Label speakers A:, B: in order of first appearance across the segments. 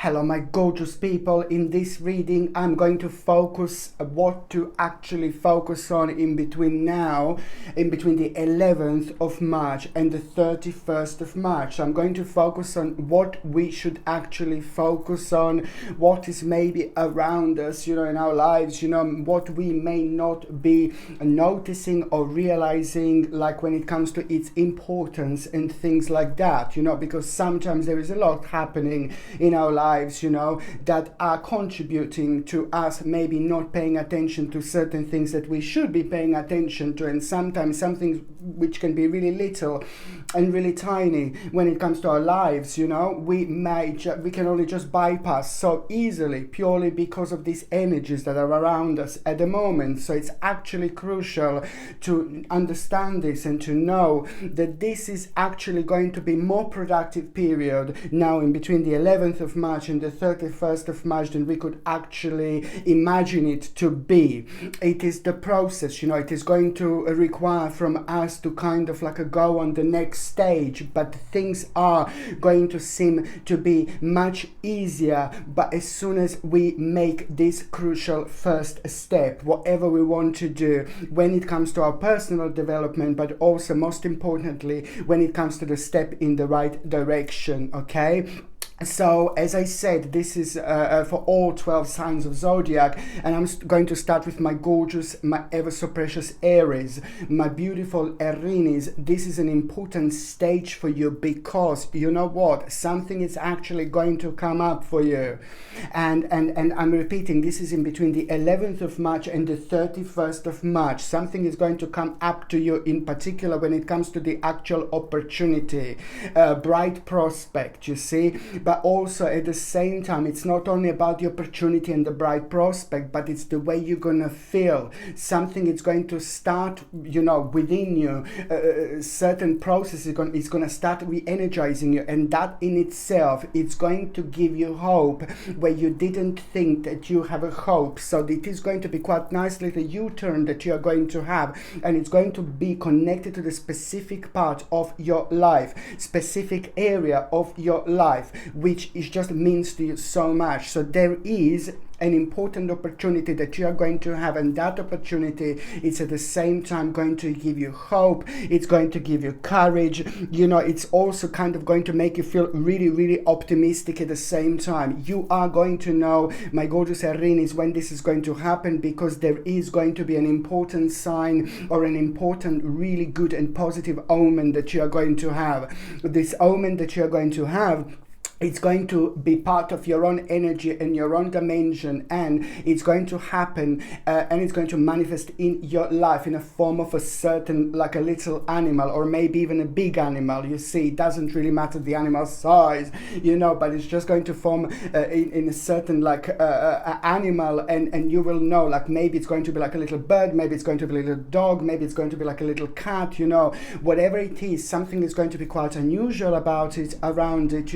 A: Hello my gorgeous people. In this reading I'm going to focus what to actually focus on in between the 11th of March and the 31st of March. I'm going to focus on what we should actually focus on, what is maybe around us, in our lives, what we may not be noticing or realizing, like when it comes to its importance and things like that, because sometimes there is a lot happening in our lives, that are contributing to us maybe not paying attention to certain things that we should be paying attention to, and sometimes something which can be really little and really tiny when it comes to our lives, we can only just bypass so easily purely because of these energies that are around us at the moment. So it's actually crucial to understand this and to know that this is actually going to be more productive period now in between the 11th of March and the 31st of March than we could actually imagine it to be. It is the process, it is going to require from us to kind of like go on the next stage, but things are going to seem to be much easier. But as soon as we make this crucial first step, whatever we want to do when it comes to our personal development, but also most importantly when it comes to the step in the right direction, okay? So, as I said, this is for all 12 signs of zodiac, and I'm going to start with my gorgeous, my ever so precious Aries, my beautiful Aries. This is an important stage for you because you know what? Something is actually going to come up for you. And I'm repeating, this is in between the 11th of March and the 31st of March. Something is going to come up to you in particular when it comes to the actual opportunity, bright prospect, you see. But also at the same time, it's not only about the opportunity and the bright prospect, but it's the way you're gonna feel. Something is going to start, within you. Certain process is gonna start re-energizing you, and that in itself, it's going to give you hope where you didn't think that you have a hope. So it is going to be quite nicely the U-turn that you are going to have, and it's going to be connected to the specific part of your life, specific area of your life, which is just means to you so much. So there is an important opportunity that you are going to have, and that opportunity is at the same time going to give you hope. It's going to give you courage. It's also kind of going to make you feel really, really optimistic at the same time. You are going to know, my gorgeous Aries, when this is going to happen, because there is going to be an important sign or an important, really good and positive omen that you are going to have. This omen that you are going to have, it's going to be part of your own energy and your own dimension, and it's going to happen and it's going to manifest in your life in a form of a certain, like a little animal, or maybe even a big animal. You see, it doesn't really matter the animal size, but it's just going to form in a certain animal, and you will know, like maybe it's going to be like a little bird, maybe it's going to be a little dog, maybe it's going to be like a little cat, whatever it is, something is going to be quite unusual about it, around it,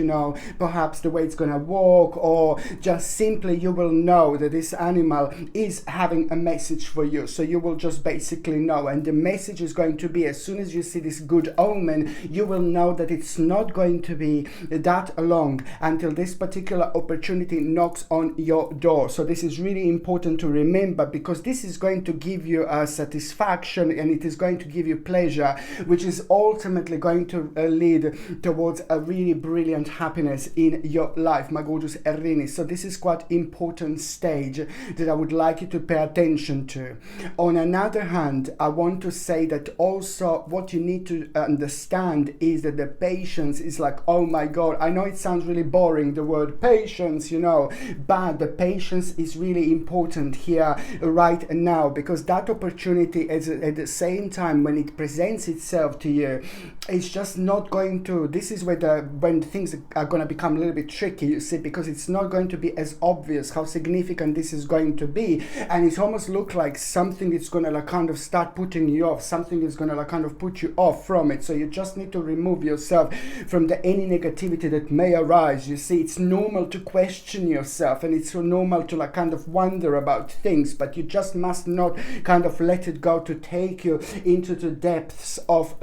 A: perhaps the way it's going to walk, or just simply you will know that this animal is having a message for you. So you will just basically know, and the message is going to be, as soon as you see this good omen, you will know that it's not going to be that long until this particular opportunity knocks on your door. So this is really important to remember, because this is going to give you a satisfaction, and it is going to give you pleasure, which is ultimately going to lead towards a really brilliant happiness in your life, my gorgeous Aries. So this is quite important stage that I would like you to pay attention to. On another hand, I want to say that also what you need to understand is that the patience is like, oh my God, I know it sounds really boring, the word patience, but the patience is really important here right now, because that opportunity is at the same time when it presents itself to you, it's just not going to, this is where when things are going to become a little bit tricky, you see, because it's not going to be as obvious how significant this is going to be, and it almost look like something that's going to kind of start putting you off, something is going to kind of put you off from it. So you just need to remove yourself from any negativity that may arise. You see, it's normal to question yourself, and it's so normal to kind of wonder about things, but you just must not kind of let it go to take you into the depths of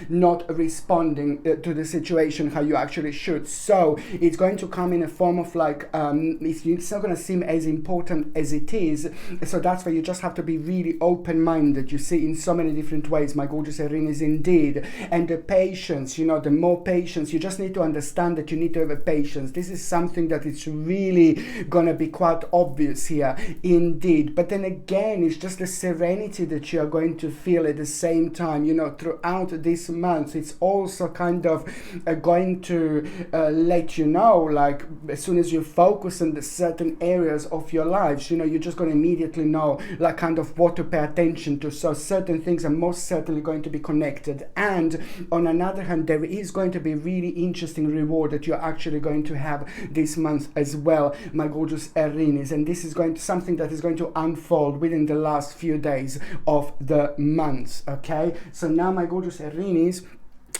A: not responding to the situation how you actually should should. So it's going to come in a form of like, it's not going to seem as important as it is. So that's why you just have to be really open-minded. You see, in so many different ways, my gorgeous Aries, indeed. And the patience, you know, the more patience, you just need to understand that you need to have a patience. This is something that is really going to be quite obvious here, indeed. But then again, it's just the serenity that you are going to feel at the same time, you know, throughout this month. It's also kind of going to let you know, like, as soon as you focus on the certain areas of your lives, you know, you're just going to immediately know, like, kind of what to pay attention to. So certain things are most certainly going to be connected. And on another hand, there is going to be really interesting reward that you're actually going to have this month as well, my gorgeous Aries. And this is going to something that is going to unfold within the last few days of the month. Okay, so now, my gorgeous Aries,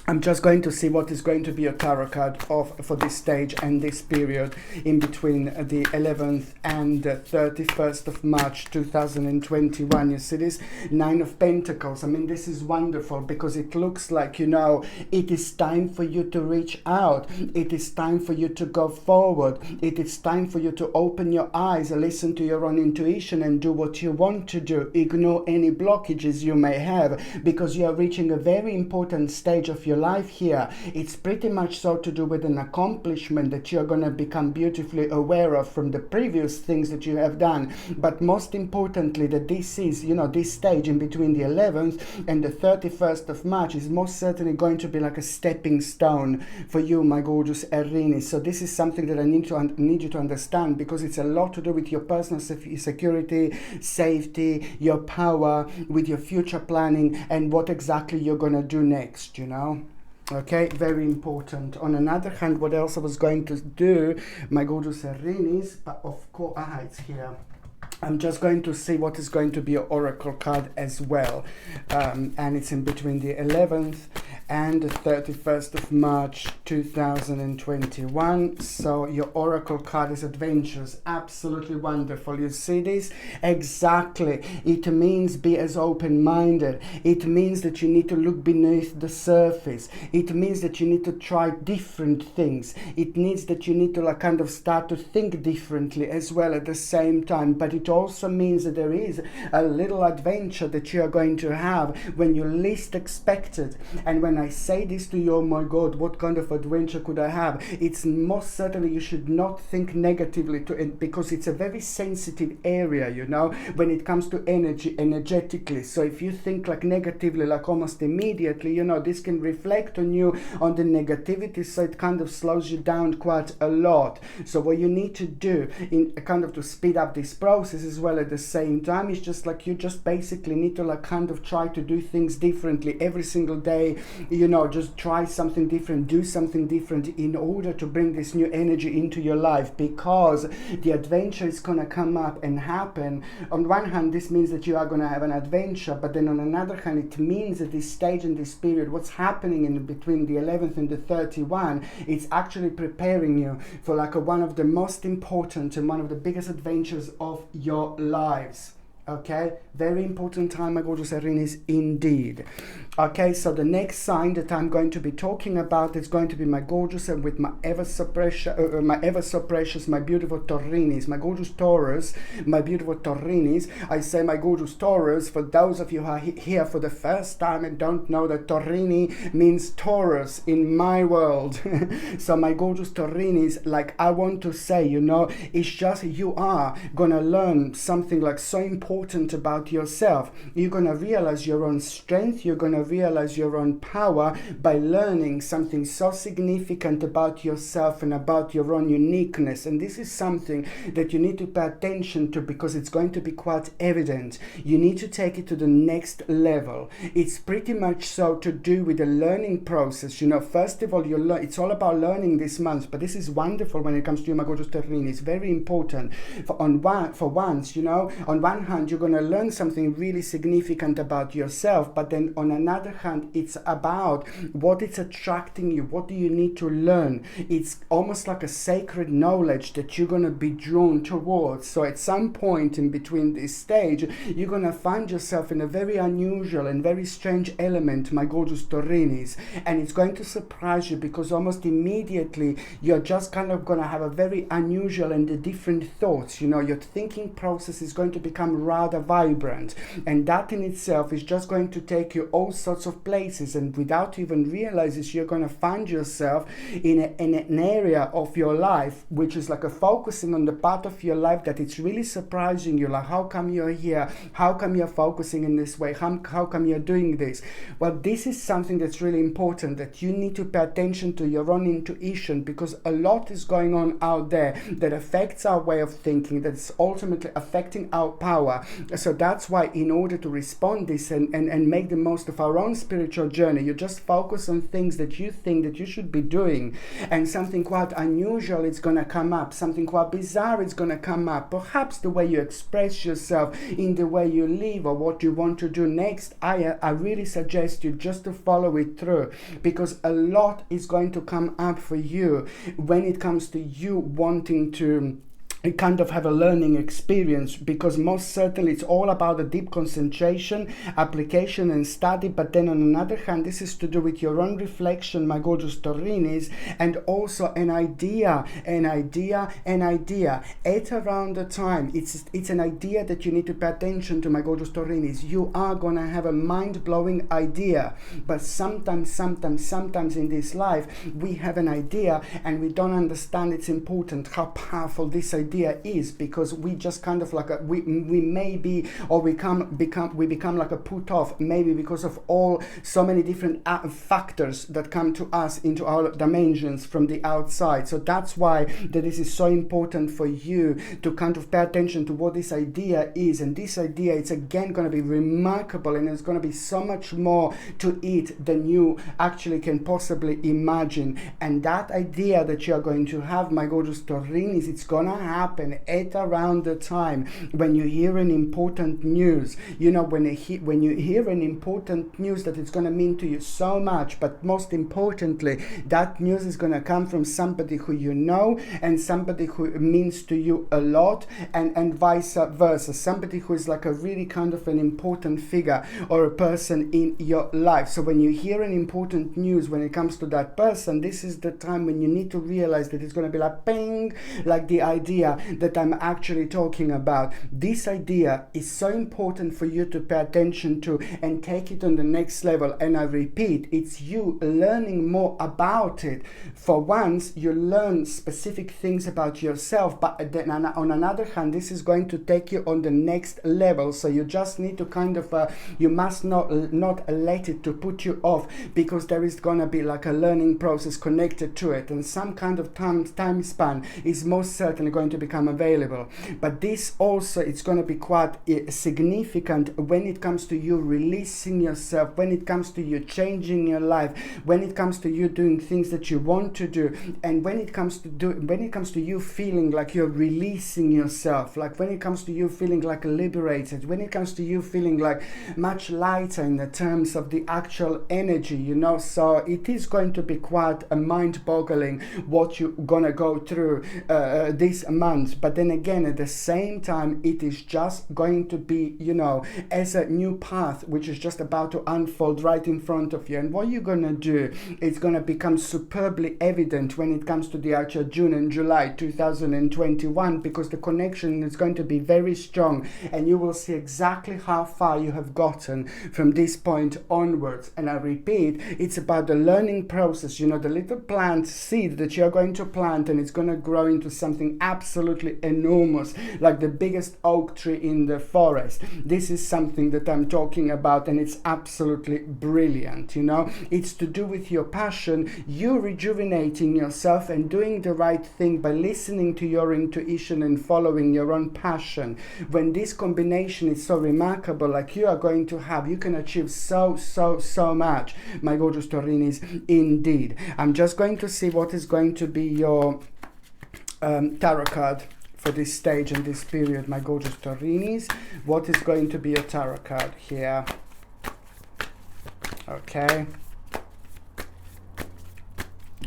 A: I'm just going to see what is going to be a tarot card for this stage and this period in between the 11th and the 31st of March 2021. You see this Nine of Pentacles. I mean, this is wonderful because it looks like, you know, it is time for you to reach out. It is time for you to go forward. It is time for you to open your eyes and listen to your own intuition and do what you want to do. Ignore any blockages you may have, because you are reaching a very important stage of your life here. It's pretty much so to do with an accomplishment that you're going to become beautifully aware of from the previous things that you have done. But most importantly, that this is, you know, this stage in between the 11th and the 31st of March is most certainly going to be like a stepping stone for you, my gorgeous Aries. So this is something that I need you to understand, because it's a lot to do with your personal security, safety, your power, with your future planning, and what exactly you're going to do next, you know. Okay, very important. On another hand, what else I was going to do, my gorgeous Aries, but of course, it's here. I'm just going to see what is going to be an oracle card as well. And it's in between the 11th and the 31st of March 2021. So your oracle card is adventures. Absolutely wonderful. You see this? Exactly. It means be as open-minded. It means that you need to look beneath the surface. It means that you need to try different things. It means that you need to like kind of start to think differently as well at the same time. But it also means that there is a little adventure that you are going to have when you least expect it. And when I say this to you, oh my God, what kind of adventure could I have? It's most certainly you should not think negatively to it, because it's a very sensitive area, you know, when it comes to energetically. So if you think like negatively, like almost immediately, you know, this can reflect on you, on the negativity, so it kind of slows you down quite a lot. So what you need to do in kind of to speed up this process as well at the same time is just like you just basically need to like kind of try to do things differently every single day, you know, just try something different, do something different in order to bring this new energy into your life, because the adventure is going to come up and happen. On one hand, this means that you are going to have an adventure, but then on another hand, it means that this stage and this period, what's happening in between the 11th and the 31, it's actually preparing you for like one of the most important and one of the biggest adventures of your lives. Okay, very important time, my gorgeous Aries, indeed. Okay, so the next sign that I'm going to be talking about is going to be my gorgeous and with my ever so precious, my beautiful Taurinus, my gorgeous Taurus, my beautiful Taurinus. I say my gorgeous Taurus for those of you who are here for the first time and don't know that Taurini means Taurus in my world. So my gorgeous Taurinus, like I want to say, you know, it's just you are gonna learn something like so important about yourself. You're going to realize your own strength, you're going to realize your own power by learning something so significant about yourself and about your own uniqueness. And this is something that you need to pay attention to, because it's going to be quite evident. You need to take it to the next level. It's pretty much so to do with the learning process. You know, first of all, it's all about learning this month, but this is wonderful when it comes to you, my gorgeous Taurini. It's very important for once, you know, on one hand, hand, you're going to learn something really significant about yourself, but then on another hand, it's about what is attracting you. What do you need to learn? It's almost like a sacred knowledge that you're going to be drawn towards. So at some point in between this stage, you're going to find yourself in a very unusual and very strange element, my gorgeous Taurinis, and it's going to surprise you, because almost immediately you're just kind of going to have a very unusual and different thoughts. You know, your thinking process is going to become rather vibrant, and that in itself is just going to take you all sorts of places, and without even realizing, you're going to find yourself in an area of your life which is like a focusing on the part of your life that it's really surprising you, like how come you're here, how come you're focusing in this way, how come you're doing this. Well, this is something that's really important, that you need to pay attention to your own intuition, because a lot is going on out there that affects our way of thinking, that's ultimately affecting our power. So that's why, in order to respond this and make the most of our own spiritual journey, you just focus on things that you think that you should be doing, and something quite unusual is going to come up, something quite bizarre is going to come up, perhaps the way you express yourself, in the way you live, or what you want to do next. I really suggest you just to follow it through, because a lot is going to come up for you when it comes to you wanting to kind of have a learning experience, because most certainly it's all about a deep concentration, application and study. But then on another hand, this is to do with your own reflection, my gorgeous Taurinis, and also an idea at around the time. It's an idea that you need to pay attention to, my gorgeous Taurinis. You are gonna have a mind-blowing idea, but sometimes in this life we have an idea and we don't understand its importance, how powerful this idea is, because we just kind of like we maybe, or we become like a put off, maybe because of so many different factors that come to us into our dimensions from the outside. So that's why that this is so important for you to kind of pay attention to what this idea is. And this idea, it's again going to be remarkable, and there's going to be so much more to it than you actually can possibly imagine. And that idea that you're going to have, my gorgeous Taurinis, it's gonna happen at around the time when you hear an important news. You know, when you hear an important news that it's going to mean to you so much, but most importantly, that news is going to come from somebody who you know, and somebody who means to you a lot, and vice versa, somebody who is like a really kind of an important figure or a person in your life. So when you hear an important news when it comes to that person, this is the time when you need to realize that it's going to be like ping, like the idea that I'm actually talking about. This idea is so important for you to pay attention to and take it on the next level. And I repeat, it's you learning more about it. For once, you learn specific things about yourself, but then on another hand, this is going to take you on the next level. So you just need to kind of, you must not let it to put you off, because there is going to be like a learning process connected to it, and some kind of time span is most certainly going to become available. But this also, it's going to be quite significant when it comes to you releasing yourself, when it comes to you changing your life, when it comes to you doing things that you want to do, and when it comes to you feeling like you're releasing yourself, like when it comes to you feeling like liberated, when it comes to you feeling like much lighter in the terms of the actual energy, you know. So it is going to be quite a mind-boggling what you're gonna go through this month. But then again, at the same time, it is just going to be, you know, as a new path which is just about to unfold right in front of you. And what you're gonna do, it's gonna become superbly evident when it comes to the actual June and July 2021, because the connection is going to be very strong, and you will see exactly how far you have gotten from this point onwards. And I repeat, it's about the learning process, you know, the little plant seed that you're going to plant, and it's going to grow into something absolutely enormous, like the biggest oak tree in the forest. This is something that I'm talking about, and it's absolutely brilliant, you know. It's to do with your passion, you rejuvenating yourself and doing the right thing by listening to your intuition and following your own passion. When this combination is so remarkable, like you are going to have, you can achieve so much, my gorgeous Taurinis, indeed. I'm just going to see what is going to be your tarot card for this stage and this period, my gorgeous Taurinis. What is going to be your tarot card here? Okay.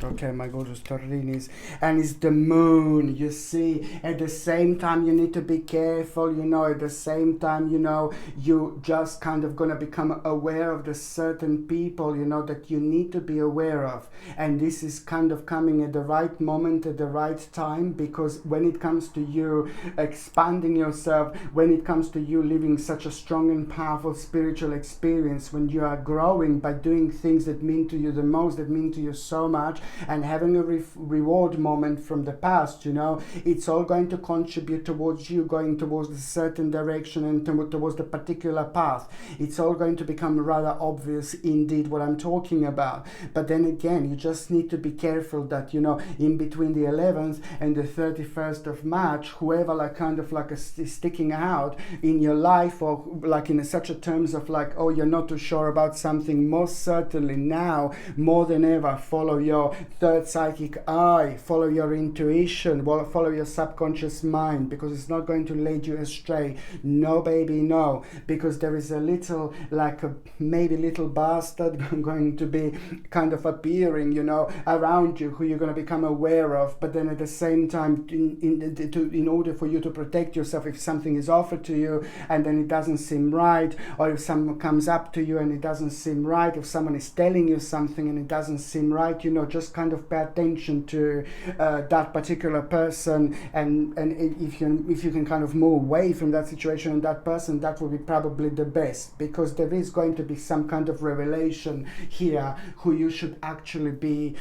A: Okay, my gorgeous Taurinis, and it's the moon, you see. At the same time, you need to be careful, you know. At the same time, you know, you just kind of gonna become aware of the certain people, you know, that you need to be aware of. And this is kind of coming at the right moment, at the right time, because when it comes to you expanding yourself, when it comes to you living such a strong and powerful spiritual experience, when you are growing by doing things that mean to you the most, that mean to you so much, and having a reward moment from the past, you know, it's all going to contribute towards you going towards a certain direction and towards the particular path. It's all going to become rather obvious indeed what I'm talking about. But then again, you just need to be careful that, you know, in between the 11th and the 31st of March, whoever like kind of like is sticking out in your life, or like in such a terms of like, oh, you're not too sure about something, most certainly now more than ever follow your third psychic eye, follow your intuition, follow your subconscious mind, because it's not going to lead you astray. No, baby, no, because there is a little, like a maybe little bastard going to be kind of appearing, you know, around you, who you're going to become aware of. But then at the same time, in order for you to protect yourself, if something is offered to you and then it doesn't seem right, or if someone comes up to you and it doesn't seem right, if someone is telling you something and it doesn't seem right, you know, just kind of pay attention to that particular person, and if you can kind of move away from that situation and that person, that will be probably the best, because there is going to be some kind of revelation here who you should actually be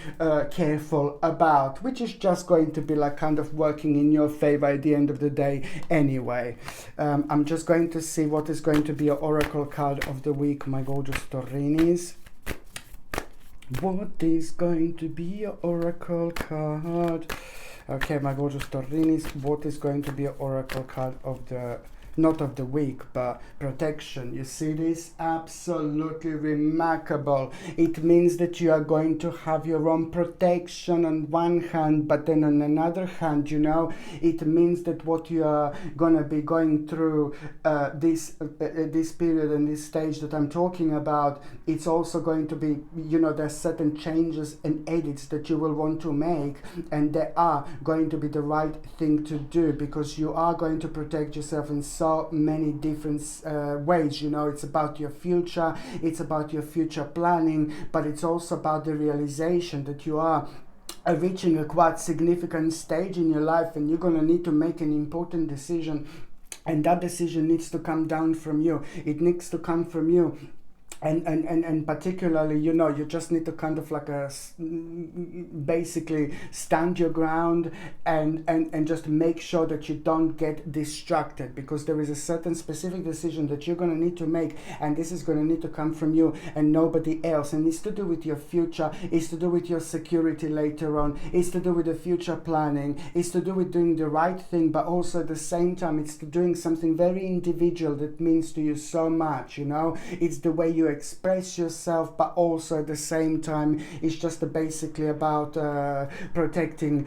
A: careful about, which is just going to be like kind of working in your favor at the end of the day anyway. I'm just going to see what is going to be your oracle card of the week, my gorgeous Taurinis. What is going to be your oracle card? Okay, my gorgeous Taurinis, what is going to be your oracle card of the, not of the week, but protection? You see this? Absolutely remarkable. It means that you are going to have your own protection on one hand, but then on another hand, you know, it means that what you are going to be going through this period and this stage that I'm talking about, it's also going to be, you know, there's certain changes and edits that you will want to make, and they are going to be the right thing to do, because you are going to protect yourself in so many different ways. You know, it's about your future, it's about your future planning, but it's also about the realization that you are reaching a quite significant stage in your life, and you're going to need to make an important decision, and that decision needs to come down from you. It needs to come from you. And particularly, you know, you just need to kind of like basically stand your ground and just make sure that you don't get distracted, because there is a certain specific decision that you're going to need to make, and this is going to need to come from you and nobody else, and it's to do with your future, it's to do with your security later on, it's to do with the future planning, it's to do with doing the right thing, but also at the same time it's to doing something very individual that means to you so much, you know. It's the way you express yourself, but also at the same time it's just basically about protecting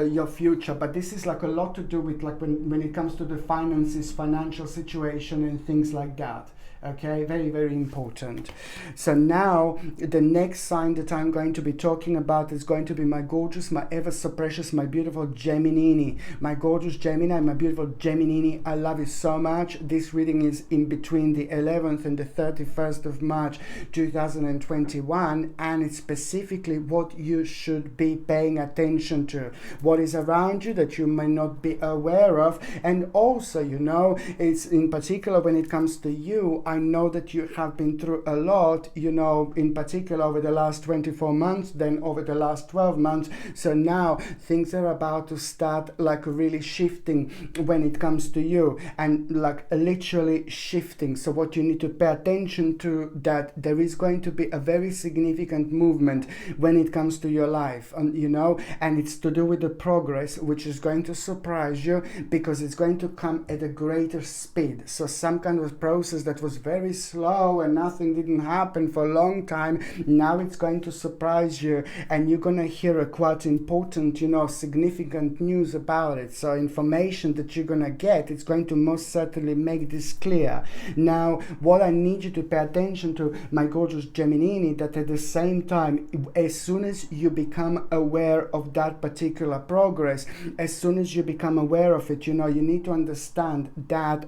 A: your future. But this is like a lot to do with like when it comes to the finances, financial situation and things like that. Okay, very, very important. So now the next sign that I'm going to be talking about is going to be my gorgeous, my ever so precious, my beautiful Gemini. My gorgeous Gemini, my beautiful Gemini, I love you so much. This reading is in between the 11th and the 31st of March 2021, and it's specifically what you should be paying attention to, what is around you that you may not be aware of. And also, you know, it's in particular when it comes to you, I know that you have been through a lot, you know, in particular over the last 24 months, then over the last 12 months. So now things are about to start like really shifting when it comes to you, and like literally shifting. So what you need to pay attention to that there is going to be a very significant movement when it comes to your life, you know, and it's to do with the progress, which is going to surprise you because it's going to come at a greater speed. So some kind of process that was very slow and nothing didn't happen for a long time, now it's going to surprise you, and you're going to hear a quite important, you know, significant news about it. So information that you're going to get, it's going to most certainly make this clear. Now, what I need you to pay attention to, my gorgeous Gemini, that at the same time, as soon as you become aware of that particular progress, as soon as you become aware of it, you know, you need to understand that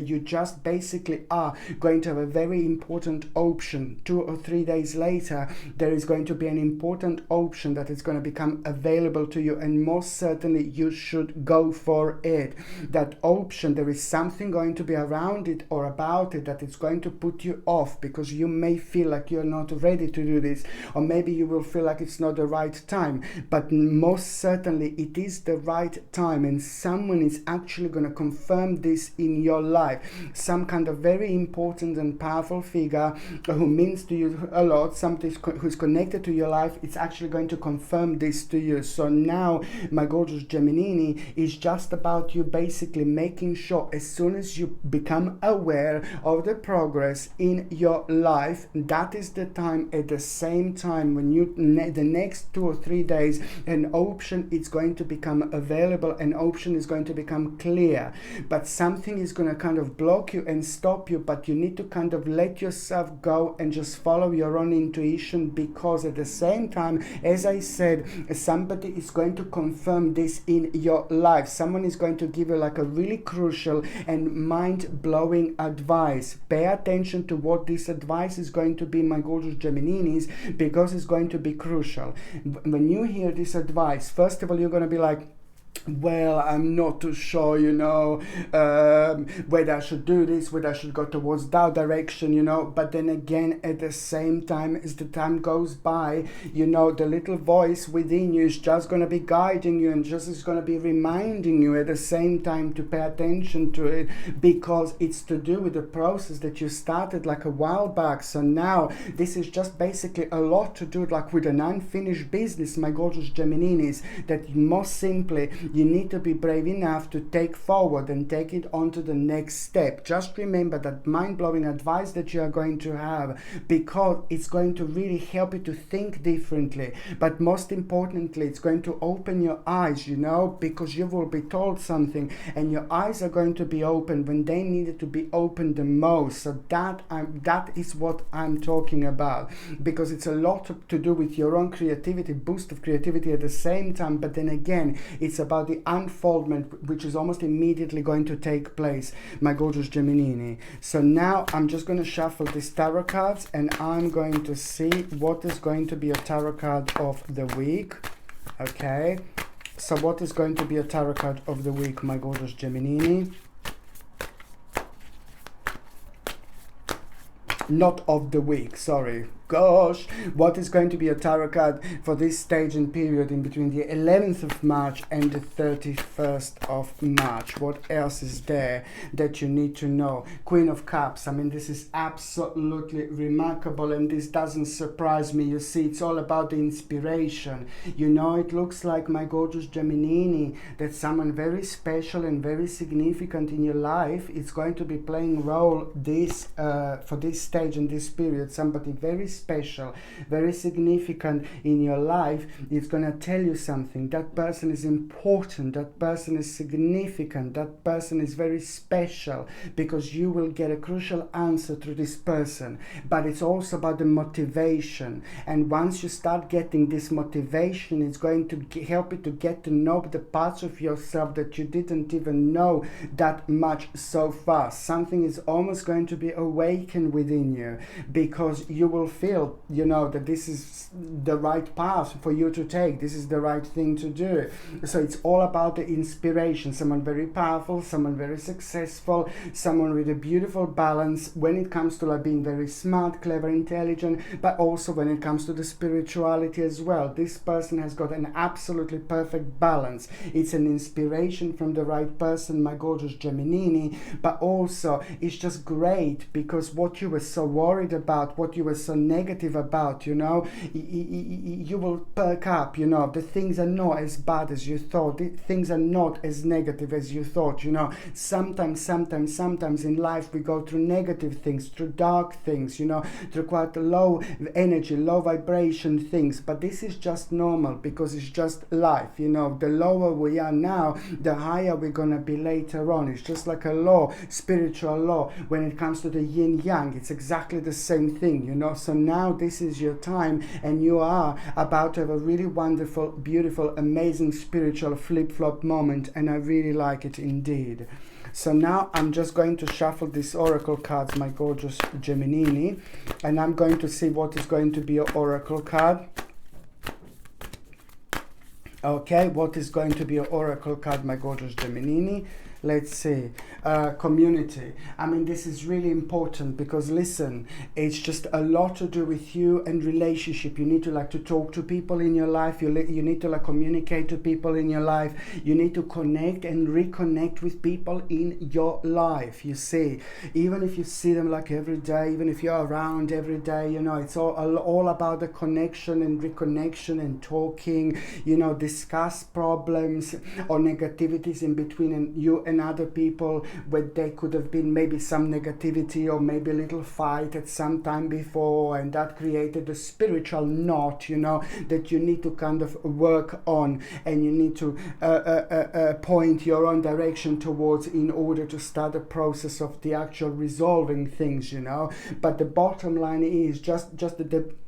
A: you just basically are going to have a very important option. 2 or 3 days later, there is going to be an important option that is going to become available to you, and most certainly you should go for it. That option, there is something going to be around it or about it that is going to put you off, because you may feel like you're not ready to do this, or maybe you will feel like it's not the right time, but most certainly it is the right time, and someone is actually going to confirm this in your life. Some kind of very important and powerful figure who means to you a lot, somebody who's connected to your life, it's actually going to confirm this to you. So now, my gorgeous Gemini, is just about you basically making sure as soon as you become aware of the progress in your life, that is the time, at the same time when you the next 2 or 3 days, an option is going to become available, an option is going to become clear, but something is going to kind of block you and stop you, but you need to kind of let yourself go and just follow your own intuition, because at the same time, as I said, somebody is going to confirm this in your life. Someone is going to give you like a really crucial and mind-blowing advice. Pay attention to what this advice is going to be, my gorgeous Geminis, because it's going to be crucial. When you hear this advice, first of all, you're going to be like, well, I'm not too sure, you know, whether I should do this, whether I should go towards that direction, you know. But then again, at the same time, as the time goes by, you know, the little voice within you is just going to be guiding you and just is going to be reminding you at the same time to pay attention to it, because it's to do with the process that you started like a while back. So now this is just basically a lot to do like with an unfinished business, my gorgeous Geminis, that most simply you need to be brave enough to take forward and take it on to the next step. Just remember that mind-blowing advice that you are going to have, because it's going to really help you to think differently, but most importantly, it's going to open your eyes, you know, because you will be told something and your eyes are going to be open when they needed to be opened the most. So that is what I'm talking about, because it's a lot to do with your own creativity, boost of creativity at the same time, but then again, it's about the unfoldment, which is almost immediately going to take place, my gorgeous Gemini. So now I'm just going to shuffle these tarot cards, and I'm going to see what is going to be a tarot card of the week. Okay, so what is going to be a tarot card of the week, my gorgeous Gemini? Not of the week, sorry. Gosh, what is going to be a tarot card for this stage and period in between the 11th of March and the 31st of March? What else is there that you need to know? Queen of Cups. I mean, this is absolutely remarkable, and this doesn't surprise me. You see, it's all about the inspiration. You know, it looks like, my gorgeous Gemini, that someone very special and very significant in your life is going to be playing role this for this stage and this period. Somebody very special, very significant in your life is going to tell you something. That person is important, that person is significant, that person is very special, because you will get a crucial answer through this person. But it's also about the motivation, and once you start getting this motivation, it's going to help you to get to know the parts of yourself that you didn't even know that much so far. Something is almost going to be awakened within you, because you will feel feel, you know, that this is the right path for you to take. This is the right thing to do. So it's all about the inspiration. Someone very powerful, someone very successful, someone with a beautiful balance when it comes to like being very smart, clever, intelligent, but also when it comes to the spirituality as well. This person has got an absolutely perfect balance. It's an inspiration from the right person, my gorgeous Geminini, but also it's just great because what you were so worried about, what you were so negative about, you know, you will perk up, you know. The things are not as bad as you thought. Things are not as negative as you thought, you know. Sometimes in life we go through negative things, through dark things, you know, through quite low energy, low vibration things, but this is just normal because it's just life, you know. The lower we are now, the higher we're gonna be later on. It's just like a law, spiritual law. When it comes to the yin yang, it's exactly the same thing, you know. So now this is your time, and you are about to have a really wonderful, beautiful, amazing spiritual flip-flop moment, and I really like it indeed. So now I'm just going to shuffle these oracle cards, my gorgeous Geminini, and I'm going to see what is going to be your oracle card. Okay, what is going to be your oracle card, my gorgeous Geminini? Let's see. Community. I mean, this is really important because, listen, it's just a lot to do with you and relationship. You need to like to talk to people in your life. You need to like communicate to people in your life. You need to connect and reconnect with people in your life. You see, even if you see them like every day, even if you're around every day, you know, it's all about the connection and reconnection and talking, you know, discuss problems or negativities in between you and other people, where there could have been maybe some negativity or maybe a little fight at some time before, and that created a spiritual knot, you know, that you need to kind of work on, and you need to point your own direction towards in order to start the process of the actual resolving things, you know. But the bottom line is just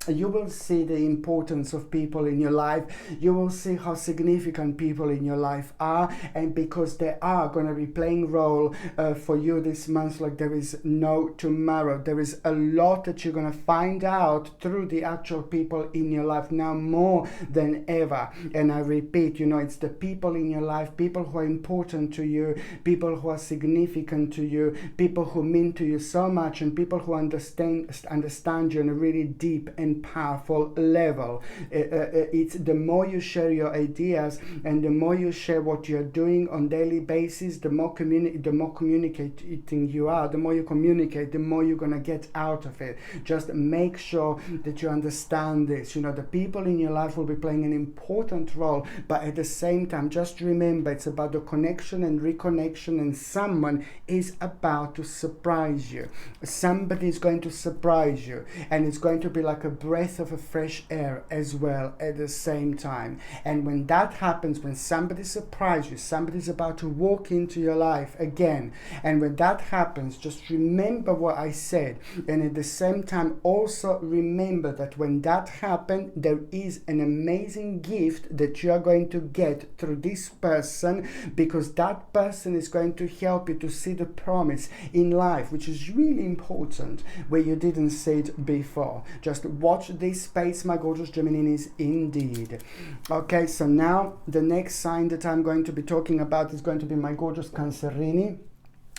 A: you will see the importance of people in your life. You will see how significant people in your life are, and because they are going to be playing role for you this month like there is no tomorrow. There is a lot that you're going to find out through the actual people in your life now more than ever. And I repeat, you know, it's the people in your life, people who are important to you, people who are significant to you, people who mean to you so much, and people who understand you on a really deep and powerful level. It's the more you share your ideas and the more you share what you're doing on daily basis, the more communicating you are, the more you communicate, the more you're gonna get out of it. Just make sure that you understand this. You know, the people in your life will be playing an important role, but at the same time, just remember it's about the connection and reconnection, and someone is about to surprise you. Somebody is going to surprise you, and it's going to be like a breath of a fresh air as well at the same time. And when that happens, when somebody surprises you, somebody's about to walk into your life again, and when that happens, just remember what I said, and at the same time also remember that when that happens, there is an amazing gift that you are going to get through this person, because that person is going to help you to see the promise in life, which is really important, where you didn't see it before. Just watch this space, my gorgeous Geminis, indeed. Okay, so now the next sign that I'm going to be talking about is going to be my gorgeous Cancerini.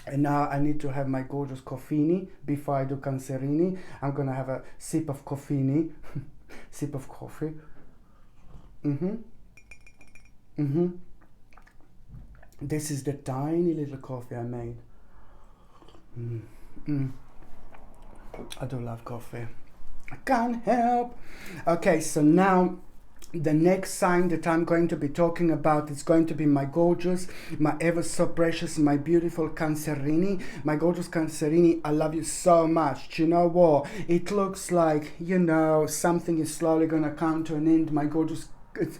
A: And now I need to have my gorgeous Coffini before I do Cancerini. I'm going to have a sip of Coffini. Sip of coffee. This is the tiny little coffee I made. I do love coffee. I can't help. Okay, so now the next sign that I'm going to be talking about is going to be my gorgeous, my ever so precious, my beautiful Cancerini. My gorgeous Cancerini, I love you so much. You know what? It looks like, you know, something is slowly going to come to an end, my gorgeous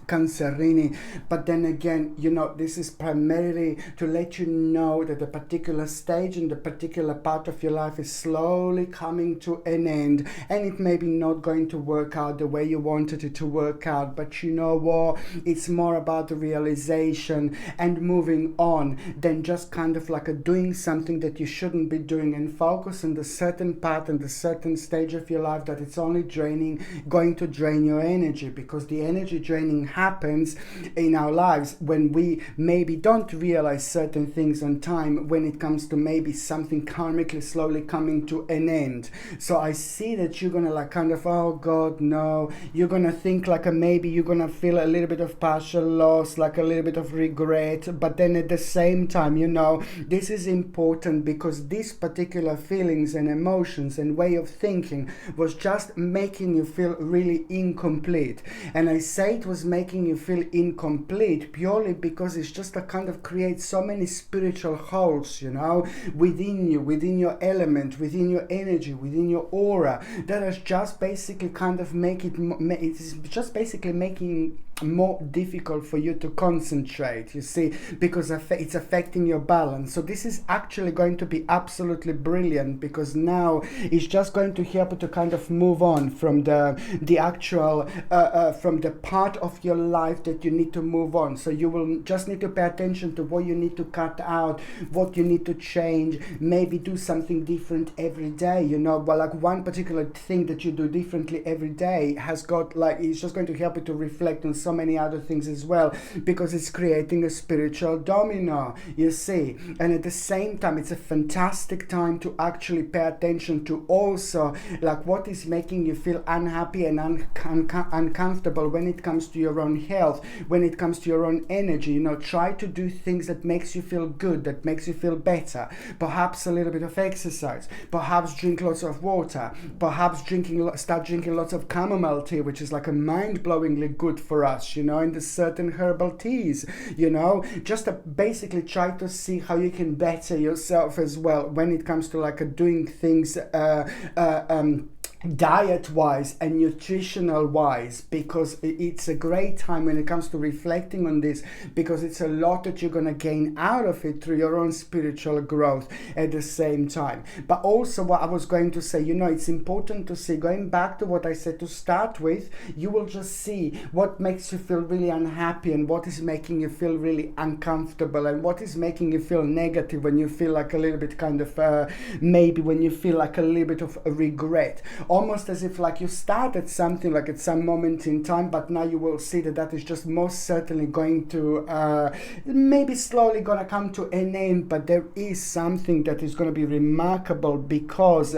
A: Cancerini. But then again, you know, this is primarily to let you know that a particular stage in the particular part of your life is slowly coming to an end, and it may be not going to work out the way you wanted it to work out, but you know what, it's more about the realization and moving on than just kind of like doing something that you shouldn't be doing, and focus on the certain part and the certain stage of your life that it's only going to drain your energy, because the energy draining happens in our lives when we maybe don't realize certain things on time, when it comes to maybe something karmically slowly coming to an end. So I see that you're gonna like kind of, oh God, no, you're gonna think like maybe you're gonna feel a little bit of partial loss, like a little bit of regret, but then at the same time, you know, this is important because these particular feelings and emotions and way of thinking was just making you feel really incomplete. And I say it was making you feel incomplete purely because it's just a kind of creates so many spiritual holes, you know, within you, within your element, within your energy, within your aura, that is just basically kind of it's just basically making more difficult for you to concentrate, you see, because it's affecting your balance. So this is actually going to be absolutely brilliant, because now it's just going to help you to kind of move on from the actual from the part of your life that you need to move on. So you will just need to pay attention to what you need to cut out, what you need to change, maybe do something different every day, you know. But like one particular thing that you do differently every day has got like, it's just going to help you to reflect on so many other things as well, because it's creating a spiritual domino, you see. And at the same time, it's a fantastic time to actually pay attention to also like what is making you feel unhappy and uncomfortable when it comes to your own health, when it comes to your own energy. You know, try to do things that makes you feel good, that makes you feel better. Perhaps a little bit of exercise, perhaps drink lots of water, perhaps start drinking lots of chamomile tea, which is like a mind-blowingly good for us, you know, and the certain herbal teas, you know, just to basically try to see how you can better yourself as well when it comes to like doing things diet wise and nutritional wise, because it's a great time when it comes to reflecting on this, because it's a lot that you're going to gain out of it through your own spiritual growth at the same time. But also what I was going to say, you know, it's important to see, going back to what I said to start with, you will just see what makes you feel really unhappy and what is making you feel really uncomfortable and what is making you feel negative, when you feel like a little bit kind of maybe when you feel like a little bit of a regret, almost as if like you started something like at some moment in time, but now you will see that that is just most certainly going to maybe slowly gonna come to an end. But there is something that is going to be remarkable, because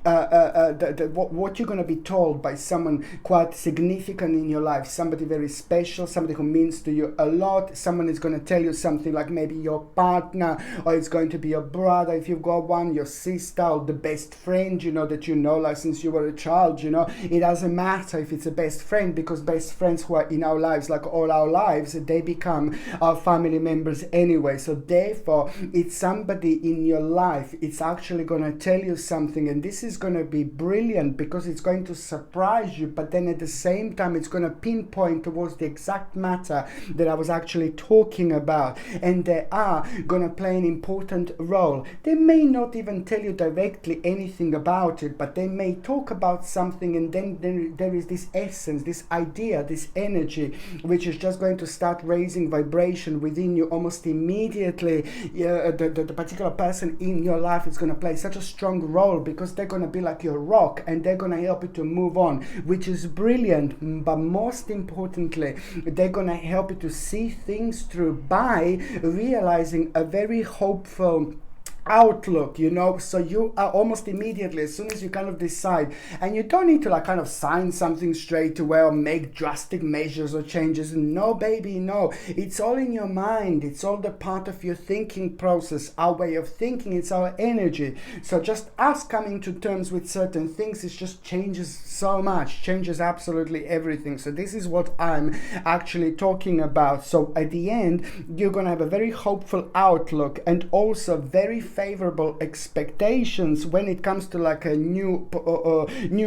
A: what you're going to be told by someone quite significant in your life, somebody very special, somebody who means to you a lot. Someone is going to tell you something like maybe your partner, or it's going to be your brother if you've got one, your sister, or the best friend, you know, that you know like since you were a child. You know, it doesn't matter if it's a best friend, because best friends who are in our lives, like all our lives, they become our family members anyway. So therefore, it's somebody in your life, it's actually going to tell you something, and this is going to be brilliant because it's going to surprise you, but then at the same time it's going to pinpoint towards the exact matter that I was actually talking about, and they are going to play an important role. They may not even tell you directly anything about it, but they may talk about something, and then there is this essence, this idea, this energy, which is just going to start raising vibration within you almost immediately. The particular person in your life is going to play such a strong role, because they're going to be like your rock, and they're going to help you to move on, which is brilliant. But most importantly, they're going to help you to see things through by realizing a very hopeful outlook, you know. So you are almost immediately, as soon as you kind of decide, and you don't need to like kind of sign something straight away or make drastic measures or changes. No, baby, no. It's all in your mind. It's all the part of your thinking process, our way of thinking. It's our energy. So just us coming to terms with certain things, it just changes so much, changes absolutely everything. So this is what I'm actually talking about. So at the end, you're going to have a very hopeful outlook, and also very favorable expectations when it comes to like a new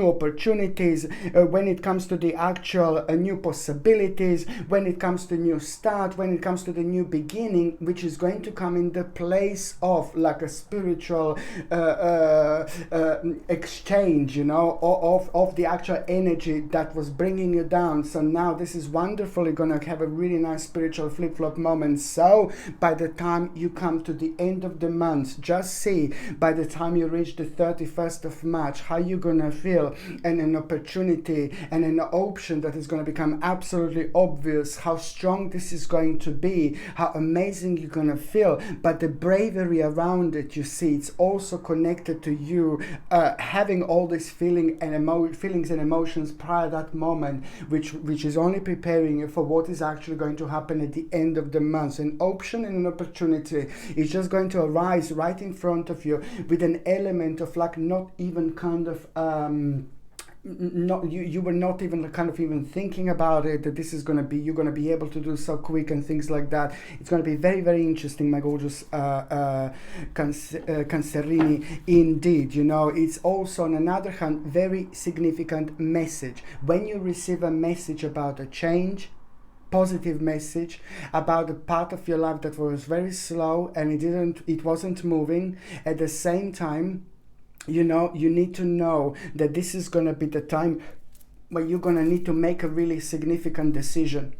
A: opportunities, when it comes to the actual new possibilities, when it comes to new start, when it comes to the new beginning, which is going to come in the place of like a spiritual exchange, you know, of the actual energy that was bringing you down. So now this is wonderfully going to have a really nice spiritual flip-flop moment. So by the time you come to the end of the month, just see by the time you reach the 31st of March how you're going to feel, and an opportunity and an option that is going to become absolutely obvious, how strong this is going to be, how amazing you're going to feel. But the bravery around it, you see, it's also connected to you having all these feelings and emotions prior to that moment, which is only preparing you for what is actually going to happen at the end of the month. An option and an opportunity is just going to arise right in front of you with an element of like not even kind of you were not even kind of even thinking about it, that this is going to be, you're going to be able to do so quick and things like that. It's going to be very, very interesting, my gorgeous Cancerini, indeed. You know, it's also on another hand very significant message. When you receive a message about a change, positive message about a part of your life that was very slow and it wasn't moving, at the same time, you know, you need to know that this is going to be the time where you're going to need to make a really significant decision.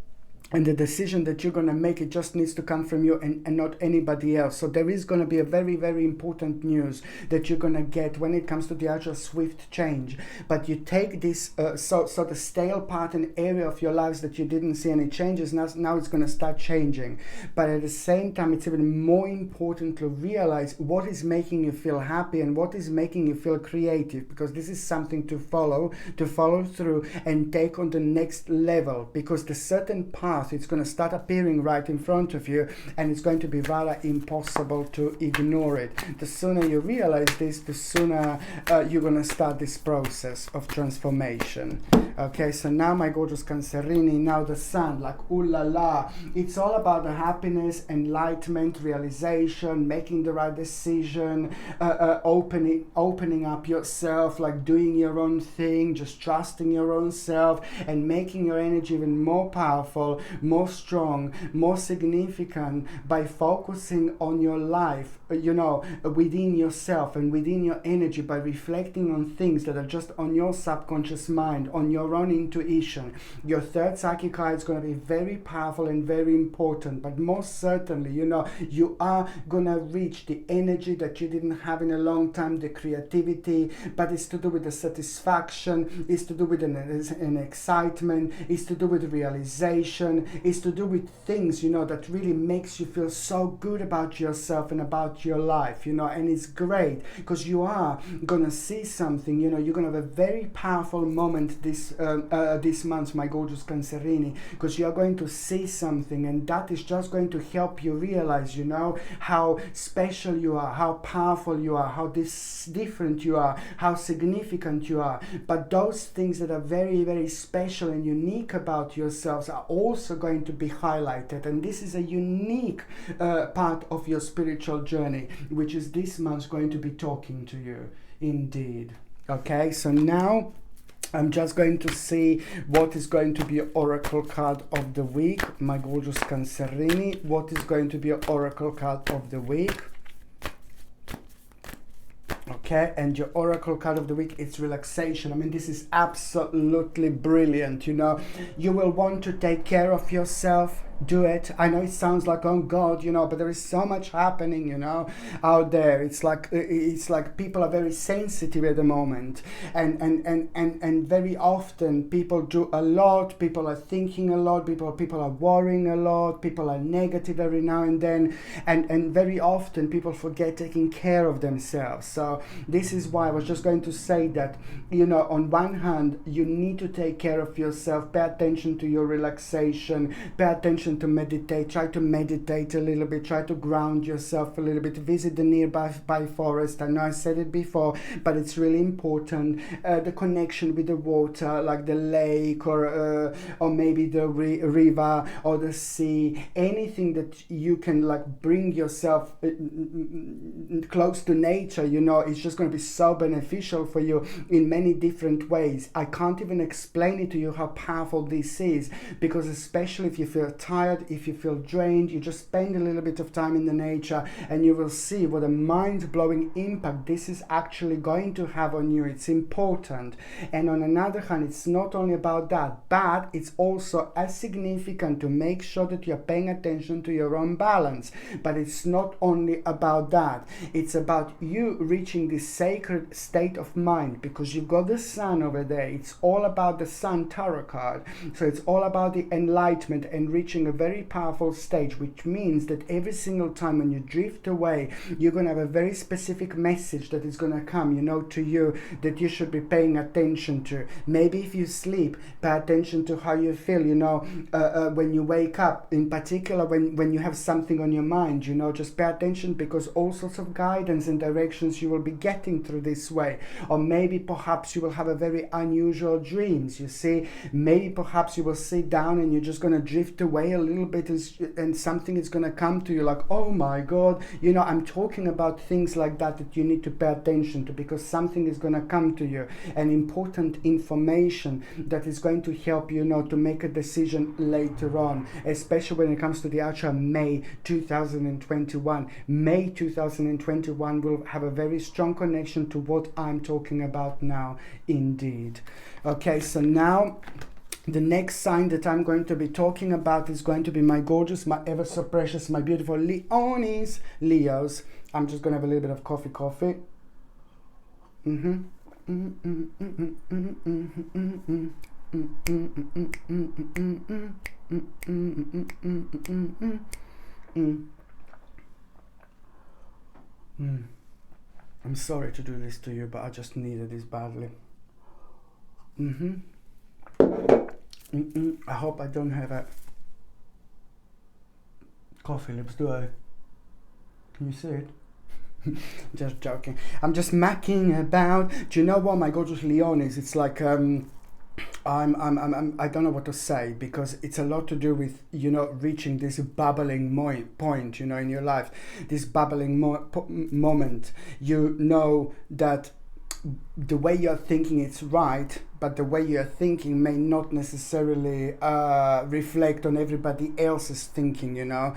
A: And the decision that you're going to make, it just needs to come from you and not anybody else. So there is going to be a very, very important news that you're going to get when it comes to the actual swift change. But you take this, so the stale part and area of your lives that you didn't see any changes, now it's going to start changing. But at the same time, it's even more important to realize what is making you feel happy and what is making you feel creative, because this is something to follow through and take on the next level, because the certain path, it's going to start appearing right in front of you, and it's going to be rather impossible to ignore it. The sooner you realize this, the sooner you're going to start this process of transformation. Okay, so now my gorgeous Cancerini, now the sun, like ooh la la, it's all about the happiness, enlightenment, realization, making the right decision, opening up yourself, like doing your own thing, just trusting your own self and making your energy even more powerful, more strong, more significant by focusing on your life, you know, within yourself and within your energy, by reflecting on things that are just on your subconscious mind, on your own intuition. Your third psychic eye is going to be very powerful and very important, but most certainly, you know, you are going to reach the energy that you didn't have in a long time, the creativity, but it's to do with the satisfaction, it's to do with an excitement, it's to do with realization, is to do with things, you know, that really makes you feel so good about yourself and about your life, you know. And it's great because you are gonna see something, you know, you're gonna have a very powerful moment this month, my gorgeous Cancerini, because you are going to see something, and that is just going to help you realize, you know, how special you are, how powerful you are, how different you are, how significant you are. But those things that are very, very special and unique about yourselves are also going to be highlighted, and this is a unique part of your spiritual journey, which is this month going to be talking to you, indeed. Okay, so now I'm just going to see what is going to be your oracle card of the week, my gorgeous Cancerini. What is going to be your oracle card of the week? Okay, and your oracle card of the week, it's relaxation. I mean, this is absolutely brilliant, you know. You will want to take care of yourself. Do it. I know it sounds like, oh God, you know, but there is so much happening, you know, out there. It's like people are very sensitive at the moment, and very often people do a lot, people are thinking a lot, people are worrying a lot, people are negative every now and then, and very often people forget taking care of themselves. So this is why I was just going to say that, you know, on one hand, you need to take care of yourself, pay attention to your relaxation, pay attention attention to meditate. Try to meditate a little bit. Try to ground yourself a little bit. Visit the nearby forest. I know I said it before, but it's really important. The connection with the water, like the lake or maybe the river or the sea. Anything that you can like bring yourself close to nature, you know, it's just going to be so beneficial for you in many different ways. I can't even explain it to you how powerful this is, because especially if you feel tired, if you feel drained, you just spend a little bit of time in the nature and you will see what a mind-blowing impact this is actually going to have on you. It's important. And on another hand, it's not only about that, but it's also as significant to make sure that you're paying attention to your own balance. But it's not only about that, it's about you reaching this sacred state of mind, because you've got the sun over there. It's all about the sun tarot card. So it's all about the enlightenment and reaching a very powerful stage, which means that every single time when you drift away, you're going to have a very specific message that is going to come, you know, to you, that you should be paying attention to. Maybe if you sleep, pay attention to how you feel, you know, when you wake up, in particular when you have something on your mind, you know, just pay attention, because all sorts of guidance and directions you will be getting through this way. Or maybe perhaps you will have a very unusual dreams, you see. Maybe perhaps you will sit down and you're just going to drift away a little bit, and something is going to come to you like, oh my God, you know, I'm talking about things like that you need to pay attention to, because something is going to come to you, and important information that is going to help you, you know, to make a decision later on, especially when it comes to the actual May 2021. May 2021 will have a very strong connection to what I'm talking about now, indeed. Okay, so now the next sign that I'm going to be talking about is going to be my gorgeous, my ever so precious, my beautiful Leonis, Leos. I'm just going to have a little bit of coffee. I'm sorry to do this to you, but I just needed this badly. I hope I don't have a coffee lips, do I? Can you see it? Just joking. I'm just macking about. Do you know what my gorgeous Leonis? It's like I don't know what to say, because it's a lot to do with, you know, reaching this bubbling point, you know, in your life, this bubbling moment. You know that the way you're thinking it's right, but the way you're thinking may not necessarily reflect on everybody else's thinking, you know.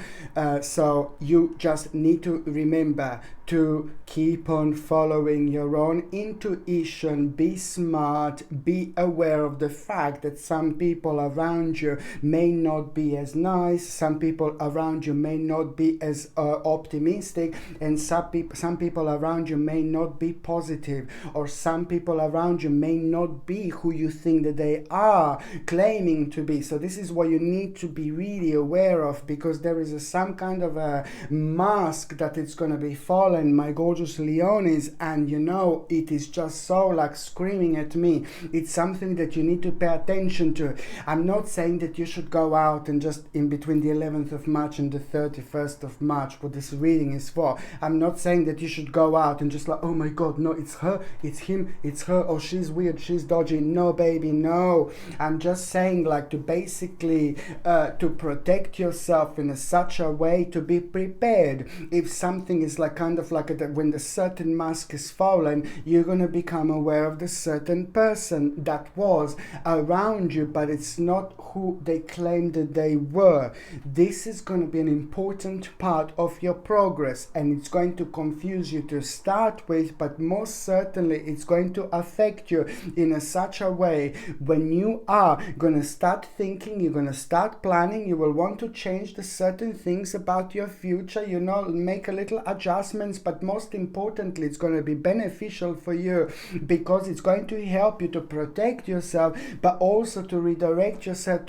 A: So you just need to remember to keep on following your own intuition. Be smart, be aware of the fact that some people around you may not be as nice, some people around you may not be as optimistic, and some people around you may not be positive, or some people around you may not be who you think that they are claiming to be. So this is what you need to be really aware of, because there is some kind of a mask that it's going to be fallen, my gorgeous Leonis, and you know, it is just so like screaming at me. It's something that you need to pay attention to. I'm not saying that you should go out and just in between the 11th of March and the 31st of March, what this reading is for. I'm not saying that you should go out and just like, oh my God, no, it's her, it's him, it's her, oh, she's weird, she's dodgy. No, baby, no. I'm just saying, like, to basically to protect yourself in such a way to be prepared. If something is like kind of like when the certain mask is fallen, you're going to become aware of the certain person that was around you, but it's not who they claimed that they were. This is going to be an important part of your progress, and it's going to confuse you to start with, but most certainly it's going to affect you in such a way. When you are going to start thinking, you're going to start planning, you will want to change the certain things about your future, you know, make a little adjustments, but most importantly, it's going to be beneficial for you, because it's going to help you to protect yourself, but also to redirect yourself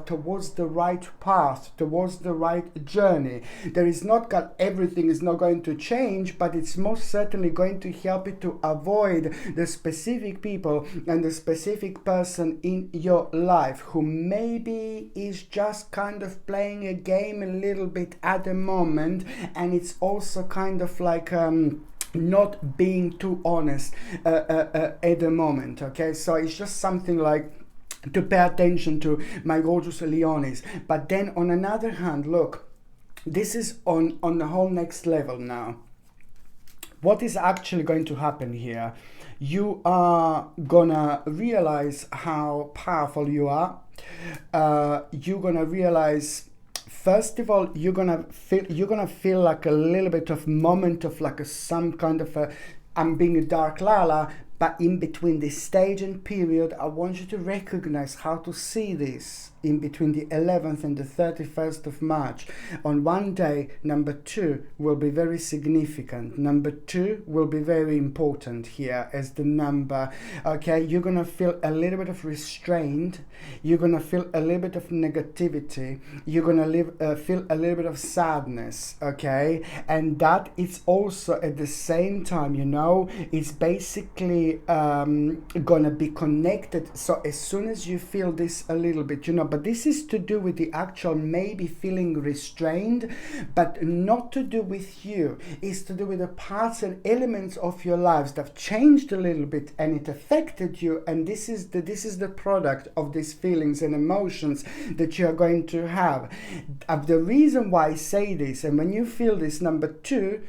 A: towards the right path, towards the right journey. There is not that everything is not going to change, but it's most certainly going to help you to avoid the specific people and the specific person in your life who maybe is just kind of playing a game a little bit at the moment, and it's also kind of like not being too honest at the moment. Okay, so it's just something like to pay attention to, my gorgeous Leonis. But then on another hand, look, this is on the whole next level now. What is actually going to happen here? You are gonna realize how powerful you are. You're gonna realize, first of all, you're gonna feel like a little bit of moment of like some kind of a, I'm being a dark Lala, but in between this stage and period, I want you to recognize how to see this in between the 11th and the 31st of March. On one day, number 2 will be very significant. Number 2 will be very important here as the number. Okay, you're gonna feel a little bit of restraint. You're gonna feel a little bit of negativity. You're gonna feel a little bit of sadness. Okay, and that is also at the same time, you know, it's basically gonna be connected. So as soon as you feel this a little bit, you know, but this is to do with the actual maybe feeling restrained, but not to do with you. It's to do with the parts and elements of your lives that have changed a little bit and it affected you, and this is the product of these feelings and emotions that you are going to have. The reason why I say this, and when you feel this number two,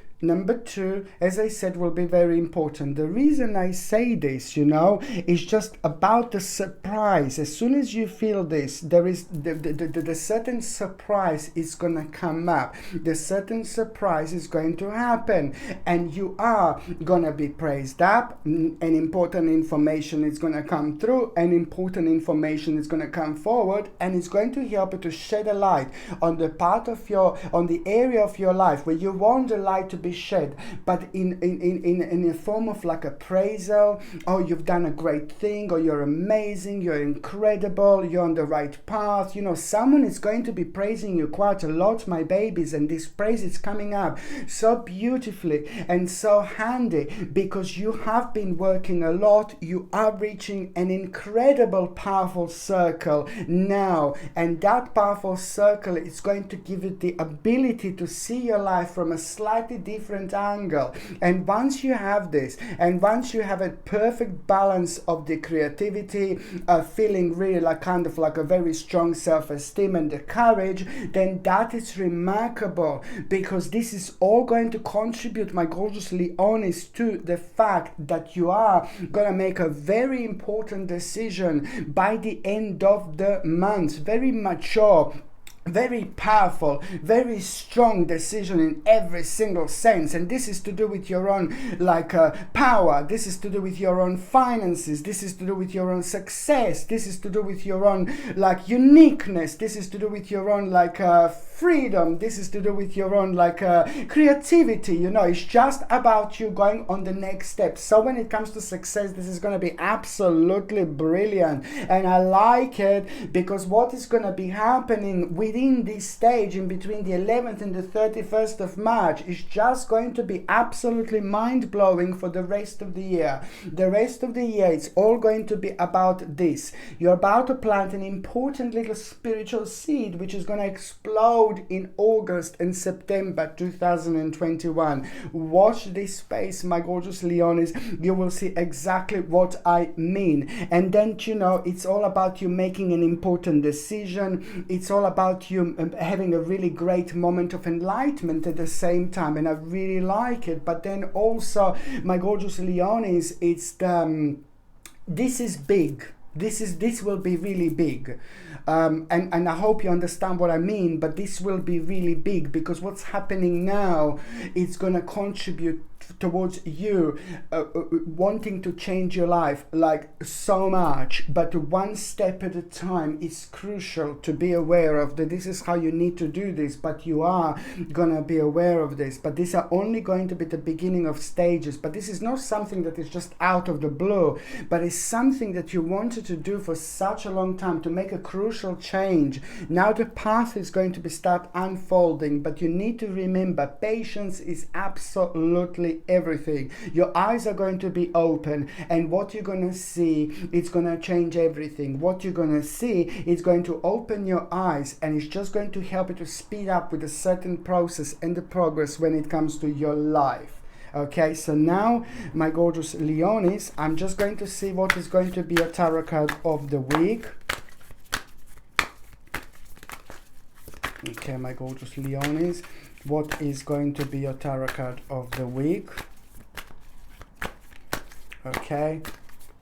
A: as I said, will be very important. The reason I say this, you know, is just about the surprise. As soon as you feel this, there is the certain surprise is gonna come up. The certain surprise is going to happen, and you are gonna be praised up. And important information is gonna come through, and important information is gonna come forward, and it's going to help you to shed a light on the part of on the area of your life where you want the light to be shed, but in a form of like appraisal. Oh, you've done a great thing, or you're amazing, you're incredible, you're on the right path. You know, someone is going to be praising you quite a lot, my babies, and this praise is coming up so beautifully and so handy because you have been working a lot. You are reaching an incredible powerful circle now, and that powerful circle is going to give you the ability to see your life from a slightly different angle. And once you have this, and once you have a perfect balance of the creativity, feeling really like kind of like a very strong self-esteem and the courage, then that is remarkable, because this is all going to contribute, my gorgeous Leonis, to the fact that you are gonna make a very important decision by the end of the month. Very mature, very powerful, very strong decision in every single sense. And this is to do with your own like power. This is to do with your own finances. This is to do with your own success. This is to do with your own like uniqueness. This is to do with your own like freedom. This is to do with your own like creativity. You know, it's just about you going on the next step. So when it comes to success, this is going to be absolutely brilliant, and I like it because what is going to be happening within this stage in between the 11th and the 31st of March is just going to be absolutely mind-blowing for the rest of the year. The rest of the year, it's all going to be about this. You're about to plant an important little spiritual seed which is going to explode in August and September 2021. Watch this space, my gorgeous Leonis. You will see exactly what I mean. And then, you know, it's all about you making an important decision. It's all about you having a really great moment of enlightenment at the same time, and I really like it. But then also, my gorgeous Leonis, it's this is big. This will be really big, and I hope you understand what I mean. But this will be really big because what's happening now, it's gonna contribute towards you wanting to change your life like so much, but one step at a time. Is crucial to be aware of that. This is how you need to do this, but you are gonna be aware of this. But these are only going to be the beginning of stages. But this is not something that is just out of the blue, but it's something that you wanted to do for such a long time, to make a crucial change. Now the path is going to be start unfolding, but you need to remember patience is absolutely see everything. Your eyes are going to be open, and what you're going to see, it's going to change everything. What you're going to see is going to open your eyes, and it's just going to help you to speed up with a certain process and the progress when it comes to your life. Okay, so now, my gorgeous Leonis, I'm just going to see what is going to be a tarot card of the week. Okay, my gorgeous Leonis, what is going to be your tarot card of the week? Okay,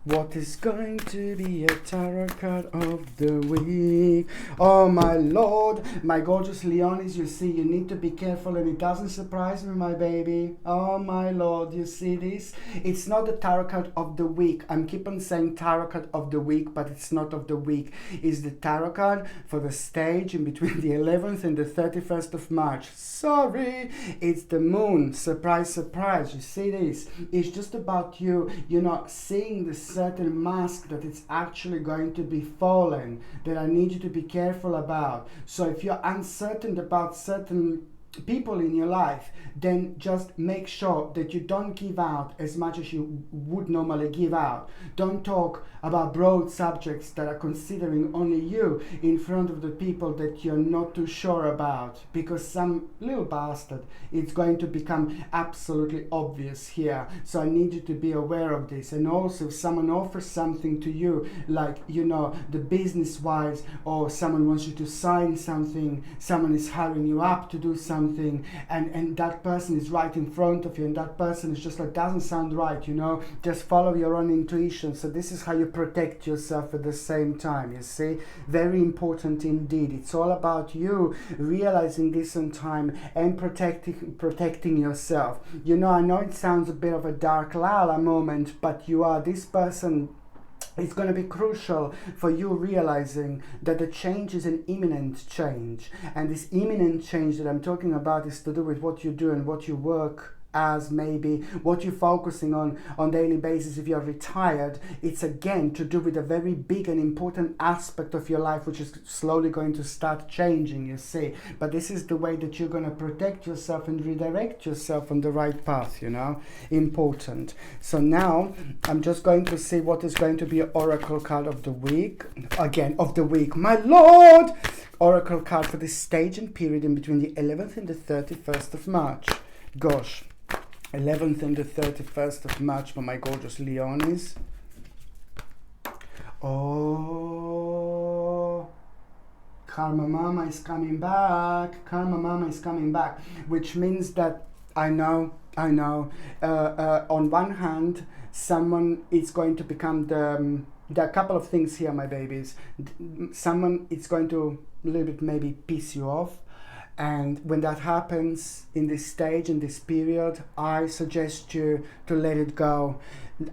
A: what is going to be a tarot card of the week? Oh my lord, my gorgeous Leonis, you see, you need to be careful, and it doesn't surprise me, my baby. Oh my lord, you see this? It's not the tarot card of the week. I'm keep on saying tarot card of the week, but it's not of the week. It's the tarot card for the stage in between the 11th and the 31st of March. Sorry, it's the moon. Surprise, surprise. You see this? It's just about you, you know, seeing the certain mask that it's actually going to be fallen, that I need you to be careful about. So if you're uncertain about certain people in your life, then just make sure that you don't give out as much as you would normally give out. Don't talk about broad subjects that are considering only you in front of the people that you're not too sure about, because some little bastard, it's going to become absolutely obvious here. So I need you to be aware of this. And also, if someone offers something to you, like, you know, the business wise, or someone wants you to sign something, someone is hiring you up to do something, and that person is right in front of you, and that person is just like, doesn't sound right, you know, just follow your own intuition. So this is how you protect yourself at the same time, you see. Very important indeed. It's all about you realizing this on time and protecting yourself. You know, I know it sounds a bit of a dark Lala moment, but you are this person. It's going to be crucial for you realizing that the change is an imminent change. And this imminent change that I'm talking about is to do with what you do and what you work as, maybe what you're focusing on daily basis. If you're retired, it's again to do with a very big and important aspect of your life, which is slowly going to start changing, you see. But this is the way that you're going to protect yourself and redirect yourself on the right path, you know. Important. So now I'm just going to see what is going to be an oracle card of the week. Again, of the week, my lord. Oracle card for this stage and period in between the 11th and the 31st of March. Gosh, 11th and the 31st of March for my gorgeous Leonis. Oh, Karma Mama is coming back. Karma Mama is coming back, which means that I know. On one hand, someone is going to become the. There are a couple of things here, my babies. Someone is going to a little bit maybe piss you off. And when that happens in this stage, in this period, I suggest you to let it go.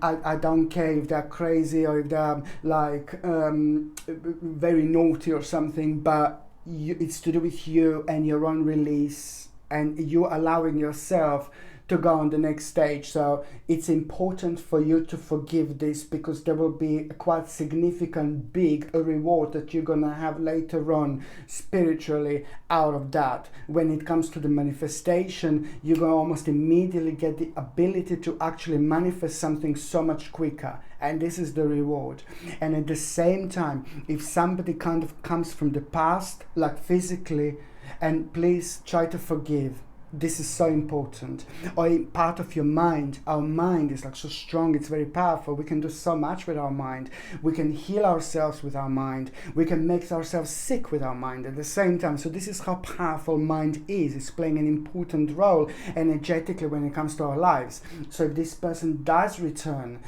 A: I don't care if they're crazy or if they're like very naughty or something, but it's to do with you and your own release and you allowing yourself to go on the next stage. So it's important for you to forgive this, because there will be a quite significant big reward that you're gonna have later on spiritually out of that. When it comes to the manifestation, you're gonna almost immediately get the ability to actually manifest something so much quicker, and this is the reward. And at the same time, if somebody kind of comes from the past, like physically, and please try to forgive. This is so important. Or part of your mind. Our mind is like so strong, it's very powerful. We can do so much with our mind. We can heal ourselves with our mind. We can make ourselves sick with our mind at the same time. So this is how powerful mind is. It's playing an important role energetically when it comes to our lives. So if this person does return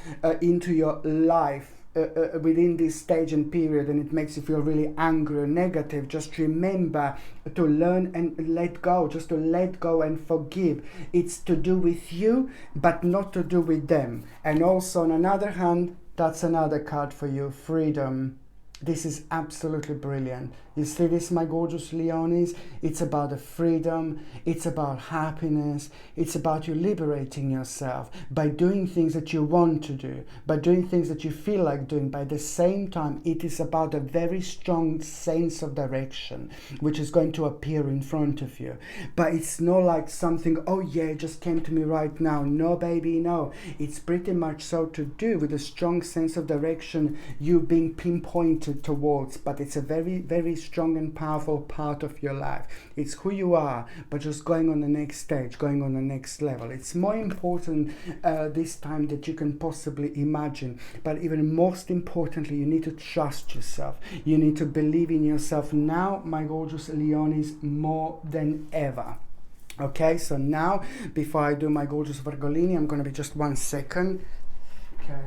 A: into your life within this stage and period, and it makes you feel really angry or negative, just remember to learn and let go, just to let go and forgive. It's to do with you, but not to do with them. And also on another hand, that's another card for you, freedom. This is absolutely brilliant. You see this, my gorgeous Leonis? It's about the freedom, it's about happiness, it's about you liberating yourself by doing things that you want to do, by doing things that you feel like doing. By the same time, it is about a very strong sense of direction, which is going to appear in front of you. But it's not like something, oh yeah, it just came to me right now. No, baby, no. It's pretty much so to do with a strong sense of direction, you being pinpointed towards, but it's a very, very strong and powerful part of your life. It's who you are, but just going on the next stage, going on the next level. It's more important this time that you can possibly imagine, but even most importantly, you need to trust yourself. You need to believe in yourself now, my gorgeous Leonis, more than ever. Okay, so now, before I do my gorgeous Virgolini, I'm going to be just 1 second. Okay.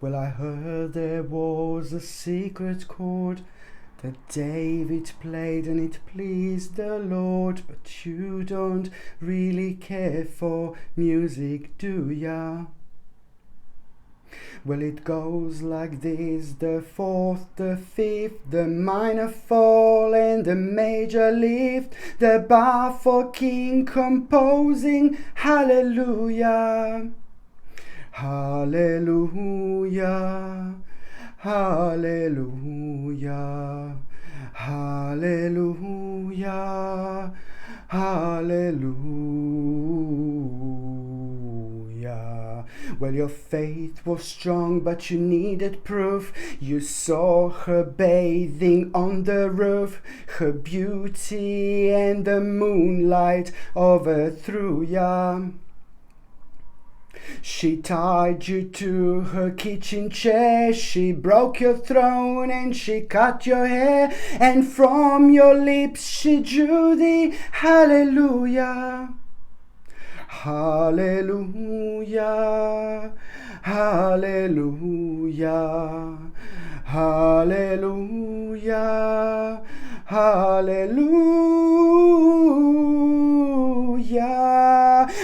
A: Well, I heard there was a secret chord that David played and it pleased the Lord, but you don't really care for music, do ya? Well, it goes like this: the fourth, the fifth, the minor fall and the major lift, the bar for king composing, hallelujah, hallelujah, hallelujah, hallelujah, hallelujah. Well, your faith was strong, but you needed proof. You saw her bathing on the roof. Her beauty and the moonlight overthrew ya. She tied you to her kitchen chair, she broke your throne and she cut your hair, and from your lips she drew the hallelujah, hallelujah, hallelujah, hallelujah, hallelujah.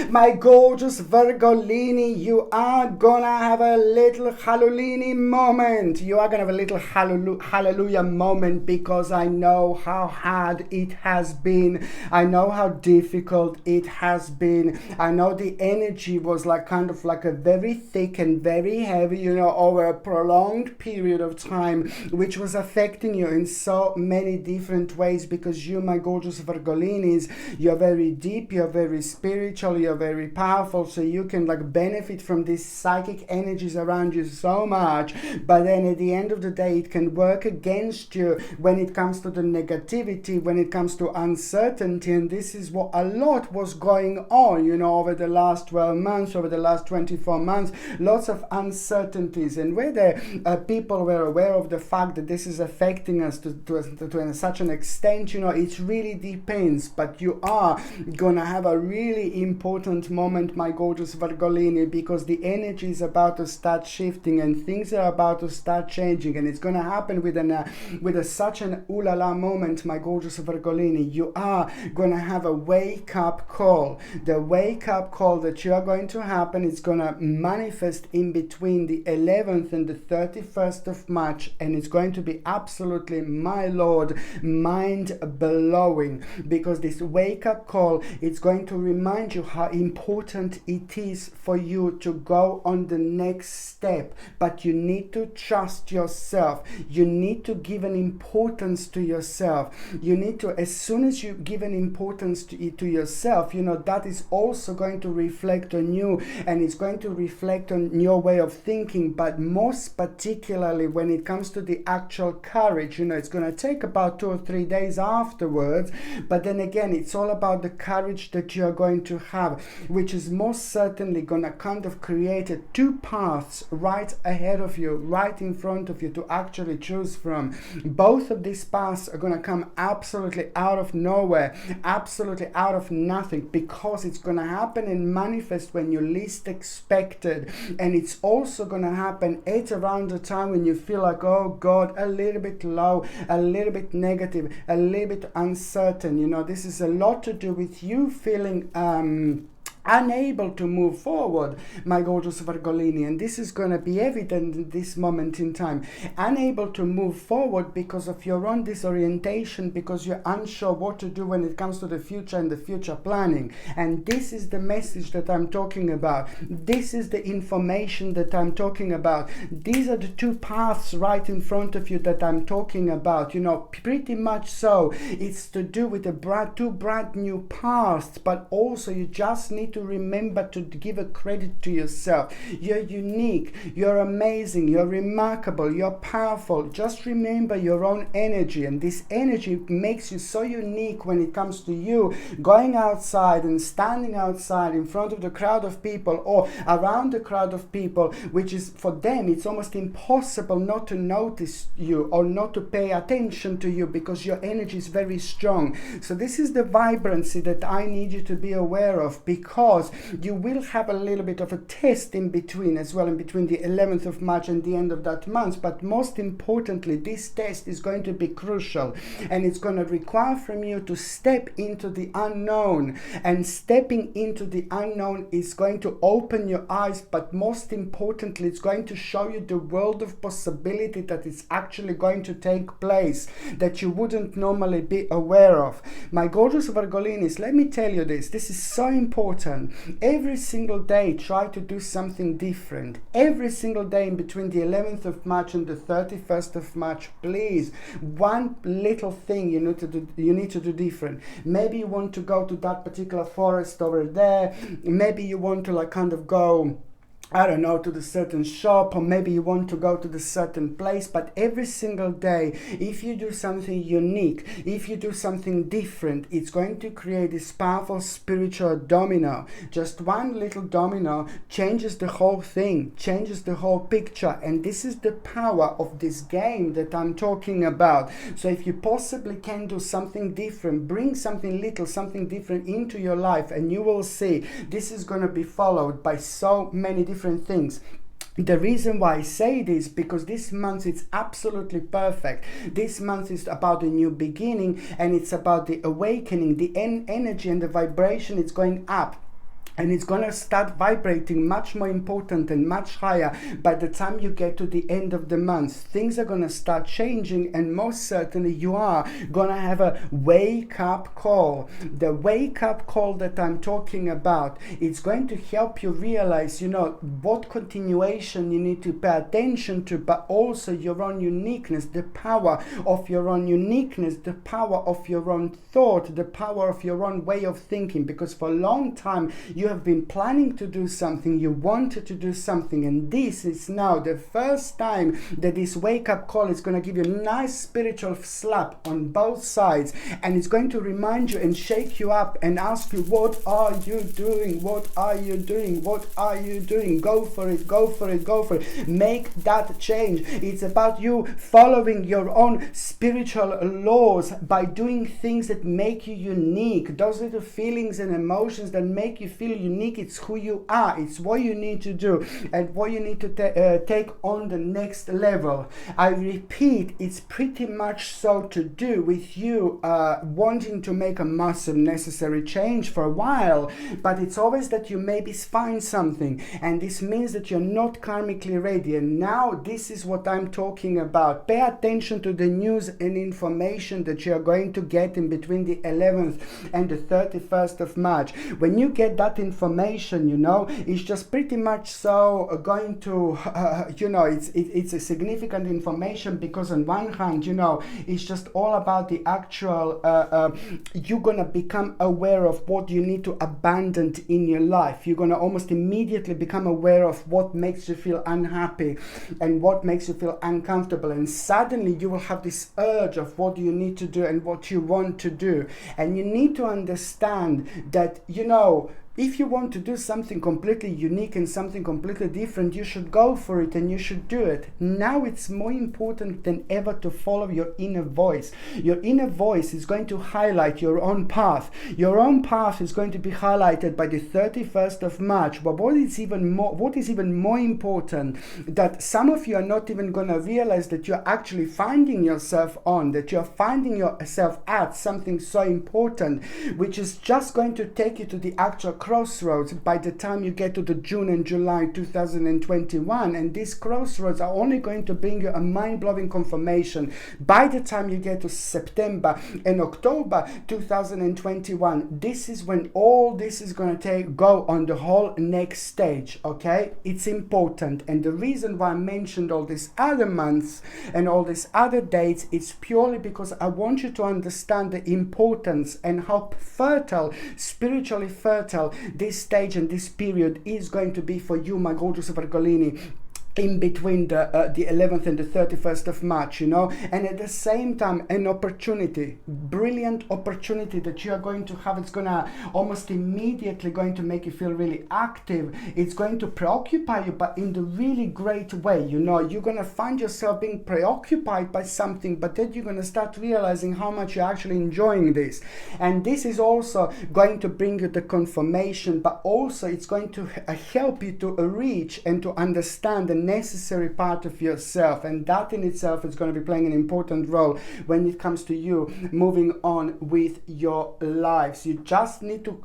A: My gorgeous Virgolini, you are gonna have a little hallelujah moment. You are gonna have a little hallelujah moment, because I know how hard it has been. I know how difficult it has been. I know the energy was like kind of like a very thick and very heavy, you know, over a prolonged period of time, which was affecting you in so many different ways, because you, my gorgeous Virgolinis, you're very deep, you're very spiritual, you're very powerful, so you can like benefit from these psychic energies around you so much. But then at the end of the day, it can work against you when it comes to the negativity, when it comes to uncertainty. And this is what a lot was going on, you know, over the last 12 months, over the last 24 months, lots of uncertainties. And whether people were aware of the fact that this is affecting us to such an extent, you know, it really depends. But you are gonna have a really important important moment, my gorgeous Virgolini, because the energy is about to start shifting and things are about to start changing, and it's going to happen with such an ooh la la moment, my gorgeous Virgolini. You are going to have a wake up call. The wake up call that you are going to happen is going to manifest in between the 11th and the 31st of March, and it's going to be absolutely, my lord, mind blowing, because this wake up call, it's going to remind you how important it is for you to go on the next step. But you need to trust yourself. You need to give an importance to yourself. You need to, as soon as you give an importance to yourself, you know, that is also going to reflect on you, and it's going to reflect on your way of thinking. But most particularly when it comes to the actual courage, you know, it's going to take about 2 or 3 days afterwards, but then again, it's all about the courage that you're going to have, which is most certainly going to kind of create two paths right ahead of you, right in front of you, to actually choose from. Both of these paths are going to come absolutely out of nowhere, absolutely out of nothing, because it's going to happen and manifest when you least expect it. And it's also going to happen at around the time when you feel like, oh God, a little bit low, a little bit negative, a little bit uncertain. You know, this is a lot to do with you feeling unable to move forward, my gorgeous Virgolini, and this is going to be evident in this moment in time. Unable to move forward because of your own disorientation, because you're unsure what to do when it comes to the future and the future planning. And this is the message that I'm talking about. This is the information that I'm talking about. These are the two paths right in front of you that I'm talking about. You know, pretty much so. It's to do with two brand new paths, but also you just need to remember to give a credit to yourself. You're unique, you're amazing, you're remarkable, you're powerful. Just remember your own energy, and this energy makes you so unique when it comes to you going outside and standing outside in front of the crowd of people or around the crowd of people, which is for them, it's almost impossible not to notice you or not to pay attention to you, because your energy is very strong. So this is the vibrancy that I need you to be aware of, because you will have a little bit of a test in between as well, in between the 11th of March and the end of that month. But most importantly, this test is going to be crucial, and it's going to require from you to step into the unknown, and stepping into the unknown is going to open your eyes, but most importantly, it's going to show you the world of possibility that is actually going to take place that you wouldn't normally be aware of. My gorgeous Virgolinis, let me tell you this is so important. Every single day, try to do something different. Every single day in between the 11th of March and the 31st of March, please, one little thing you need to do different. Maybe you want to go to that particular forest over there. Maybe you want to like kind of go, I don't know, to the certain shop, or maybe you want to go to the certain place. But every single day, if you do something unique, if you do something different, it's going to create this powerful spiritual domino. Just one little domino changes the whole thing, changes the whole picture. And this is the power of this game that I'm talking about. So if you possibly can do something different, bring something little, something different into your life, and you will see this is going to be followed by so many different things. The reason why I say this, because this month it's absolutely perfect. This month is about a new beginning, and it's about the awakening, the energy and the vibration. It's going up. And it's going to start vibrating much more important and much higher by the time you get to the end of the month. Things are going to start changing, and most certainly you are going to have a wake-up call. The wake-up call that I'm talking about, it's going to help you realize, you know, what continuation you need to pay attention to, but also your own uniqueness, the power of your own uniqueness, the power of your own thought, the power of your own way of thinking. Because for a long time, you have been planning to do something, you wanted to do something, and this is now the first time that this wake-up call is going to give you a nice spiritual slap on both sides, and it's going to remind you and shake you up and ask you, what are you doing? What are you doing? What are you doing? Go for it, go for it, go for it. Make that change. It's about you following your own spiritual laws by doing things that make you unique, those little feelings and emotions that make you feel feel unique, it's who you are, it's what you need to do and what you need to take on the next level. I repeat, it's pretty much so to do with you wanting to make a massive necessary change for a while, but it's always that you maybe find something, and this means that you're not karmically ready. And now this is what I'm talking about. Pay attention to the news and information that you're going to get in between the 11th and the 31st of March. When you get that information, you know, it's just pretty much so going to, you know, it's a significant information, because on one hand, you know, it's just all about the actual, you're going to become aware of what you need to abandon in your life. You're going to almost immediately become aware of what makes you feel unhappy and what makes you feel uncomfortable, and suddenly you will have this urge of what you need to do and what you want to do. And you need to understand that, you know, if you want to do something completely unique and something completely different, you should go for it and you should do it. Now it's more important than ever to follow your inner voice. Your inner voice is going to highlight your own path. Your own path is going to be highlighted by the 31st of March. But what is even more important, that some of you are not even going to realize that you're actually finding yourself on, that you're finding yourself at something so important, which is just going to take you to the actual crossroads by the time you get to the June and July 2021. And these crossroads are only going to bring you a mind-blowing confirmation by the time you get to September and October 2021. This is when all this is going to go on the whole next stage. Okay, it's important. And the reason why I mentioned all these other months and all these other dates, it's purely because I want you to understand the importance and how fertile, spiritually fertile, this stage and this period is going to be for you, my gorgeous Virgolini, in between the 11th and the 31st of March, you know. And at the same time, an opportunity, brilliant opportunity that you are going to have. It's gonna almost immediately going to make you feel really active. It's going to preoccupy you, but in the really great way, you know. You're gonna find yourself being preoccupied by something, but then you're gonna start realizing how much you're actually enjoying this. And this is also going to bring you the confirmation, but also it's going to help you to reach and to understand the necessary part of yourself, and that in itself is going to be playing an important role when it comes to you moving on with your lives. You just need to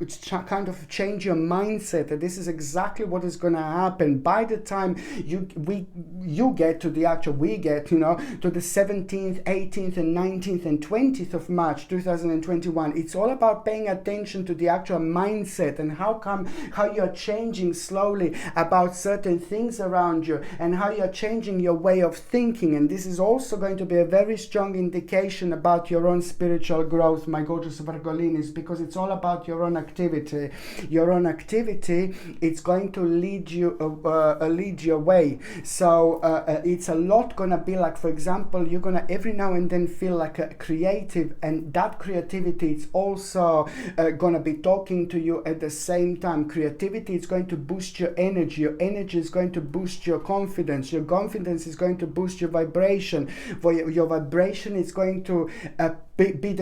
A: kind of change your mindset that this is exactly what is going to happen by the time you get to the actual, you know, to the 17th, 18th and 19th and 20th of March 2021. It's all about paying attention to the actual mindset and how you're changing slowly about certain things around you, and how you're changing your way of thinking. And this is also going to be a very strong indication about your own spiritual growth, my gorgeous Virgolinis, because it's all about your own activity. Your own activity, it's going to lead your way. So it's a lot gonna be like, for example, you're gonna every now and then feel like a creative, and that creativity is also gonna be talking to you at the same time. Creativity is going to boost your energy. Your energy is going to boost your confidence. Your confidence is going to boost your vibration. For your vibration is going to be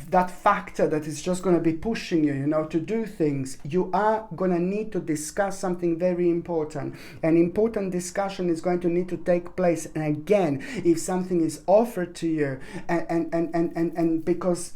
A: that factor that is just going to be pushing you, you know, to do things. You are going to need to discuss something very important. An important discussion is going to need to take place. And again, if something is offered to you, and because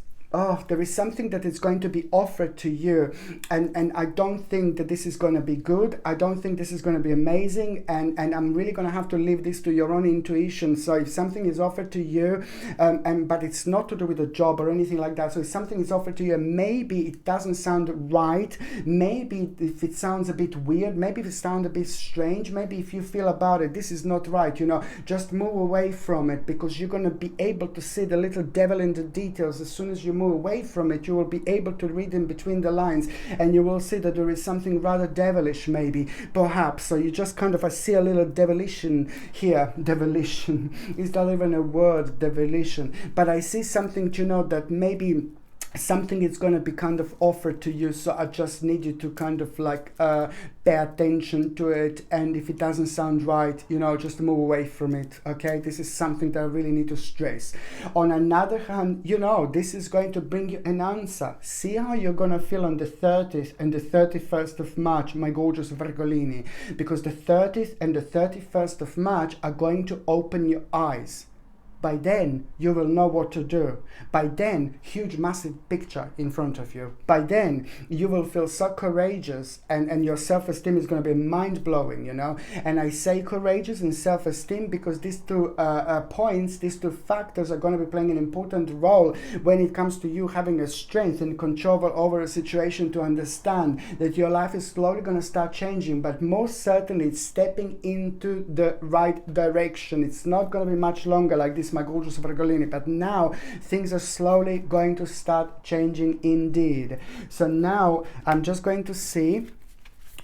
A: there is something that is going to be offered to you, and I don't think that this is going to be good. I don't think this is going to be amazing, and I'm really going to have to leave this to your own intuition. So if something is offered to you, but it's not to do with a job or anything like that, so if something is offered to you, maybe it doesn't sound right, maybe if it sounds a bit weird, maybe if it sounds a bit strange, maybe if you feel about it, this is not right, you know, just move away from it, because you're going to be able to see the little devil in the details. As soon as you move away from it, you will be able to read in between the lines, and you will see that there is something rather devilish, maybe, perhaps. So you just kind of, I see a little devilation here. Devilation is not even a word, devilation, but I see something, you know, that maybe something is going to be kind of offered to you, so I just need you to kind of like pay attention to it, and if it doesn't sound right, you know, just move away from it. Okay, this is something that I really need to stress. On another hand, you know, this is going to bring you an answer. See how you're going to feel on the 30th and the 31st of March, my gorgeous Virgolini, because the 30th and the 31st of March are going to open your eyes. By then, you will know what to do. By then, huge, massive picture in front of you. By then, you will feel so courageous, and your self-esteem is going to be mind-blowing, you know. And I say courageous and self-esteem because these two points, these two factors are going to be playing an important role when it comes to you having a strength and control over a situation, to understand that your life is slowly going to start changing, but most certainly it's stepping into the right direction. It's not going to be much longer like this, my gorgeous Virgolini, but now things are slowly going to start changing indeed. So now I'm just going to see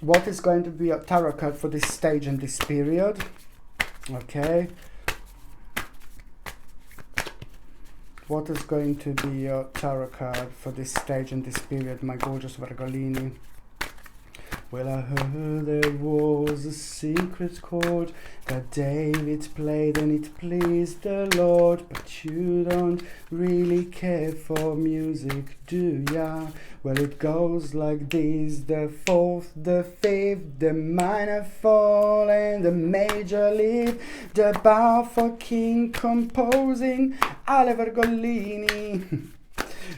A: what is going to be a tarot card for this stage and this period. Okay, what is going to be your tarot card for this stage and this period, my gorgeous Virgolini? Well, I heard there was a secret chord that David played and it pleased the Lord, but you don't really care for music, do ya? Well, it goes like this: the fourth, the fifth, the minor fall and the major lift, the bar for king composing, alle Virgolini.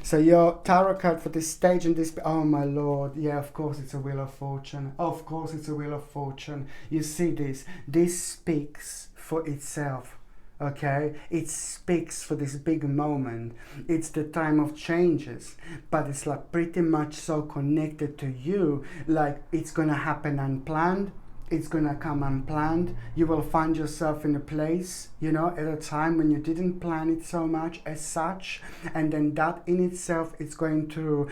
A: So your tarot card for this stage and this, oh my lord, yeah, of course it's a Wheel of Fortune. Of course it's a Wheel of Fortune. You see this speaks for itself. Okay, it speaks for this big moment. It's the time of changes, but it's like pretty much so connected to you, like it's gonna happen unplanned. It's gonna come unplanned. You will find yourself in a place, you know, at a time when you didn't plan it so much as such, and then that in itself is going to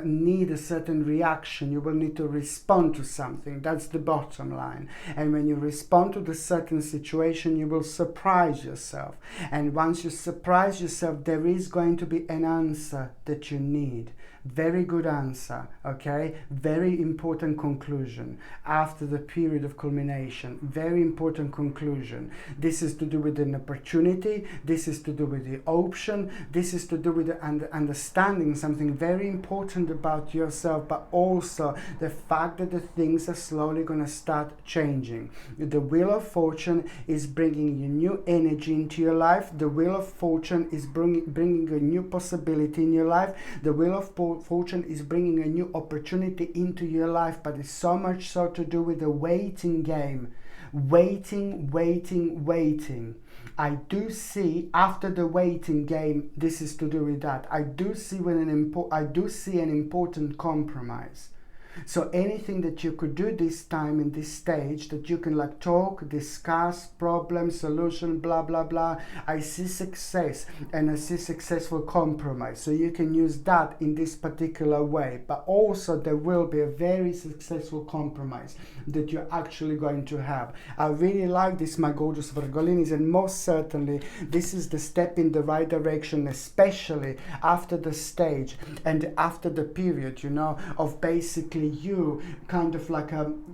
A: need a certain reaction. You will need to respond to something. That's the bottom line. And when you respond to the certain situation, you will surprise yourself. And once you surprise yourself, there is going to be an answer that you need. Very good answer, okay? Very important conclusion after the period of culmination. Very important conclusion. This is to do with an opportunity. This is to do with the option. This is to do with the understanding something very important about yourself, but also the fact that the things are slowly going to start changing. The Wheel of Fortune is bringing you new energy into your life. The Wheel of Fortune is bringing a new possibility in your life. The Wheel of Fortune is bringing a new opportunity into your life, but it's so much so to do with the waiting game. Waiting. I do see after the waiting game, this is to do with that. I do see an important compromise. So anything that you could do this time in this stage, that you can like talk, discuss, problem, solution, blah, blah, blah. I see success and I see successful compromise. So you can use that in this particular way. But also there will be a very successful compromise that you're actually going to have. I really like this, my gorgeous Virgolinis, and most certainly this is the step in the right direction, especially after the stage and after the period, you know, of basically you kind of like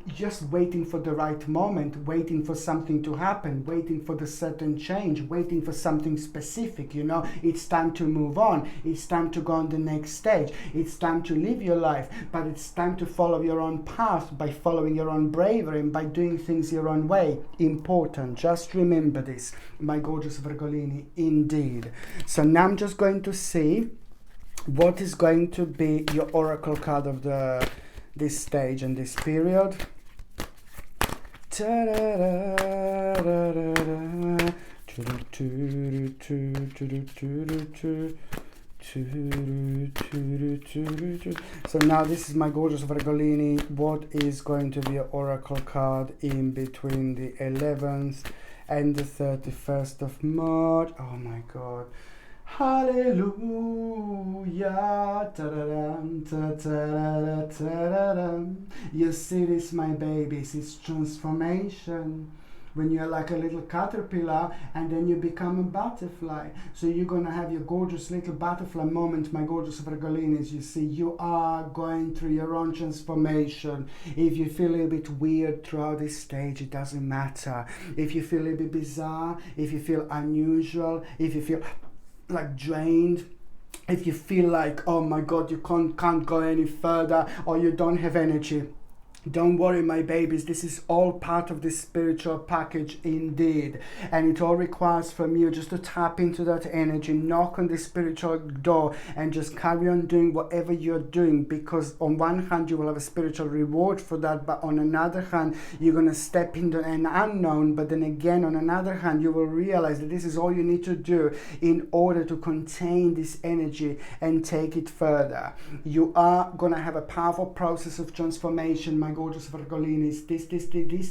A: just waiting for the right moment, waiting for something to happen, waiting for the certain change, waiting for something specific, you know. It's time to move on. It's time to go on the next stage. It's time to live your life, but it's time to follow your own path by following your own bravery and by doing things your own way. Important. Just remember this, my gorgeous Virgolini, indeed. So now I'm just going to see what is going to be your oracle card of this stage and this period. So now this is my gorgeous Virgolini. What is going to be your oracle card in between the 11th and the 31st of March? Oh my God. Hallelujah. Ta-da-dum, ta-ta-da-da-ta-da-dum. You see this, my babies, it's transformation. when you're like a little caterpillar and then you become a butterfly. So you're going to have your gorgeous little butterfly moment, my gorgeous Virgolinis. You see, you are going through your own transformation. If you feel a little bit weird throughout this stage, it doesn't matter. If you feel a little bit bizarre, if you feel unusual, if you feel like drained, if you feel like, oh my God, you can't go any further, or you don't have energy, don't worry, my babies, this is all part of this spiritual package indeed. And it all requires from you just to tap into that energy, knock on the spiritual door, and just carry on doing whatever you're doing. Because on one hand, you will have a spiritual reward for that, but on another hand, you're going to step into an unknown. But then again, on another hand, you will realize that this is all you need to do in order to contain this energy and take it further. You are going to have a powerful process of transformation, my gorgeous Virgolinis. This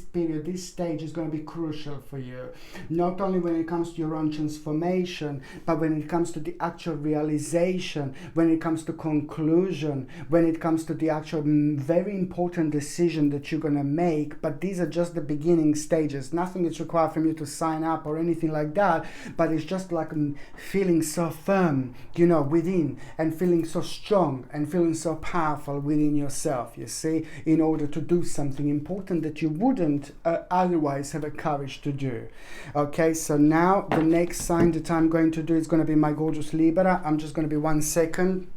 A: period, this stage is going to be crucial for you. Not only when it comes to your own transformation, but when it comes to the actual realization, when it comes to conclusion, when it comes to the actual very important decision that you're going to make. But these are just the beginning stages. Nothing is required from you to sign up or anything like that, but it's just like feeling so firm, you know, within, and feeling so strong and feeling so powerful within yourself, you see, in order to do something important that you wouldn't otherwise have a courage to do. Okay, so now the next sign that I'm going to do is going to be my gorgeous Libra. I'm just going to be 1 second.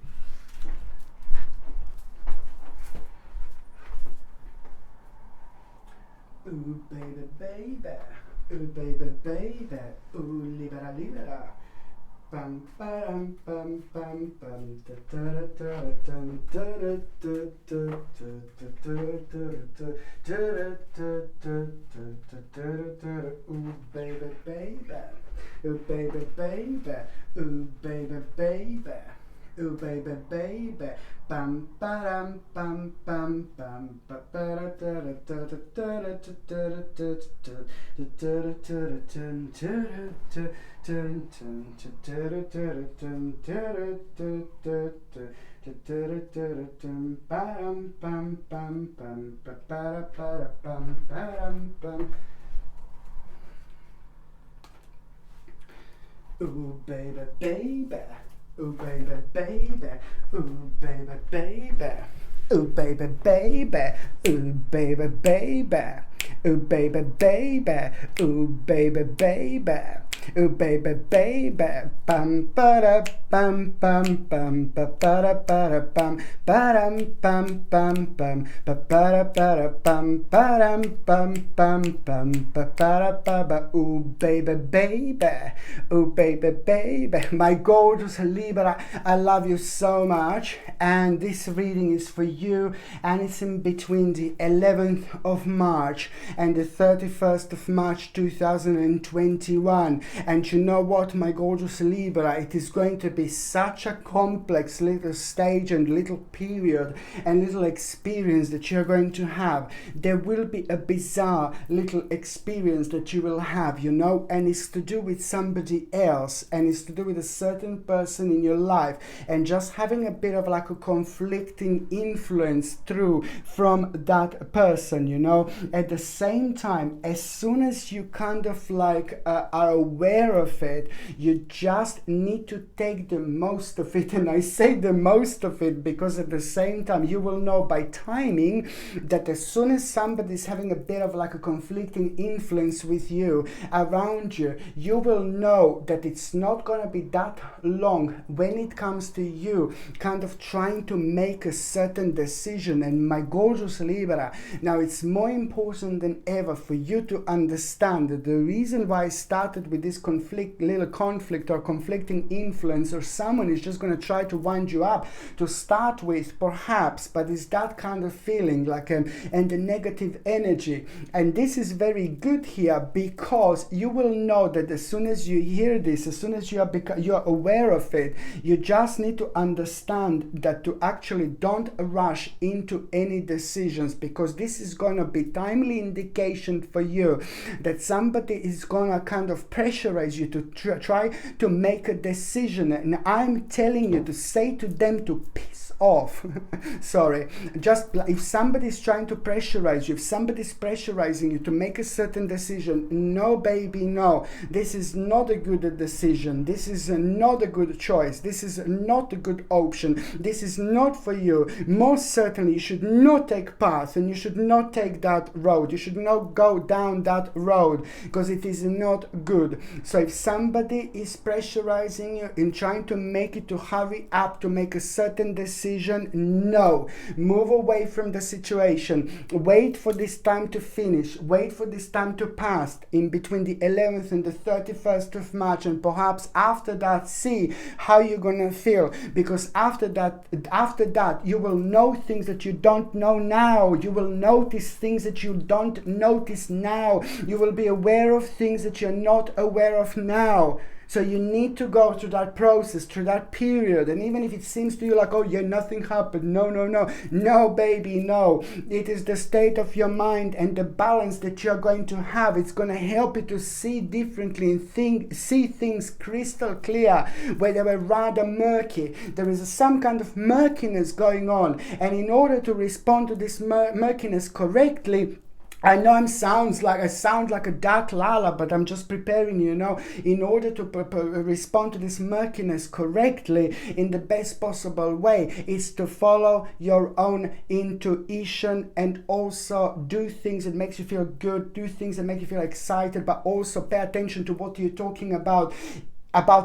A: Ooh, baby, baby. Ooh, baby, baby. Ooh, Libra, Libra. Bam, bam, bam, bam, bam, da da da da da da da. Ooh, baby, baby. Ooh, baby, baby. Ooh, baby, baby. Ooh, baby, baby. Bam, bam, bam, bam, bam, ba da da da da da da ooh, baby, baby. Ooh, baby, baby. Ooh, baby, baby. Ooh, baby, baby. Ooh, baby, baby. Ooh, baby, baby. Ooh, baby, baby. Ooh, baby, baby. Bam, ba-da, bam, bam, bam, ba-da, ba-da, bam, ba-dam, bam, bam, bam, ba-da, ba-da, bam, ba-dam, bam, bam, bam, ba-da, ba-ba. Ooh, baby, baby. Ooh, baby, baby. My gorgeous Libra, I love you so much. And this reading is for you. And it's in between the 11th of March and the 31st of March 2021. And you know what, my gorgeous Libra, it is going to be such a complex little stage and little period and little experience that you're going to have. There will be a bizarre little experience that you will have, you know, and it's to do with somebody else, and it's to do with a certain person in your life, and just having a bit of like a conflicting influence through from that person, you know. At the same time, as soon as you kind of like are aware of it, you just need to take the most of it. And I say the most of it because at the same time you will know by timing that as soon as somebody's having a bit of like a conflicting influence with you around you, you will know that it's not going to be that long when it comes to you kind of trying to make a certain decision. And my gorgeous Libra, now it's more important than ever for you to understand that the reason why I started with this little conflict or conflicting influence, or someone is just going to try to wind you up to start with, perhaps, but it's that kind of feeling like and the negative energy. And this is very good here because you will know that as soon as you hear this, as soon as you are aware of it, you just need to understand that to actually don't rush into any decisions, because this is going to be timely indication for you that somebody is going to kind of pressure pressurize you to try to make a decision. And I'm telling you to say to them to piss off. Sorry. Just if somebody's trying to pressurize you, if somebody's pressurizing you to make a certain decision, no, baby, no. This is not a good decision. This is not a good choice. This is not a good option. This is not for you. Most certainly, you should not take path, and you should not take that road. You should not go down that road, because it is not good. So if somebody is pressurizing you in trying to make it, to hurry up to make a certain decision, no. Move away from the situation. Wait for this time to finish. Wait for this time to pass in between the 11th and the 31st of March, and perhaps after that see how you're gonna feel, because after that you will know things that you don't know now. You will notice things that you don't notice now. You will be aware of things that you're not aware of now. So you need to go through that process, through that period. And even if it seems to you like, oh yeah, nothing happened. No, baby, no. It is the state of your mind and the balance that you're going to have. It's going to help you to see differently and see things crystal clear, where they were rather murky. There is some kind of murkiness going on. And in order to respond to this murkiness correctly, I know I sound like a dark lala, but I'm just preparing you, in order to respond to this murkiness correctly in the best possible way, is to follow your own intuition and also do things that makes you feel good, do things that make you feel excited, but also pay attention to what you're talking about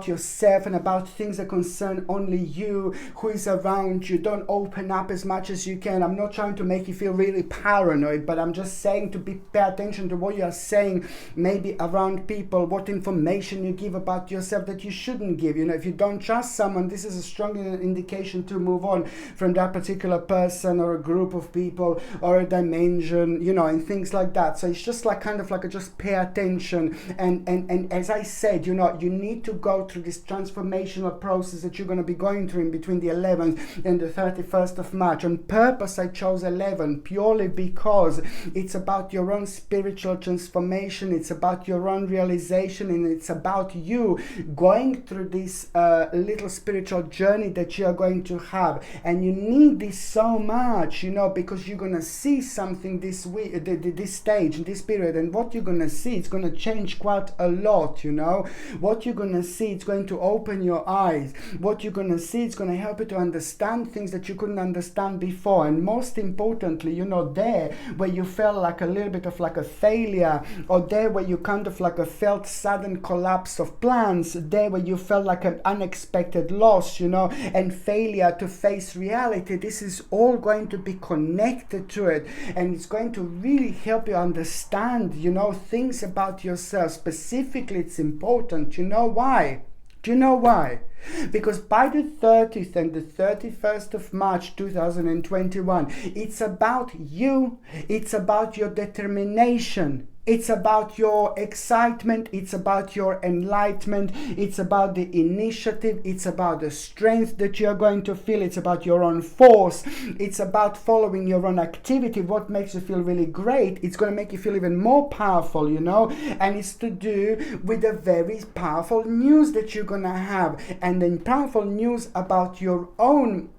A: yourself and about things that concern only you, who is around you. Don't open up as much as you can. I'm not trying to make you feel really paranoid, but I'm just saying to pay attention to what you are saying, maybe around people, what information you give about yourself that you shouldn't give. If you don't trust someone, this is a strong indication to move on from that particular person or a group of people or a dimension, and things like that. So it's just just pay attention. And as I said, you need to go through this transformational process that you're going to be going through in between the 11th and the 31st of March. On purpose, I chose 11 purely because it's about your own spiritual transformation, it's about your own realization, and it's about you going through this little spiritual journey that you are going to have. And you need this so much, because you're going to see something this week, this stage, this period, and what you're going to see, it's going to change quite a lot, What you're going to see, it's going to open your eyes. What you're going to see, it's going to help you to understand things that you couldn't understand before. And most importantly, there where you felt like a little bit of like a failure, or there where you kind of like a felt sudden collapse of plans, there where you felt like an unexpected loss, and failure to face reality, this is all going to be connected to it, and it's going to really help you understand, things about yourself. Specifically, it's important. Why? Do you know why? Because by the 30th and the 31st of March 2021, it's about you, it's about your determination, it's about your excitement, it's about your enlightenment, it's about the initiative, it's about the strength that you're going to feel, it's about your own force, it's about following your own activity, what makes you feel really great. It's going to make you feel even more powerful, and it's to do with the very powerful news that you're going to have, and then powerful news about your own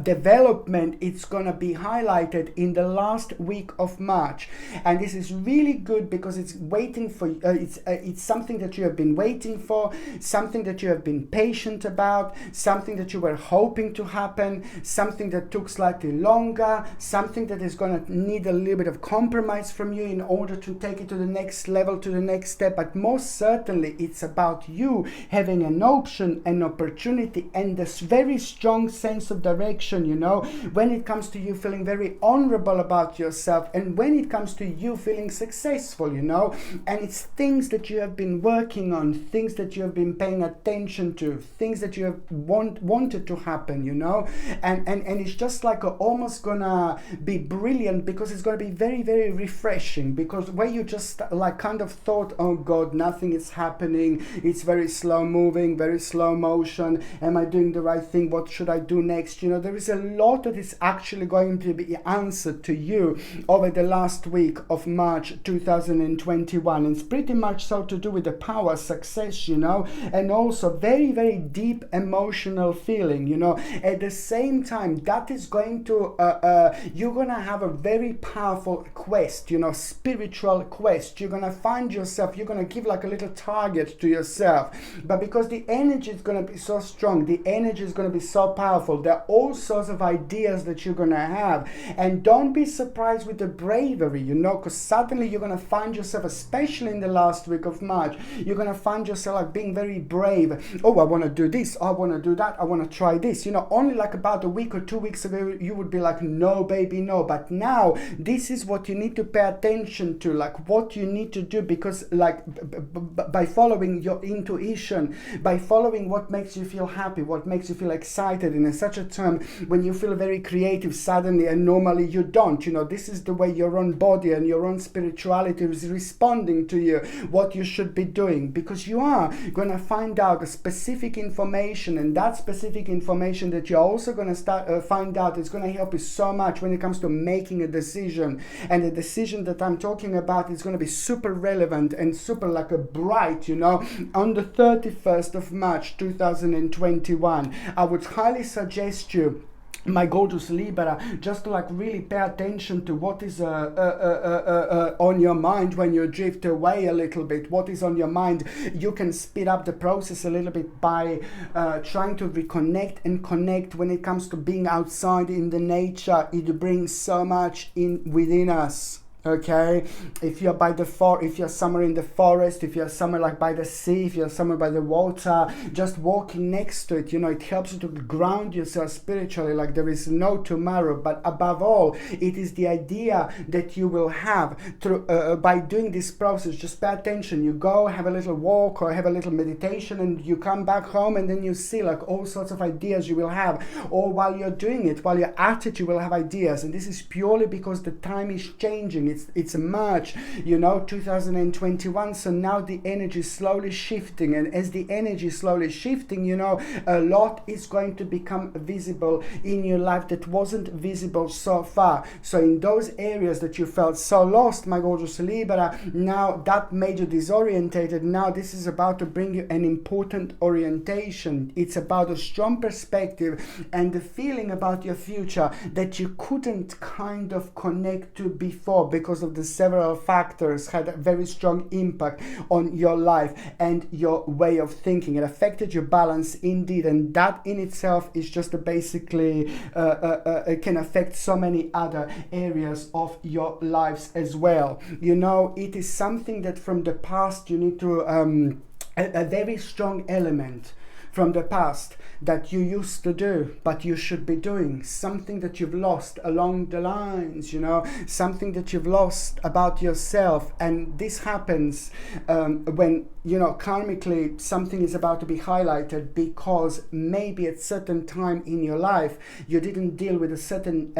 A: development. It's gonna be highlighted in the last week of March, and this is really good because it's waiting for it's something that you have been waiting for, something that you have been patient about, something that you were hoping to happen, something that took slightly longer, something that is gonna need a little bit of compromise from you in order to take it to the next level, to the next step. But most certainly it's about you having an option, an opportunity, and this very strong sense of direction, when it comes to you feeling very honorable about yourself, and when it comes to you feeling successful, and it's things that you have been working on, things that you have been paying attention to, things that you have wanted to happen, and it's just like almost gonna be brilliant, because it's gonna be very, very refreshing, because where you just like kind of thought, oh God, nothing is happening, it's very slow moving, very slow motion, am I doing the right thing, what should I do next, You know, there is a lot that is actually going to be answered to you over the last week of March 2021. It's pretty much so to do with the power, success, you know, and also very, very deep emotional feeling, you know. At the same time, that is going to, you're going to have a very powerful quest, you know, spiritual quest. You're going to find yourself, you're going to give like a little target to yourself. But because the energy is going to be so strong, the energy is going to be so powerful, there are all sorts of ideas that you're going to have. And don't be surprised with the bravery, you know, because suddenly you're going to find yourself, especially in the last week of March, you're going to find yourself like being very brave. Oh, I want to do this, I want to do that, I want to try this. You know, only like about a week or 2 weeks ago, you would be like, no, baby, no. But now, this is what you need to pay attention to, like what you need to do, because like by following your intuition, by following what makes you feel happy, what makes you feel excited in such a term, when you feel very creative suddenly and normally you don't, you know, this is the way your own body and your own spirituality is responding to you, what you should be doing, because you are going to find out a specific information, and that specific information that you're also going to find out is going to help you so much when it comes to making a decision. And the decision that I'm talking about is going to be super relevant and super like a bright, you know, on the 31st of March 2021. I would highly suggest you, my gorgeous Libra, just to like really pay attention to what is on your mind when you drift away a little bit. What is on your mind? You can speed up the process a little bit by trying to reconnect and connect. When it comes to being outside in the nature, it brings so much in within us. Okay, if you're by the if you're somewhere in the forest, if you're somewhere like by the sea, if you're somewhere by the water, just walking next to it, you know, it helps you to ground yourself spiritually, like there is no tomorrow. But above all, it is the idea that you will have through by doing this process. Just pay attention. You go have a little walk or have a little meditation, and you come back home, and then you see like all sorts of ideas you will have. Or while you're doing it, while you're at it, you will have ideas. And this is purely because the time is changing. It's March, you know, 2021. So now the energy is slowly shifting, and as the energy is slowly shifting, you know, a lot is going to become visible in your life that wasn't visible so far. So in those areas that you felt so lost, my gorgeous Libra, now that made you disorientated, now this is about to bring you an important orientation. It's about a strong perspective and the feeling about your future that you couldn't kind of connect to before, because of the several factors had a very strong impact on your life and your way of thinking. It affected your balance indeed, and that in itself is just basically it can affect so many other areas of your lives as well. You know, it is something that from the past you need to a very strong element from the past that you used to do, but you should be doing, something that you've lost along the lines, you know, something that you've lost about yourself. And this happens when, you know, karmically something is about to be highlighted, because maybe at certain time in your life you didn't deal with a certain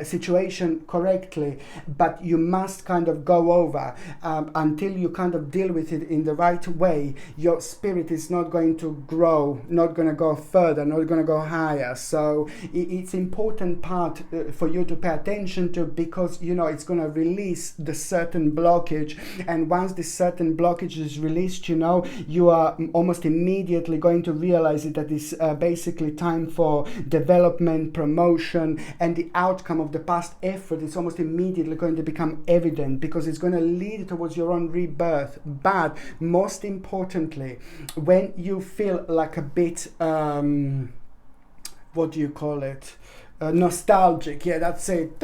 A: situation correctly, but you must kind of go over until you kind of deal with it in the right way. Your spirit is not going to grow, not going to go further, not going to go higher. So it's important part for you to pay attention to, because, you know, it's going to release the certain blockage. And once this certain blockage is released, you know, you are almost immediately going to realize it, that it's basically time for development, promotion, and the outcome of the past effort is almost immediately going to become evident, because it's going to lead towards your own rebirth. But most importantly, when you feel like a bit what do you call it? Nostalgic, yeah, that's it.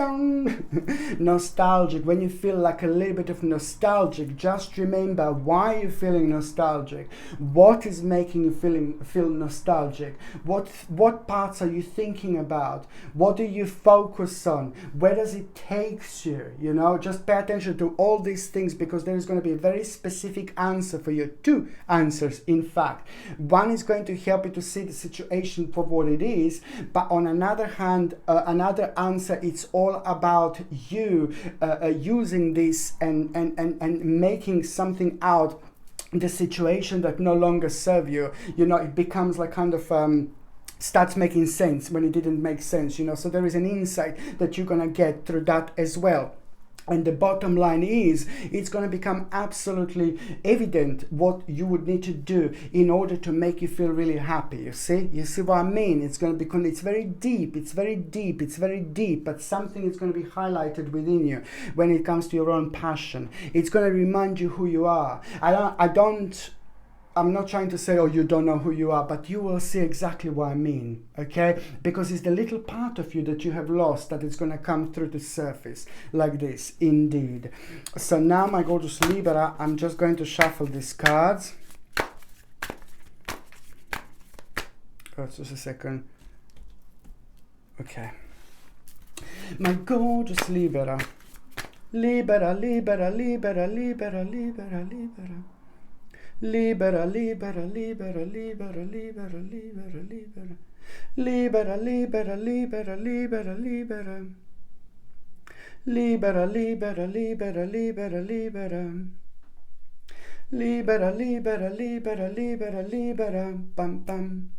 A: Nostalgic. When you feel like a little bit of nostalgic, just remember why you're feeling nostalgic. What is making you feel nostalgic? What parts are you thinking about? What do you focus on? Where does it take you? You know, just pay attention to all these things, because there is going to be a very specific answer for you. Two answers, in fact. One is going to help you to see the situation for what it is, but on another hand, another answer, it's all about you using this and making something out the situation that no longer serve you. You know, it becomes like kind of starts making sense when it didn't make sense, you know. So there is an insight that you're going to get through that as well. And the bottom line is, it's going to become absolutely evident what you would need to do in order to make you feel really happy. You see what I mean? It's going to become, it's very deep, but something is going to be highlighted within you when it comes to your own passion. It's going to remind you who you are. I'm not trying to say, oh, you don't know who you are, but you will see exactly what I mean, okay? Because it's the little part of you that you have lost that is going to come through the surface like this, indeed. So now, my gorgeous Libra, I'm just going to shuffle these cards. Oh, just a second. Okay. My gorgeous Libra. Libra, Libra, Libra, Libra, Libra, Libra. Libera, libera, libera, libera, libera, libera, libera. Libera, libera, libera, libera, libera. Libera, libera, libera, libera, libera. Libera, libera, libera, libera, libera, pam pam.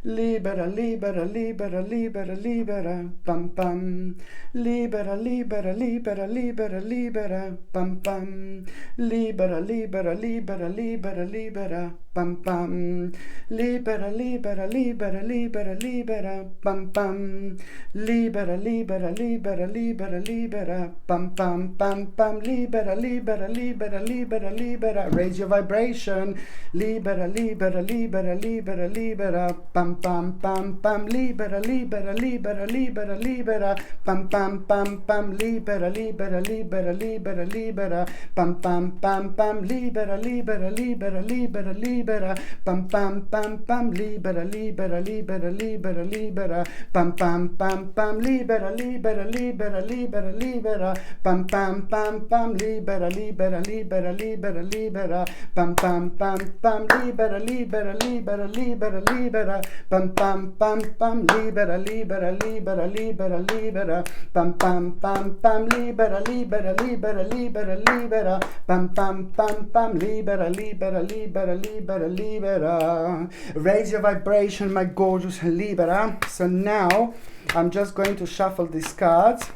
A: Libera, libera, libera, libera, libera, pam pam. Libera, libera, libera, libera, libera, pam pam. Libera, libera, libera, libera, libera, pam pam. Libera, libera, libera, libera, libera, pam pam. Libera, libera, libera, libera, libera, pam pam pam pam. Libera, libera, libera, libera, libera. Raise your vibration. Libera, libera, libera, libera, libera, pam pam pam pam. Libera, libera, libera, libera, libera, pam pam pam pam. Libera, libera, libera, libera, libera, pam pam pam pam. Libera, libera, libera, libera, libera, pam pam pam pam. Libera, libera, libera, libera, libera, pam pam pam pam. Libera, libera, libera, libera, libera, pam pam pam pam. Libera, libera, libera, libera, libera, pam pam pam pam. Libera, libera, libera, libera, libera, pam pam pam pam. Libera, libera, libera, libera, libera, pam pam pam pam. Libera, libera, libera, libera, libera, pam pam pam pam. Libera, libera, libera, libera, libera. Raise your vibration, my gorgeous Libra. So now I'm just going to shuffle these cards,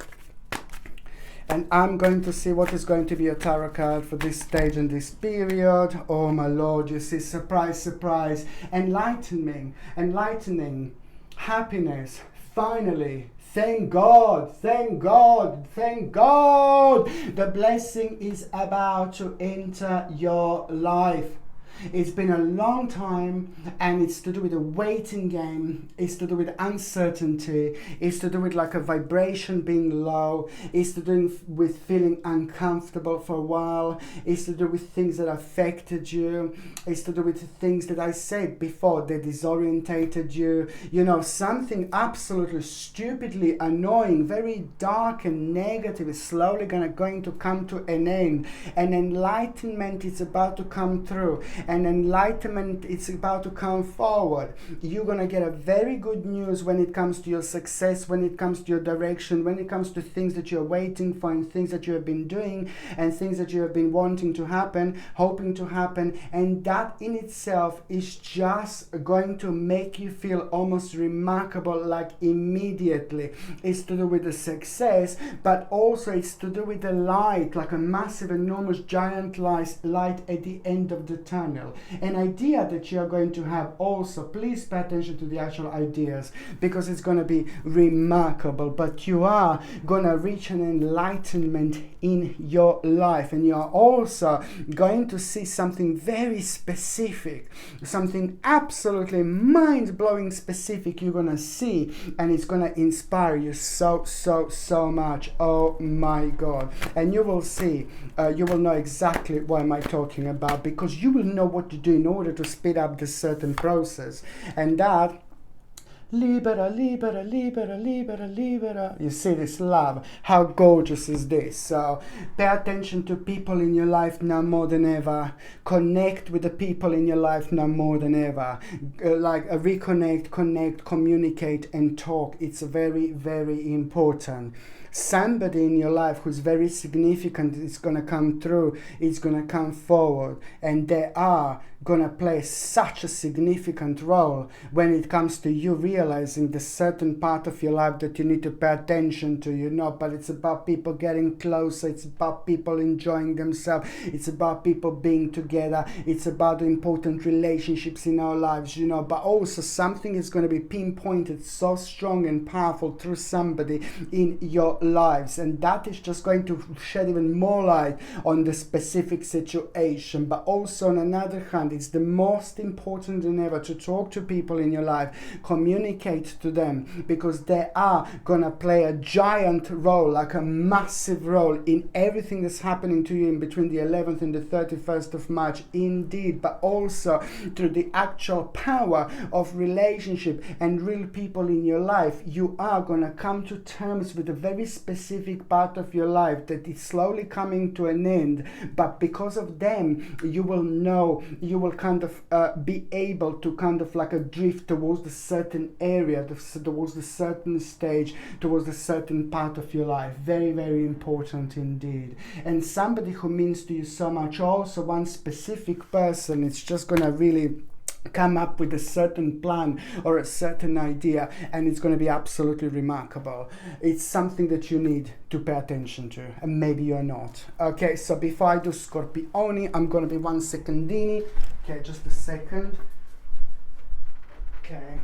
A: and I'm going to see what is going to be a tarot card for this stage and this period. Oh my Lord, you see, surprise, surprise, enlightening, happiness, finally. Thank God, thank God, thank God. The blessing is about to enter your life. It's been a long time, and it's to do with a waiting game. It's to do with uncertainty. It's to do with like a vibration being low. It's to do with feeling uncomfortable for a while. It's to do with things that affected you. It's to do with things that I said before, that disorientated you. You know, something absolutely stupidly annoying, very dark and negative is slowly going to come to an end. An enlightenment is about to come through. And enlightenment, it's about to come forward. You're going to get a very good news when it comes to your success, when it comes to your direction, when it comes to things that you're waiting for, and things that you have been doing, and things that you have been wanting to happen, hoping to happen. And that in itself is just going to make you feel almost remarkable, like immediately. It's to do with the success, but also it's to do with the light, like a massive, enormous, giant light at the end of the tunnel. An idea that you are going to have also. Please pay attention to the actual ideas, because it's going to be remarkable. But you are going to reach an enlightenment in your life, and you are also going to see something very specific, something absolutely mind-blowing specific you're going to see, and it's going to inspire you so much. Oh my God. And you will see, you will know exactly what am I talking about, because you will know what to do in order to speed up this certain process. And that Libera, libera, libera, libera, libera. You see this love? How gorgeous is this? So pay attention to people in your life now more than ever. Connect with the people in your life now more than ever. Reconnect, connect, communicate and talk. It's very, very important. Somebody in your life who's very significant is going to come through, is going to come forward, and they are going to play such a significant role when it comes to you realizing the certain part of your life that you need to pay attention to, you know. But it's about people getting closer, it's about people enjoying themselves, it's about people being together, it's about the important relationships in our lives, you know. But also something is going to be pinpointed so strong and powerful through somebody in your lives, and that is just going to shed even more light on the specific situation. But also on another hand, it's the most important than ever to talk to people in your life, communicate to them, because they are gonna play a giant role, like a massive role in everything that's happening to you in between the 11th and the 31st of March, indeed. But also through the actual power of relationship and real people in your life, you are gonna come to terms with a very specific part of your life that is slowly coming to an end. But because of them, you will know, you will kind of be able to kind of like a drift towards the certain area, towards the certain stage, towards the certain part of your life. Very, very important indeed. And somebody who means to you so much, also one specific person, it's just gonna really come up with a certain plan or a certain idea, and it's going to be absolutely remarkable. It's something that you need to pay attention to, and maybe you're not. Okay, so before I do Scorpioni, I'm going to be 1 secondini. Okay, just a second. Okay.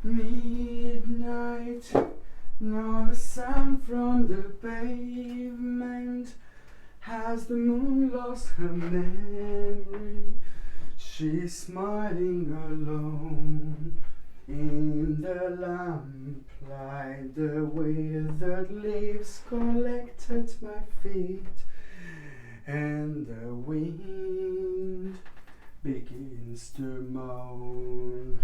A: Midnight, not a sound from the pavement. Has the moon lost her memory? She's smiling alone in the lamplight. The withered leaves collect at my feet, and the wind begins to moan.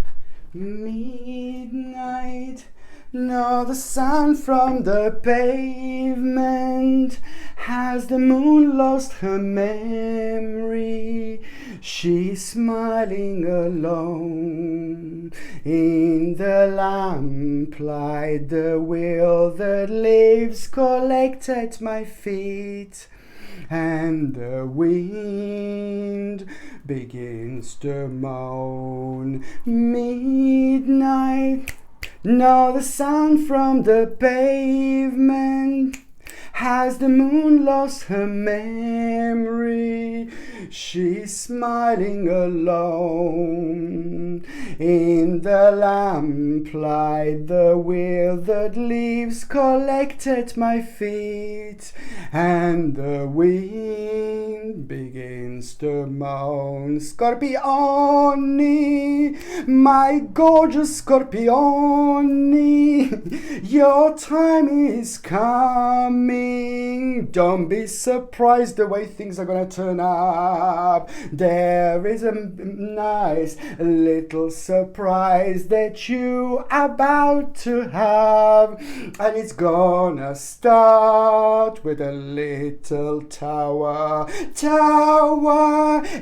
A: Midnight, not a sound from the pavement. Has the moon lost her memory? She's smiling alone in the lamplight. The withered leaves collect at my feet, and the wind begins to moan. Midnight, not a sound from the pavement. Has the moon lost her memory? She's smiling alone in the lamplight. The withered leaves collect at my feet, and the wind begins to moan. Scorpioni, my gorgeous Scorpioni, your time is coming. beginning. Don't be surprised the way things are gonna turn up. There is a nice little surprise that you are about to have, and it's gonna start with a little tower.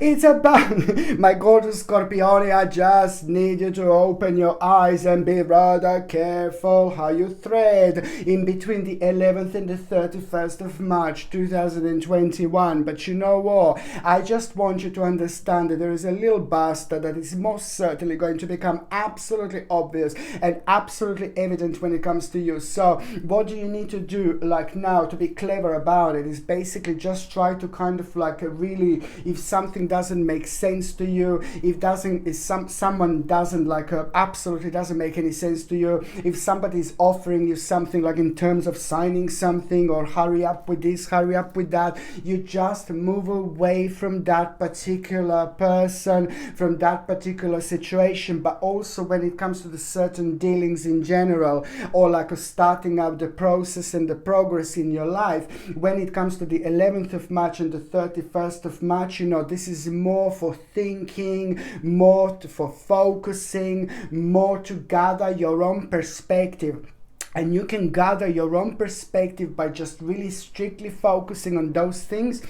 A: It's about my gorgeous Scorpione. I just need you to open your eyes and be rather careful how you thread in between the 11th and the 31st of March 2021. But you know what? I just want you to understand that there is a little bastard that is most certainly going to become absolutely obvious and absolutely evident when it comes to you. So what do you need to do like now to be clever about it is basically just try to kind of like really, if something doesn't make sense to you, if someone doesn't like absolutely doesn't make any sense to you, if somebody is offering you something like in terms of signing something or hurry up with this, hurry up with that, you just move away from that particular person, from that particular situation. But also when it comes to the certain dealings in general, or like starting up the process and the progress in your life, when it comes to the 11th of March and the 31st of March, you know, this is more for thinking, more for focusing, more to gather your own perspective. And you can gather your own perspective by just really strictly focusing on those things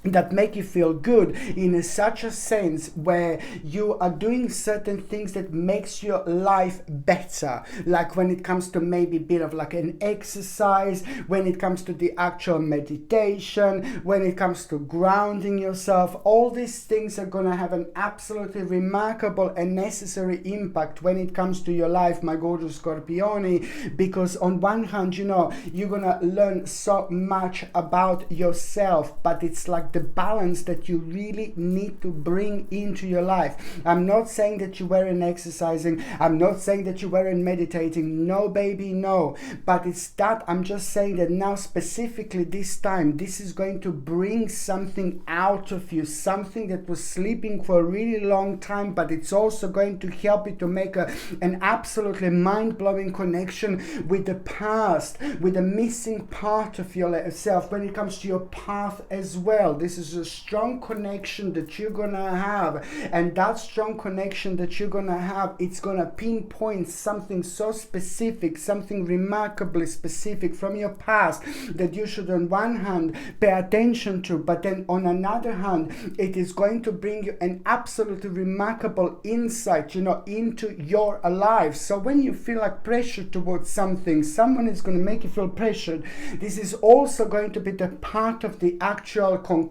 A: that make you feel good in such a sense where you are doing certain things that makes your life better, like when it comes to maybe a bit of like an exercise, when it comes to the actual meditation, when it comes to grounding yourself. All these things are going to have an absolutely remarkable and necessary impact when it comes to your life, my gorgeous Scorpione, because on one hand, you know, you're going to learn so much about yourself, but it's like the balance that you really need to bring into your life. I'm not saying that you weren't exercising, I'm not saying that you weren't meditating, no baby, no, but it's that I'm just saying that now specifically this time, this is going to bring something out of you, something that was sleeping for a really long time, but it's also going to help you to make an absolutely mind-blowing connection with the past, with the missing part of yourself when it comes to your path as well. This is a strong connection that you're gonna have, and that strong connection that you're gonna have, it's gonna pinpoint something so specific, something remarkably specific from your past that you should on one hand pay attention to, but then on another hand it is going to bring you an absolutely remarkable insight, you know, into your life. So when you feel like pressure towards something, someone is going to make you feel pressured, this is also going to be the part of the actual conclusion,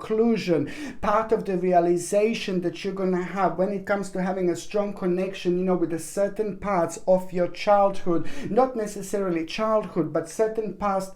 A: part of the realization that you're going to have when it comes to having a strong connection, you know, with the certain parts of your childhood, not necessarily childhood, but certain parts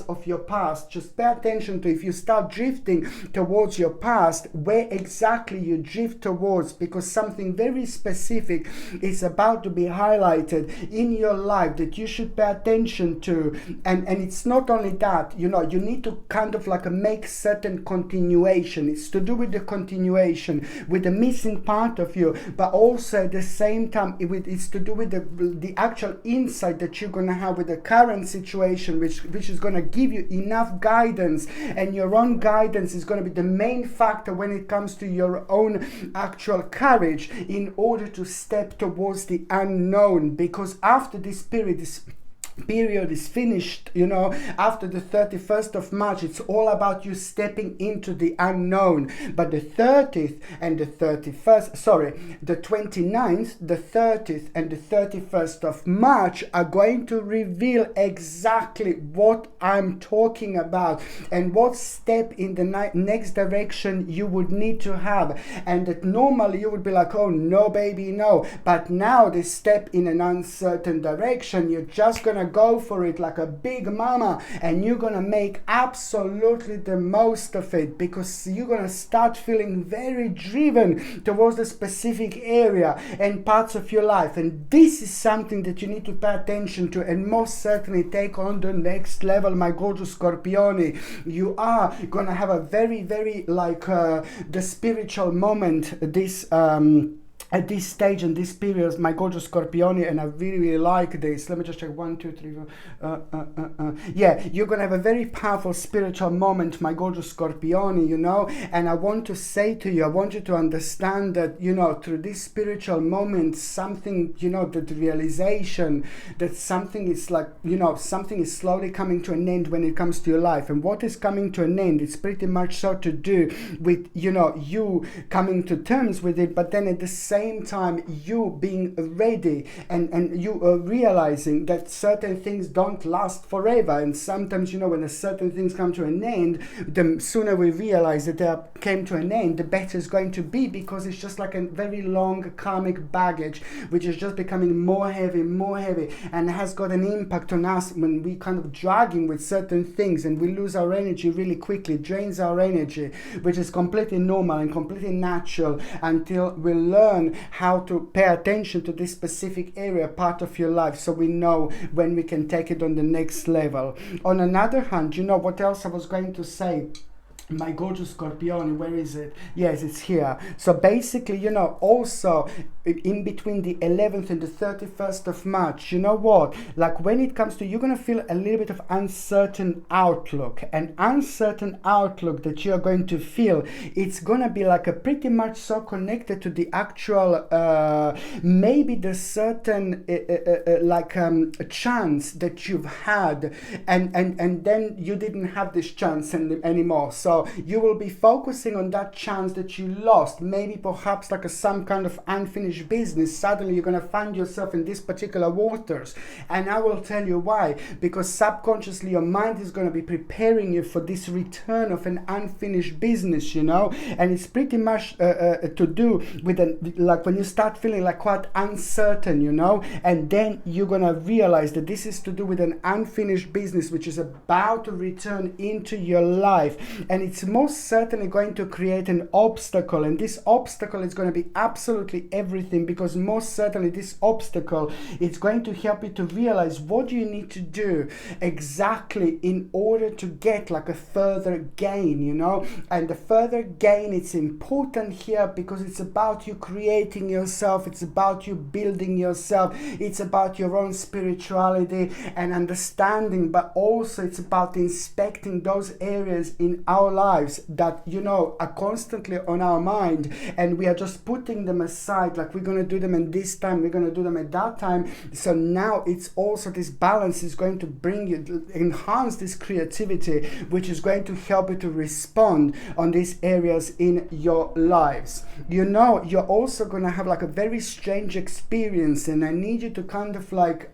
A: of your past. Just pay attention to if you start drifting towards your past, where exactly you drift towards, because something very specific is about to be highlighted in your life that you should pay attention to. And it's not only that, you know, you need to kind of like make certain continuation. It's to do with the continuation, with the missing part of you, but also at the same time it's to do with the actual insight that you're going to have with the current situation, which is going to give you enough guidance, and your own guidance is going to be the main factor when it comes to your own actual courage in order to step towards the unknown. Because after this period is finished, you know, after the 31st of March, it's all about you stepping into the unknown. But the 30th and the 31st, the 29th, the 30th and the 31st of March are going to reveal exactly what I'm talking about and what step in the next direction you would need to have. And that normally you would be like, oh no baby, no, but now this step in an uncertain direction, you're just gonna go for it like a big mama, and you're gonna make absolutely the most of it, because you're gonna start feeling very driven towards a specific area and parts of your life. And this is something that you need to pay attention to and most certainly take on the next level, my gorgeous Scorpione. You are gonna have a very, very like the spiritual moment at this stage and this period, my gorgeous Scorpioni, and I really, really like this. Let me just check. 1, 2, 3, 4. Yeah, you're gonna have a very powerful spiritual moment, my gorgeous Scorpioni, you know. And I want to say to you, I want you to understand that, you know, through this spiritual moment, something, you know, the realization that something is like, you know, something is slowly coming to an end when it comes to your life. And what is coming to an end? It's pretty much so to do with, you know, you coming to terms with it, but then at the same time you being ready and you realizing that certain things don't last forever. And sometimes, you know, when certain things come to an end, the sooner we realize that they came to an end, the better it's going to be, because it's just like a very long karmic baggage which is just becoming more heavy, and has got an impact on us when we kind of dragging with certain things, and we lose our energy really quickly, drains our energy, which is completely normal and completely natural, until we learn how to pay attention to this specific area, part of your life, so we know when we can take it on the next level. On another hand, you know what else I was going to say? My gorgeous Scorpione, where is it? Yes, it's here. So basically, you know, also in between the 11th and the 31st of March, you know what? Like when it comes to, you're going to feel a little bit of uncertain outlook. An uncertain outlook that you're going to feel, it's going to be like a pretty much so connected to the actual, maybe the certain, a chance that you've had, and then you didn't have this chance anymore. So you will be focusing on that chance that you lost, maybe perhaps like some kind of unfinished business. Suddenly you're going to find yourself in these particular waters, and I will tell you why. Because subconsciously your mind is going to be preparing you for this return of an unfinished business, you know. And it's pretty much to do with like when you start feeling like quite uncertain, you know, and then you're going to realize that this is to do with an unfinished business which is about to return into your life. And it's most certainly going to create an obstacle, and this obstacle is going to be absolutely everything, because most certainly this obstacle is going to help you to realize what you need to do exactly in order to get like a further gain, you know. And the further gain, it's important here because it's about you creating yourself, it's about you building yourself, it's about your own spirituality and understanding, but also it's about inspecting those areas in our lives that, you know, are constantly on our mind, and we are just putting them aside, like we're going to do them in this time, we're going to do them at that time. So now it's also this balance is going to bring you, enhance this creativity, which is going to help you to respond on these areas in your lives. You know, you're also going to have like a very strange experience, and I need you to kind of like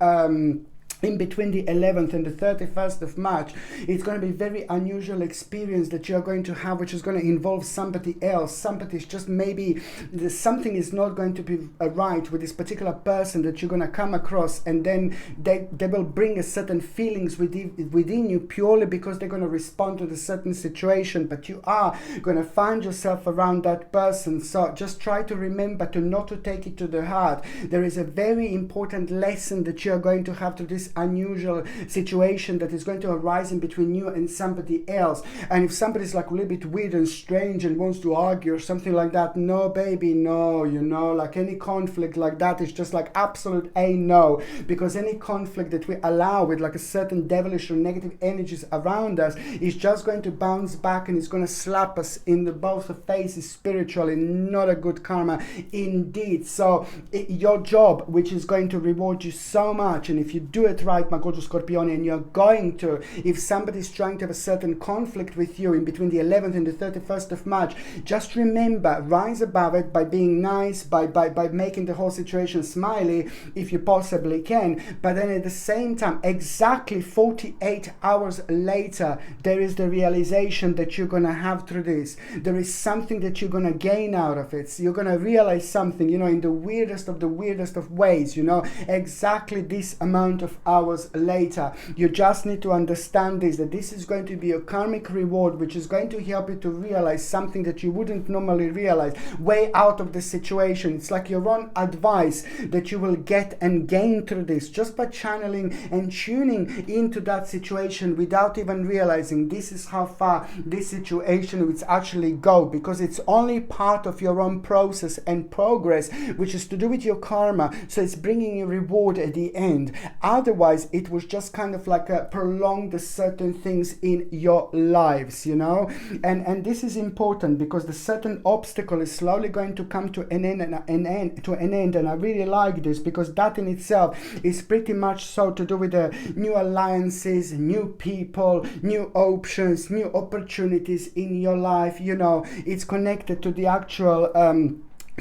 A: in between the 11th and the 31st of March, it's going to be a very unusual experience that you're going to have, which is going to involve somebody else. Somebody's just maybe, something is not going to be right with this particular person that you're going to come across, and then they will bring a certain feelings within you purely because they're going to respond to the certain situation, but you are going to find yourself around that person. So just try to remember to not to take it to the heart. There is a very important lesson that you're going to have to this unusual situation that is going to arise in between you and somebody else. And if somebody's like a little bit weird and strange and wants to argue or something like that, no baby, no, you know, like any conflict like that is just like absolute a no, because any conflict that we allow with like a certain devilish or negative energies around us is just going to bounce back, and it's going to slap us in the both the faces spiritually. Not a good karma indeed. So your job, which is going to reward you so much, and if you do it right, my gorgeous Scorpione, and you're going to, if somebody's trying to have a certain conflict with you in between the 11th and the 31st of March, just remember, rise above it by being nice, by making the whole situation smiley if you possibly can. But then at the same time, exactly 48 hours later, there is the realization that you're going to have through this. There is something that you're going to gain out of it. So you're going to realize something, you know, in the weirdest of ways, you know, exactly this amount of hours later. You just need to understand this, that this is going to be a karmic reward, which is going to help you to realize something that you wouldn't normally realize, way out of the situation. It's like your own advice that you will get and gain through this, just by channeling and tuning into that situation without even realizing this is how far this situation will actually go, because it's only part of your own process and progress, which is to do with your karma. So it's bringing you reward at the end. Otherwise, it was just kind of like a prolonged certain things in your lives, you know. And this is important, because the certain obstacle is slowly going to come to an end, and I really like this, because that in itself is pretty much so to do with the new alliances, new people, new options, new opportunities in your life. You know, it's connected to the actual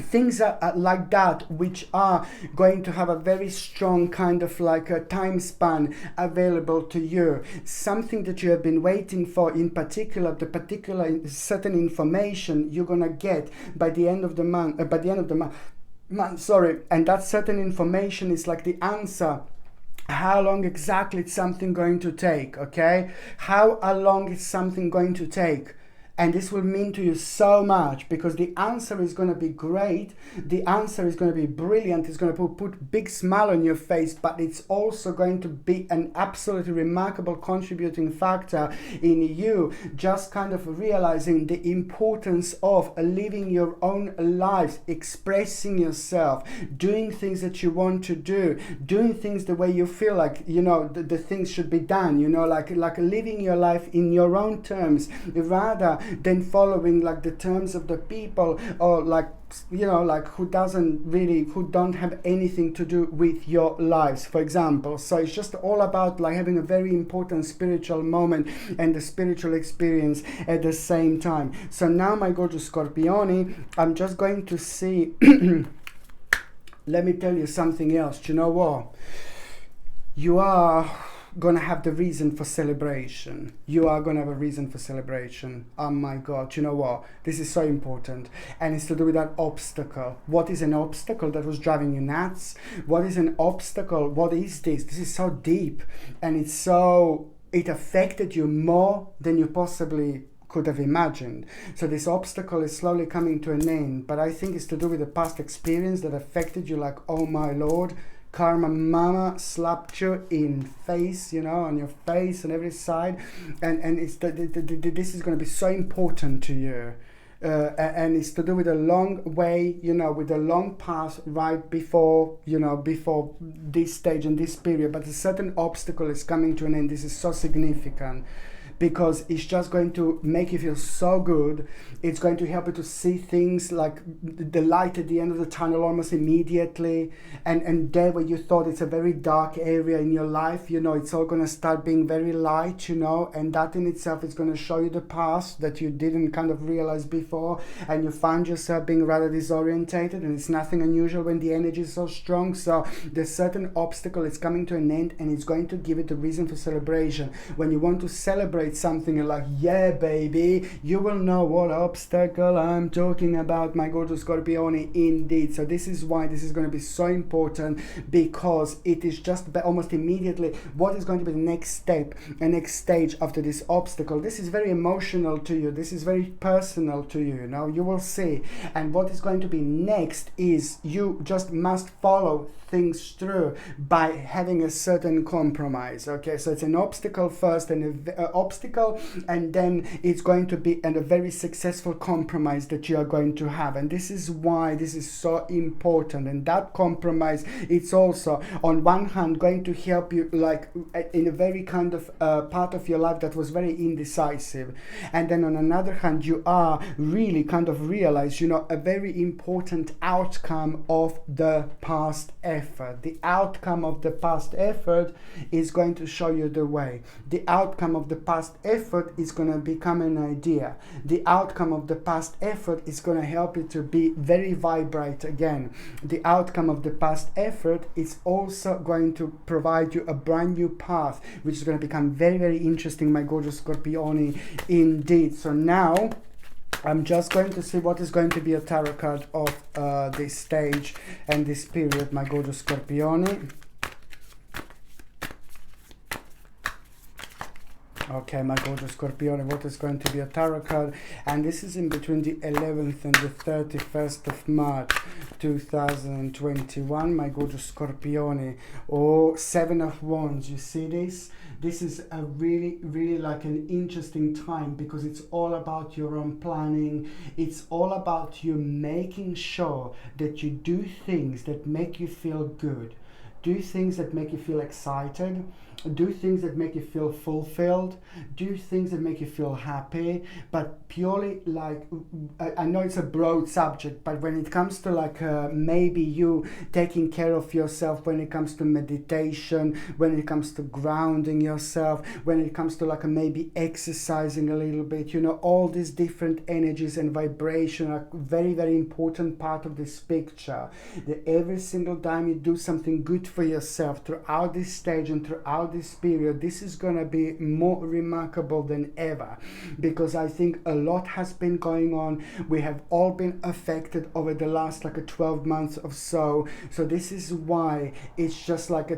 A: things are like that, which are going to have a very strong kind of like a time span available to you. Something that you have been waiting for, in particular, the particular certain information you're gonna get by the end of the month, and that certain information is like the answer. How long exactly it's something going to take, okay? How long is something going to take? And this will mean to you so much, because the answer is going to be great. The answer is going to be brilliant. It's going to put big smile on your face, but it's also going to be an absolutely remarkable contributing factor in you just kind of realizing the importance of living your own lives, expressing yourself, doing things that you want to do, doing things the way you feel like, you know, the things should be done, you know, like living your life in your own terms, rather than following like the terms of the people, or like, you know, like who don't have anything to do with your lives, for example. So it's just all about like having a very important spiritual moment and the spiritual experience at the same time. So now, my gorgeous Scorpioni, I'm just going to see let me tell you something else. You know what? You are gonna have the reason for celebration. You are gonna have a reason for celebration. Oh my God, you know what? This is so important. And it's to do with that obstacle. What is an obstacle that was driving you nuts? What is an obstacle? What is this? This is so deep, and it affected you more than you possibly could have imagined. So this obstacle is slowly coming to an end, but I think it's to do with the past experience that affected you, like, oh my Lord, karma mama slapped you in face, you know, on your face and every side, and it's this is going to be so important to you, and it's to do with a long way, you know, with a long path right before, you know, before this stage and this period. But a certain obstacle is coming to an end. This is so significant, because it's just going to make you feel so good. It's going to help you to see things like the light at the end of the tunnel almost immediately. And there where you thought it's a very dark area in your life, you know, it's all going to start being very light, you know, and that in itself is going to show you the past that you didn't kind of realize before, and you find yourself being rather disorientated, and it's nothing unusual when the energy is so strong. So the certain obstacle is coming to an end, and it's going to give it a reason for celebration. When you want to celebrate something, you're like, yeah baby, you will know what obstacle I'm talking about, my gorgeous Scorpione, indeed. So this is why this is going to be so important, because it is just almost immediately what is going to be the next step and next stage after this obstacle. This is very emotional to you, this is very personal to you, you know, you will see. And what is going to be next is you just must follow things through by having a certain compromise. Okay, so it's an obstacle first, and an obstacle, and then it's going to be a very successful compromise that you are going to have. And this is why this is so important. And that compromise, it's also on one hand going to help you like in a very kind of part of your life that was very indecisive, and then on another hand you are really kind of realize, you know, a very important outcome of the past effort. The outcome of the past effort is going to show you the way. The outcome of the past effort is going to become an idea. The outcome of the past effort is going to help you to be very vibrant again. The outcome of the past effort is also going to provide you a brand new path, which is going to become very, very interesting, my gorgeous Scorpione, indeed. So now I'm just going to see what is going to be a tarot card of this stage and this period, my gorgeous Scorpione. Okay, my gorgeous Scorpione, what is going to be a tarot card? And this is in between the 11th and the 31st of March 2021, my gorgeous Scorpione. Oh, Seven of Wands, you see this? This is a really, really like an interesting time, because it's all about your own planning. It's all about you making sure that you do things that make you feel good. Do things that make you feel excited. Do things that make you feel fulfilled. Do things that make you feel happy. But purely like, I know it's a broad subject, but when it comes to like maybe you taking care of yourself, when it comes to meditation, when it comes to grounding yourself, when it comes to like maybe exercising a little bit, you know, all these different energies and vibration are very, very important part of this picture. That every single time you do something good for yourself throughout this stage and throughout this period, this is going to be more remarkable than ever, because I think a lot has been going on. We have all been affected over the last like a 12 months or so. So this is why it's just like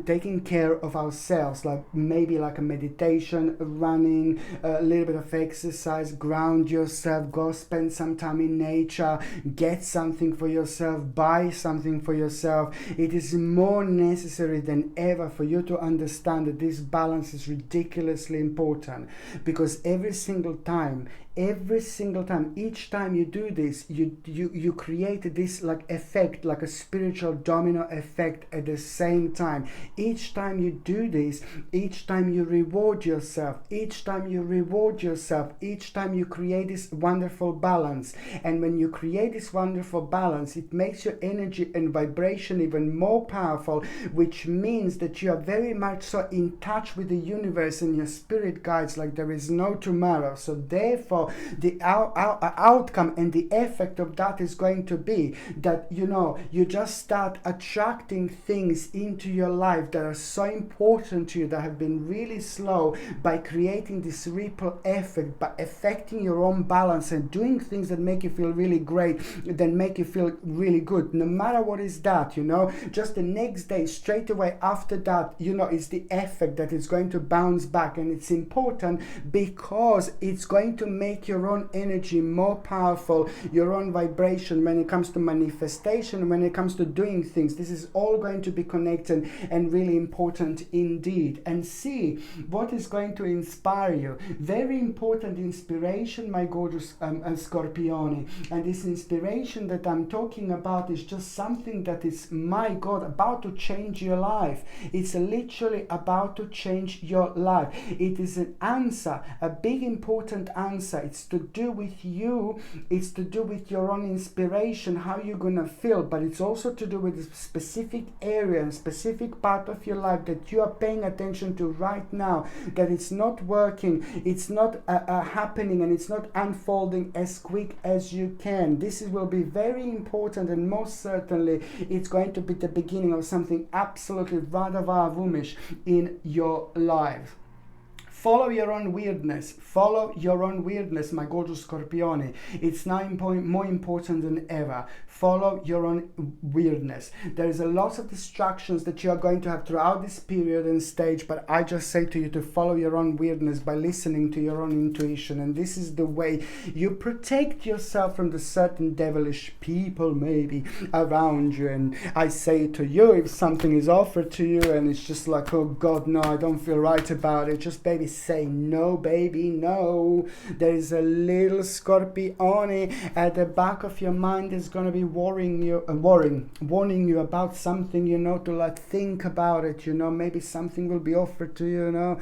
A: taking care of ourselves, like maybe like a meditation, running, a little bit of exercise, ground yourself, go spend some time in nature, get something for yourself, buy something for yourself. It is more necessary than ever for you to understand that this balance is ridiculously important, because every single time, each time you do this, you create this like effect, like a spiritual domino effect at the same time. Each time you do this, each time you reward yourself, each time you create this wonderful balance. And when you create this wonderful balance, it makes your energy and vibration even more powerful, which means that you are very much so in touch with the universe and your spirit guides like there is no tomorrow. So therefore, the outcome and the effect of that is going to be that, you know, you just start attracting things into your life that are so important to you, that have been really slow, by creating this ripple effect, by affecting your own balance and doing things that make you feel really great, that make you feel really good, no matter what is that, you know. Just the next day, straight away after that, you know, it's the effect that is going to bounce back. And it's important because it's going to make your own energy more powerful, your own vibration when it comes to manifestation, when it comes to doing things. This is all going to be connected and really important indeed. And see what is going to inspire you. Very important inspiration, my gorgeous Scorpione. And this inspiration that I'm talking about is just something that is, my God, about to change your life. It's literally about to change your life. It is an answer, a big important answer. It's to do with you. It's to do with your own inspiration, how you're gonna feel, but it's also to do with a specific area, a specific part of your life that you are paying attention to right now, that it's not working, it's not happening, and it's not unfolding as quick as you can. This will be very important, and most certainly it's going to be the beginning of something absolutely Radavavumish in your life. Follow your own weirdness. Follow your own weirdness, my gorgeous Scorpione. It's now more important than ever. Follow your own weirdness. There is a lot of distractions that you are going to have throughout this period and stage, but I just say to you to follow your own weirdness by listening to your own intuition. And this is the way you protect yourself from the certain devilish people maybe around you. And I say to you, if something is offered to you and it's just like, oh God, no, I don't feel right about it, just baby, say no, baby, no. There is a little Scorpione at the back of your mind that's going to be warning you about something, you know, to like think about it, you know. Maybe something will be offered to you, you know,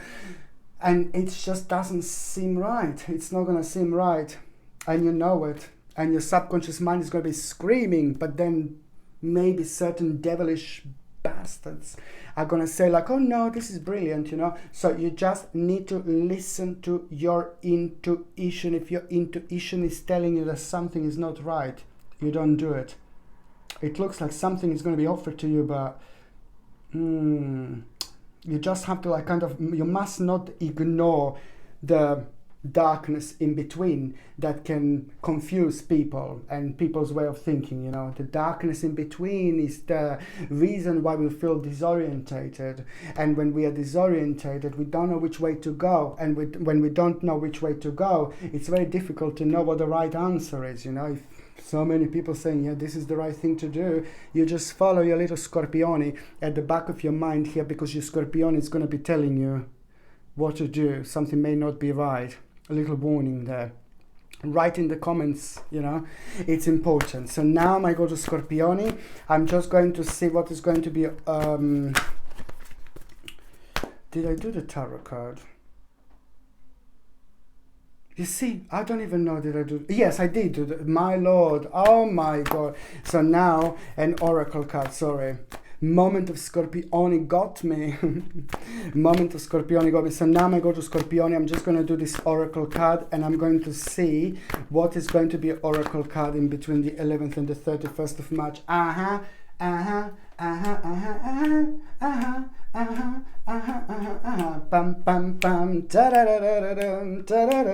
A: and it just doesn't seem right. It's not going to seem right, and you know it, and your subconscious mind is going to be screaming, but then maybe certain devilish bastards are gonna say like, oh no, this is brilliant, you know. So you just need to listen to your intuition. If your intuition is telling you that something is not right, you don't do it. It looks like something is going to be offered to you, but you just have to like kind of, you must not ignore the darkness in between that can confuse people and people's way of thinking. You know, the darkness in between is the reason why we feel disorientated, and when we are disorientated we don't know which way to go, and when we don't know which way to go, it's very difficult to know what the right answer is. You know, if so many people saying, yeah, this is the right thing to do, you just follow your little Scorpione at the back of your mind here, because your Scorpione is going to be telling you what to do. Something may not be right. A little warning there. Write in the comments, you know, it's important. So now I go to Scorpione. I'm just going to see what is going to be. Did I do the tarot card? You see, I don't even know, did I do? Yes, I did do the, my lord. Oh my god. So now an oracle card, sorry. Moment of Scorpione got me. Moment of Scorpione got me. So now I go to Scorpione. I'm just going to do this oracle card, and I'm going to see what is going to be an oracle card in between the 11th and the 31st of March. Pam pam pam, da da da da da da da da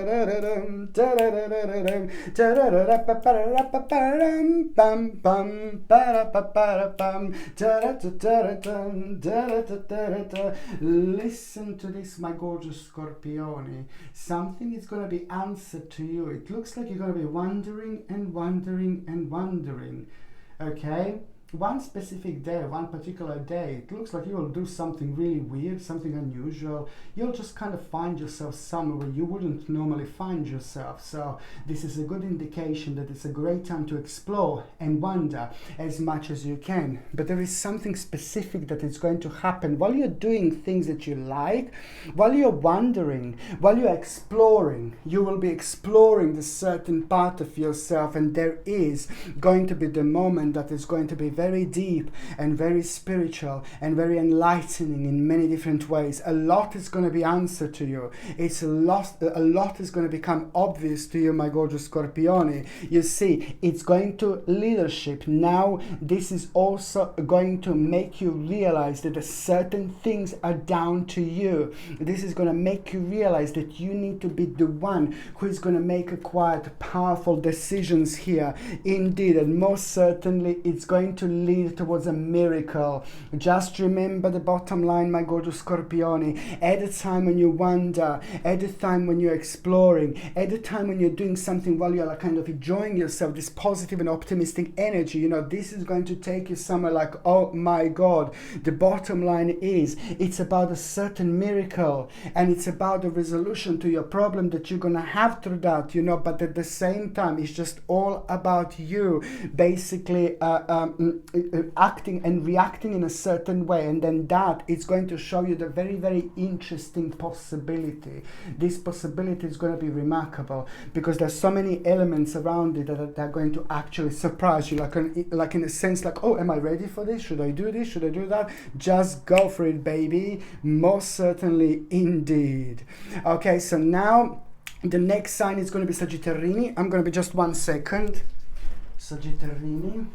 A: da da. Listen to this, my gorgeous Scorpione. Something is going to be answered to you. It looks like you're going to be wondering and wondering and wondering. Okay? One specific day, one particular day, it looks like you will do something really weird, something unusual. You'll just kind of find yourself somewhere where you wouldn't normally find yourself. So this is a good indication that it's a great time to explore and wonder as much as you can. But there is something specific that is going to happen while you're doing things that you like, while you're wondering, while you're exploring. You will be exploring the certain part of yourself, and there is going to be the moment that is going to be very deep and very spiritual and very enlightening in many different ways. A lot is going to be answered to you. A lot is going to become obvious to you, my gorgeous Scorpione. You see, it's going to leadership. Now, this is also going to make you realize that certain things are down to you. This is going to make you realize that you need to be the one who is going to make a quiet, powerful decisions here. Indeed, and most certainly, it's going to lead towards a miracle. Just remember the bottom line, my gorgeous Scorpione. At the time when you wonder, at the time when you're exploring, at the time when you're doing something while you're like kind of enjoying yourself, this positive and optimistic energy, you know, this is going to take you somewhere like, oh my god. The bottom line is, it's about a certain miracle, and it's about the resolution to your problem that you're gonna have through that, you know, but at the same time, it's just all about you basically acting and reacting in a certain way, and then that is going to show you the very, very interesting possibility. This possibility is going to be remarkable because there's so many elements around it that are going to actually surprise you, like in a sense, like, oh, am I ready for this? Should I do this? Should I do that? Just go for it, baby. Most certainly, indeed. Okay, so now the next sign is going to be Sagittarini. I'm going to be just 1 second. Sagittarini.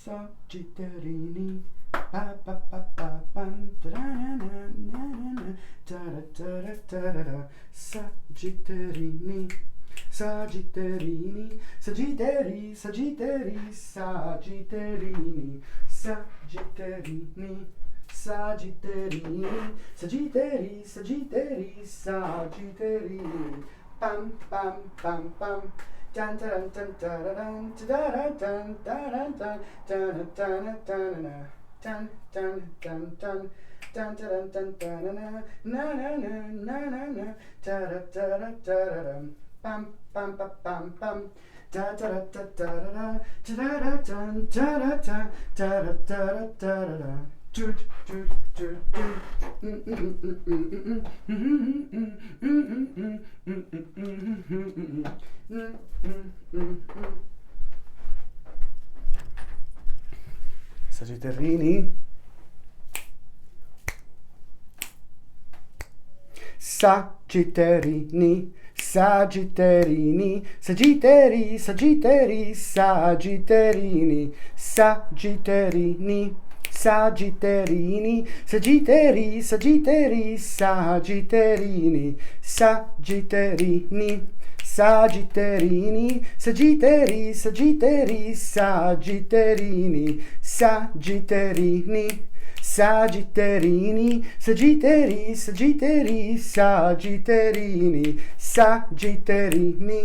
A: Sagittarini, pa pa pa pa pam, da na na na na, da da da da da da. Sagittarini, Sagittarini, Sagittari, Sagittari, Sagittarini, Sagittarini, Sagittarini, Sagittari, Sagittari, Sagittarini, pam pam pam pam. Dun dun dun dun dun dun dun dun dun dun dun dun dun dun dun dun dun dun dun na na na na na na da da da da da pam pam pam pam pam da da da da da da da dun da da da da da da da. Sagittarini. Sagittarini. Sagittarini, Sagittari, Sagittari, Sagitterini, Sagitterini, Sagittarini, Sagittari, Sagittari, Sagittarini, Sagittarini, Sagittarini, Sagittari, Sagittari, Sagitterini, Sagitterini, Sagitterini, Sagittari, Sagittari, Sagitterini, Sagitterini,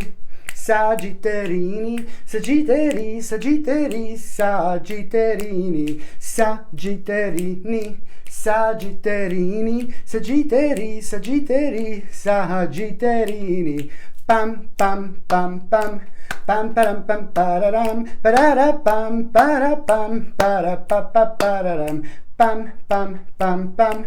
A: Sagitterini, Sagittari, Sagittari, Sagitterini, Sagitterini, Sagitterini, Sagittari, Sagittari, Sagitterini, pam pam pam pam pam param pam pararam parara pam para pam para pa pa pararam pam pam pam pam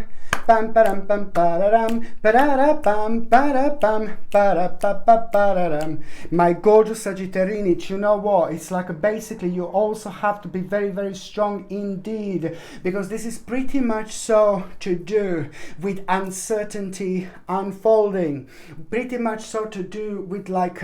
A: pam param pam pararam parara pam para pam para pa pa pararam. My gorgeous Sagittarius, you know what? It's like basically you also have to be very, very strong indeed, because this is pretty much so to do with uncertainty unfolding, pretty much so to do with like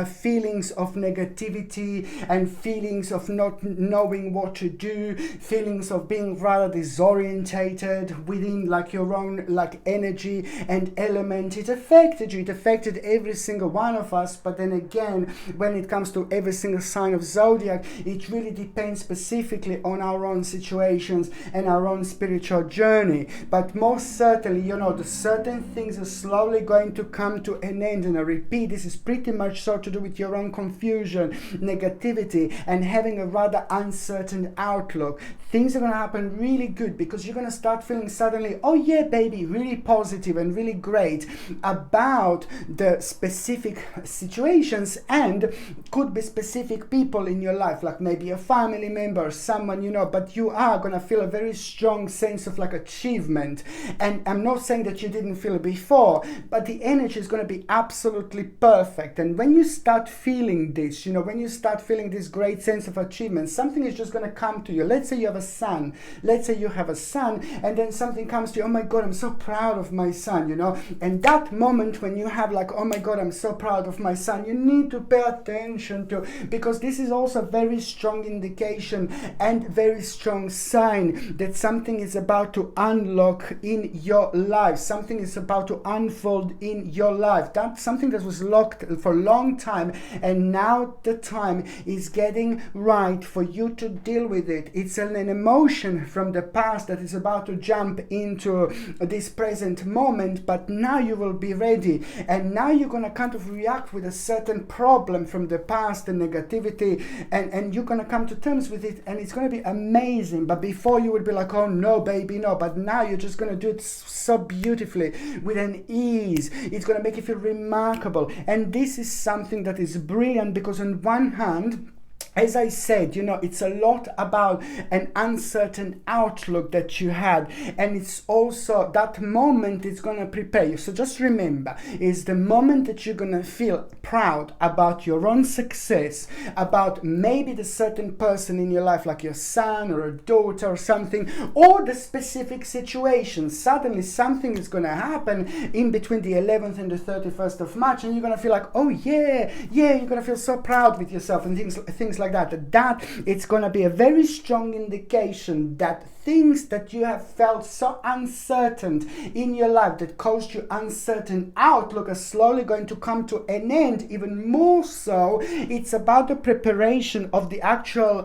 A: feelings of negativity and feelings of not knowing what to do, feelings of being rather disorientated within like your own like energy and element. It affected you, it affected every single one of us. But then again, when it comes to every single sign of zodiac, it really depends specifically on our own situations and our own spiritual journey. But most certainly, you know, the certain things are slowly going to come to an end. And I repeat, this is pretty much so to do with your own confusion, negativity, and having a rather uncertain outlook. Things are going to happen really good, because you're going to start feeling suddenly, oh yeah baby, really positive and really great about the specific situations, and could be specific people in your life, like maybe a family member or someone, you know, but you are going to feel a very strong sense of like achievement. And I'm not saying that you didn't feel it before, but the energy is going to be absolutely perfect. And when you start feeling this, you know, when you start feeling this great sense of achievement, something is just going to come to you. Let's say you have a son, let's say you have a son, and then something comes to you, oh my god, I'm so proud of my son, you know. And that moment when you have like, oh my god, I'm so proud of my son, you need to pay attention to, because this is also a very strong indication and very strong sign that something is about to unlock in your life, something is about to unfold in your life. That's something that was locked for a long time, and now the time is getting right for you to deal with it. It's an emotion from the past that is about to jump into this present moment, but now you will be ready, and now you're going to kind of react with a certain problem from the past, the negativity, and you're going to come to terms with it, and it's going to be amazing. But before you would be like, oh no baby, no, but now you're just going to do it so beautifully with an ease. It's going to make you feel remarkable. And this is something that is brilliant, because on one hand, as I said, you know, it's a lot about an uncertain outlook that you had, and it's also that moment is going to prepare you. So just remember, is the moment that you're going to feel proud about your own success, about maybe the certain person in your life, like your son or a daughter or something, or the specific situation. Suddenly something is going to happen in between the 11th and the 31st of March, and you're going to feel like, oh yeah, you're going to feel so proud with yourself and things like that it's going to be a very strong indication that things that you have felt so uncertain in your life, that caused you uncertain outlook, are slowly going to come to an end. Even more so, it's about the preparation of the actual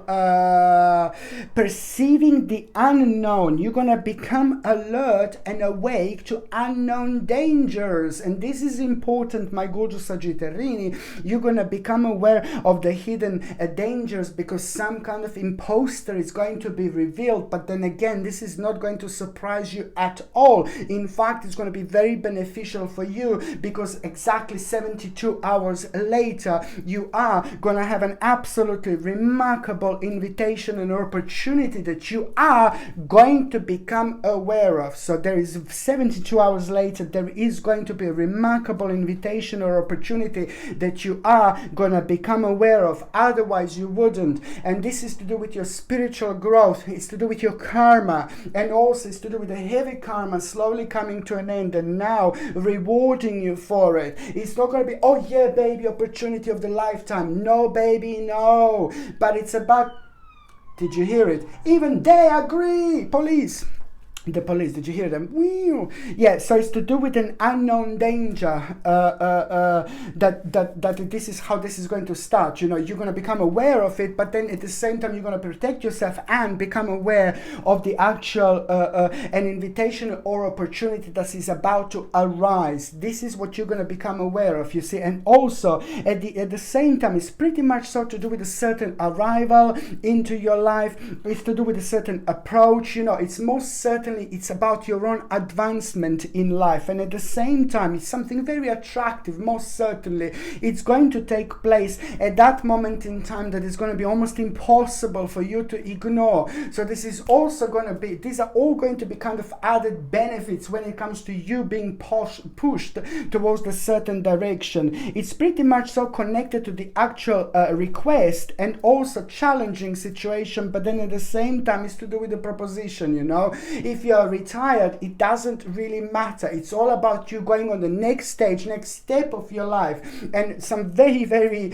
A: perceiving the unknown. You're going to become alert and awake to unknown dangers, and this is important, my gorgeous Sagittarini. You're going to become aware of the hidden dangers, because some kind of imposter is going to be revealed. But then again, this is not going to surprise you at all. In fact, it's going to be very beneficial for you, because exactly 72 hours later, you are going to have an absolutely remarkable invitation and opportunity that you are going to become aware of. So there is 72 hours later, there is going to be a remarkable invitation or opportunity that you are going to become aware of. Otherwise, you wouldn't. And this is to do with your spiritual growth. It's to do with your karma, and also it's to do with the heavy karma slowly coming to an end and now rewarding you for it. It's not going to be, oh yeah baby, opportunity of the lifetime. No baby, no. But it's about Did you hear it? Even they agree. Police. The police, did you hear them? Whew. Yeah, so it's to do with an unknown danger. That this is how this is going to start. You know, you're going to become aware of it, but then at the same time, you're going to protect yourself and become aware of the actual an invitation or opportunity that is about to arise. This is what you're going to become aware of. You see, and also at the same time, it's pretty much so to do with a certain arrival into your life. It's to do with a certain approach. You know, it's most certainly it's about your own advancement in life, and at the same time it's something very attractive. Most certainly it's going to take place at that moment in time that is going to be almost impossible for you to ignore. So this is also going to be, these are all going to be kind of added benefits when it comes to you being pushed towards a certain direction. It's pretty much so connected to the actual request and also challenging situation, but then at the same time it's to do with the proposition. You know, if you are retired, it doesn't really matter. It's all about you going on the next stage, next step of your life, and some very, very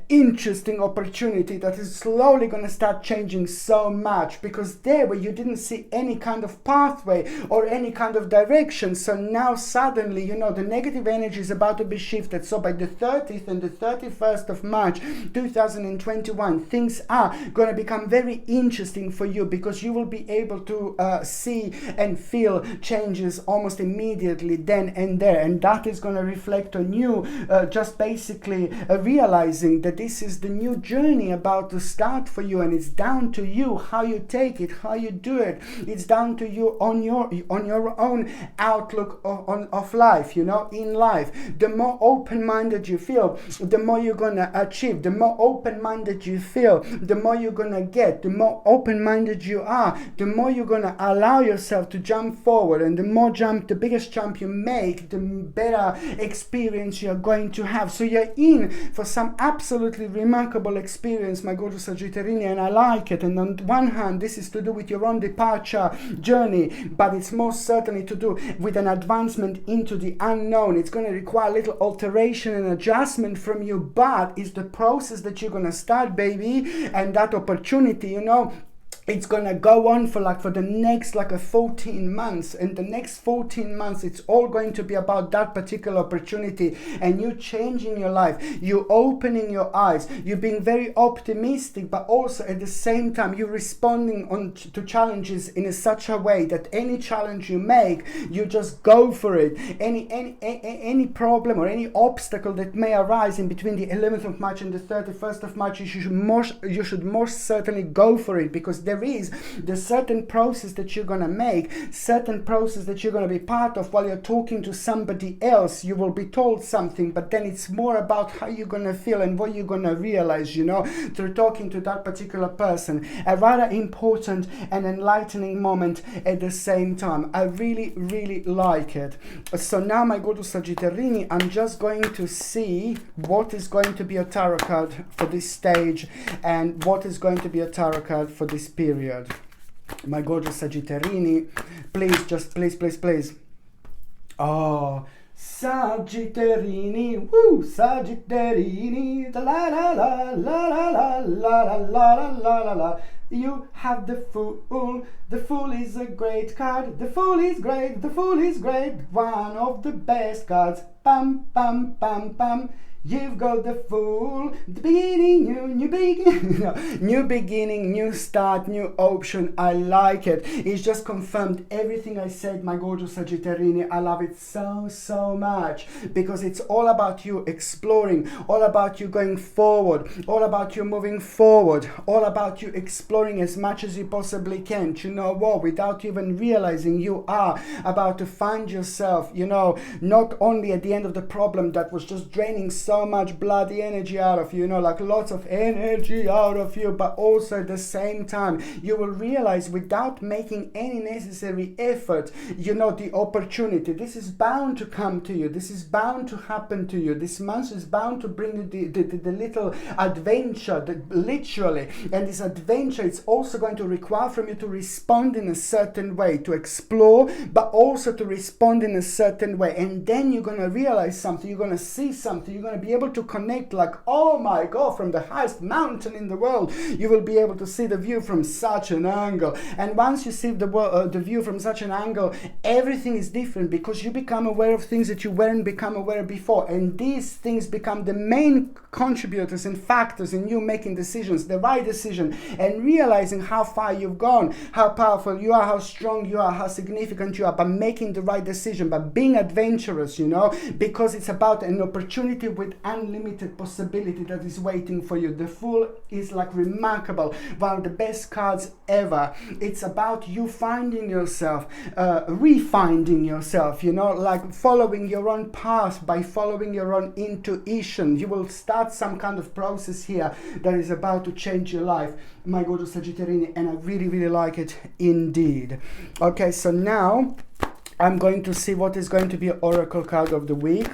A: interesting opportunity that is slowly going to start changing so much, because there where you didn't see any kind of pathway or any kind of direction, so now suddenly, you know, the negative energy is about to be shifted. So by the 30th and the 31st of March 2021, things are going to become very interesting for you, because you will be able to see and feel changes almost immediately then and there, and that is going to reflect on you just basically realizing that this is the new journey about to start for you, and it's down to you how you take it, how you do it. It's down to you on your own outlook of life. You know, in life, the more open-minded you feel, the more you're going to achieve. The more open-minded you feel, the more you're going to get. The more open-minded you are, the more you're going to allow yourself to jump forward, and the biggest jump you make, the better experience you're going to have. So you're in for some absolutely remarkable experience, my gorgeous Sagittarius, and I like it. And on one hand, this is to do with your own departure journey, but it's most certainly to do with an advancement into the unknown. It's going to require a little alteration and adjustment from you, but it's the process that you're going to start, baby, and that opportunity, you know, it's gonna go on for the next 14 months, and the next 14 months it's all going to be about that particular opportunity, and you changing your life, you opening your eyes, you being very optimistic, but also at the same time you responding to challenges in such a way that any challenge you make, you just go for it. Any problem or any obstacle that may arise in between the 11th of March and the 31st of March, you should most certainly go for it, because there is the certain process that you're going to make, certain process that you're going to be part of. While you're talking to somebody else, you will be told something, but then it's more about how you're going to feel and what you're going to realize, you know, through talking to that particular person. A rather important and enlightening moment at the same time. I really, really like it. So now, my gorgeous Sagittarius, I'm just going to see what is going to be a tarot card for this stage and what is going to be a tarot card for this period. My gorgeous Sagittarius, please. Oh, Sagittarius, woo, Sagittarius, la la la la la la la la la la. You have the Fool. The Fool is a great card. The Fool is great. The Fool is great. One of the best cards. Pam, pam, pam, pam. You've got the Fool, the beginning, new beginning, new beginning, new start, new option. I like it. It's just confirmed everything I said, my gorgeous Sagittarius. I love it so much, because it's all about you exploring, all about you going forward, all about you moving forward, all about you exploring as much as you possibly can. You know what? Without even realizing, you are about to find yourself, you know, not only at the end of the problem that was just draining so much bloody energy out of you, you know, lots of energy out of you, but also at the same time you will realize, without making any necessary effort, you know, the opportunity, this is bound to come to you, this is bound to happen to you. This month is bound to bring you the little adventure, literally, and this adventure, it's also going to require from you to respond in a certain way, to explore, but also to respond in a certain way, and then you're going to realize something, you're going to see something, you're going to be able to connect like, oh my God, from the highest mountain in the world, you will be able to see the view from such an angle. And once you see the view from such an angle, everything is different because you become aware of things that you weren't become aware before. And these things become the main contributors and factors in you making decisions, the right decision, and realizing how far you've gone, how powerful you are, how strong you are, how significant you are, by making the right decision, by being adventurous, you know, because it's about an opportunity with unlimited possibility that is waiting for you. The Fool is like remarkable, one of the best cards ever. It's about you finding yourself, refinding yourself, you know, like following your own path, by following your own intuition. You will start some kind of process here that is about to change your life, my gorgeous Sagittarini, and I really, really like it indeed. Okay, so now I'm going to see what is going to be an oracle card of the week.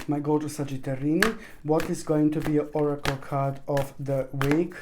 A: My gorgeous Sagittarini, what is going to be an oracle card of the week?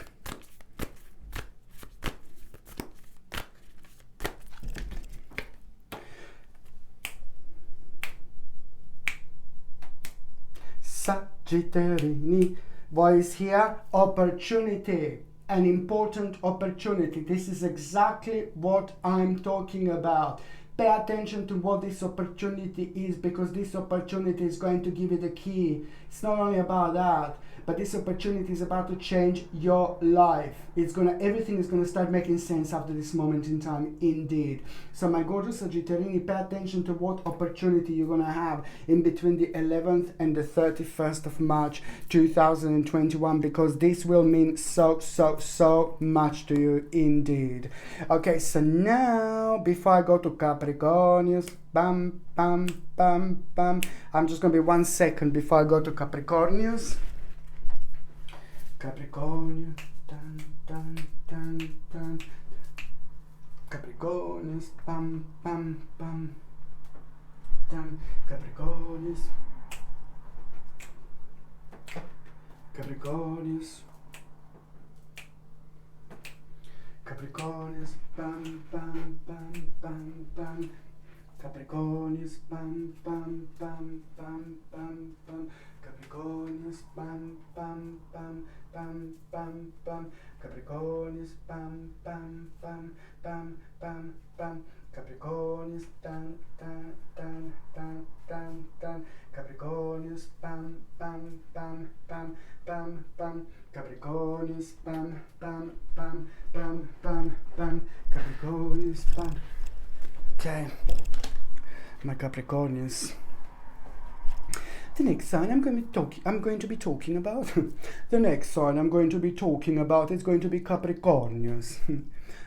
A: Sagittarini, what is here? Opportunity. An important opportunity. This is exactly what I'm talking about. Pay attention to what this opportunity is, because this opportunity is going to give you the key. It's not only about that, but this opportunity is about to change your life. Everything is gonna start making sense after this moment in time, indeed. So my gorgeous Sagittarini, pay attention to what opportunity you're gonna have in between the 11th and the 31st of March 2021, because this will mean so much to you indeed. Okay, so now before I go to Capricornius, bam, bam, bam, bam. I'm just gonna be 1 second before I go to Capricornius. Capricornius, dun, dun, dun, dun. Capricornius, bam, bam, bam, dun. Capricornius, Capricornius, Capricornius, bam, bam, bam, bam, bam. Capricornius, bam, bam, bam, bam, bam, bam. Capricornius, bam, bam, bam, bam, bam, bam. Capricornius, bam, bam, bam, bam, bam, bam. Capricornius, dan, dan, dan, dan, dan, dan. Capricornius, bam, bam, bam, bam, bam, bam. Capricornius, bam, bam, bam, bam, bam, bam. Capricornius, bam. Okay, my Capricornius. The next sign I'm going to be talking about. The next sign I'm going to be talking about is going to be Capricornius.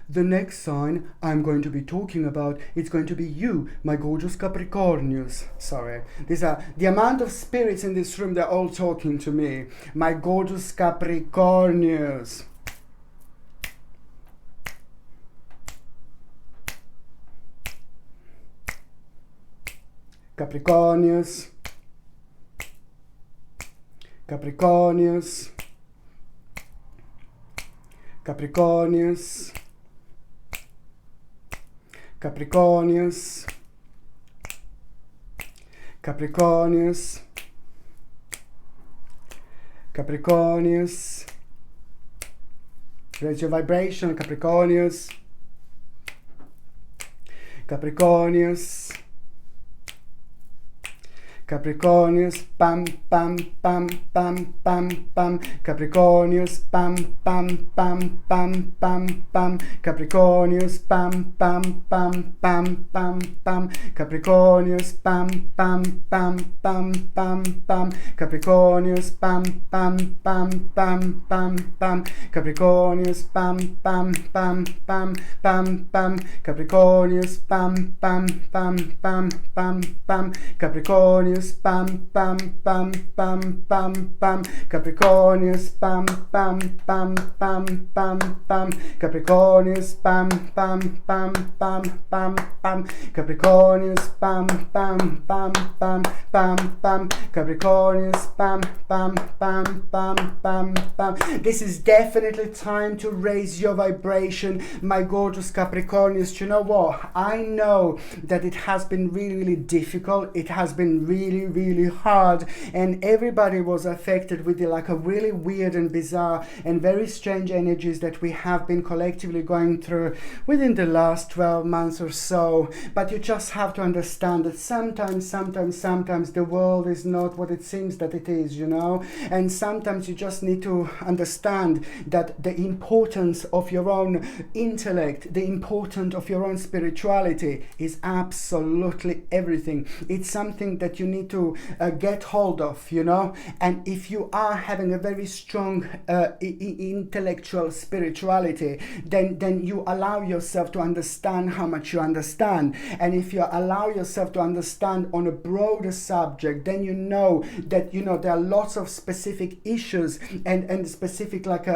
A: The next sign I'm going to be talking about, it's going to be you, my gorgeous Capricornius. Sorry, these are the amount of spirits in this room. They're all talking to me. My gorgeous Capricornius. Capricornius, Capricornius, Capricornius, Capricornius, Capricornius, Capricornius. Raise your vibration, Capricornius, Capricornius, Capricornius, pam, pam, pam, pam, pam, pam. Capricornius, pam, pam, pam, pam, pam, pam. Capricornius, pam, pam, pam, pam, pam, pam. Capricornius, pam, pam, pam, pam, pam, pam. Capricornius, pam, pam, pam, pam, pam, pam. Capricornius, pam, pam, pam, pam, pam, pam. Capricornius, pam, pam, pam, pam, pam, pam. Capricornius, pam, pam, pam, pam, pam, pam. Capricornius, pam, pam, pam, pam, pam, pam. Capricornius, pam, pam, pam, pam, pam, pam. Capricornius, pam, pam, pam, pam, pam, pam. Capricornius, pam, pam, pam, pam, pam, pam. This is definitely time to raise your vibration, my gorgeous Capricornius. You know what? I know that it has been really, really difficult. It has been really really, really hard, and everybody was affected with like a really weird and bizarre and very strange energies that we have been collectively going through within the last 12 months or so. But you just have to understand that sometimes the world is not what it seems that it is, you know, and sometimes you just need to understand that the importance of your own intellect, the importance of your own spirituality is absolutely everything. It's something that you need to get hold of, you know. And if you are having a very strong intellectual spirituality, then you allow yourself to understand how much you understand. And if you allow yourself to understand on a broader subject, then you know that, you know, there are lots of specific issues and specific like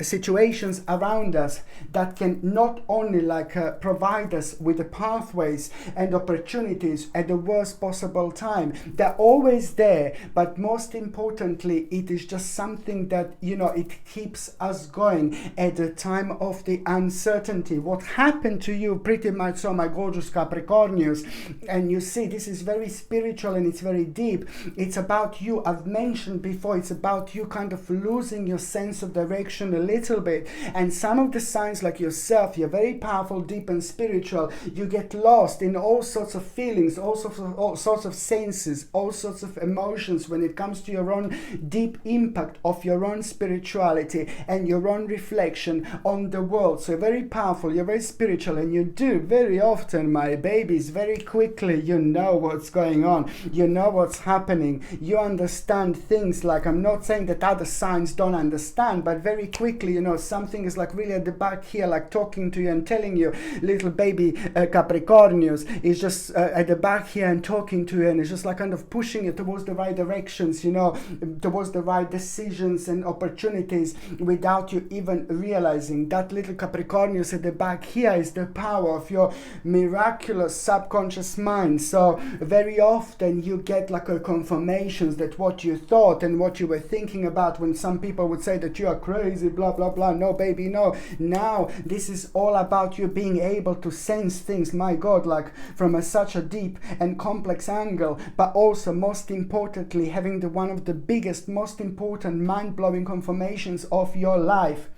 A: situations around us that can not only like provide us with the pathways and opportunities at the worst possible time. They're always there, but most importantly, it is just something that, you know, it keeps us going at the time of the uncertainty. What happened to you pretty much so, my gorgeous Capricornius, and you see this is very spiritual and it's very deep. It's about you, I've mentioned before, it's about you kind of losing your sense of direction a little bit. And some of the signs like yourself, you're very powerful, deep and spiritual, you get lost in all sorts of feelings, all sorts of senses, all sorts of emotions when it comes to your own deep impact of your own spirituality and your own reflection on the world. So you're very powerful, you're very spiritual, and you do very often, my babies, very quickly, you know what's going on, you know what's happening, you understand things. Like, I'm not saying that other signs don't understand, but very quickly, you know, something is like really at the back here, like talking to you and telling you, little baby Capricornius is just at the back here and talking to you, and it's just like kind of pushing you towards the right directions, you know, towards the right decisions and opportunities without you even realizing. That little Capricornius at the back here is the power of your miraculous subconscious mind. So very often you get like a confirmations that what you thought and what you were thinking about, when some people would say that you are crazy, blah blah blah, no baby, no. Now this is all about you being able to sense things, my God, like from such a deep and complex angle, but also most importantly having the one of the biggest, most important, mind-blowing confirmations of your life.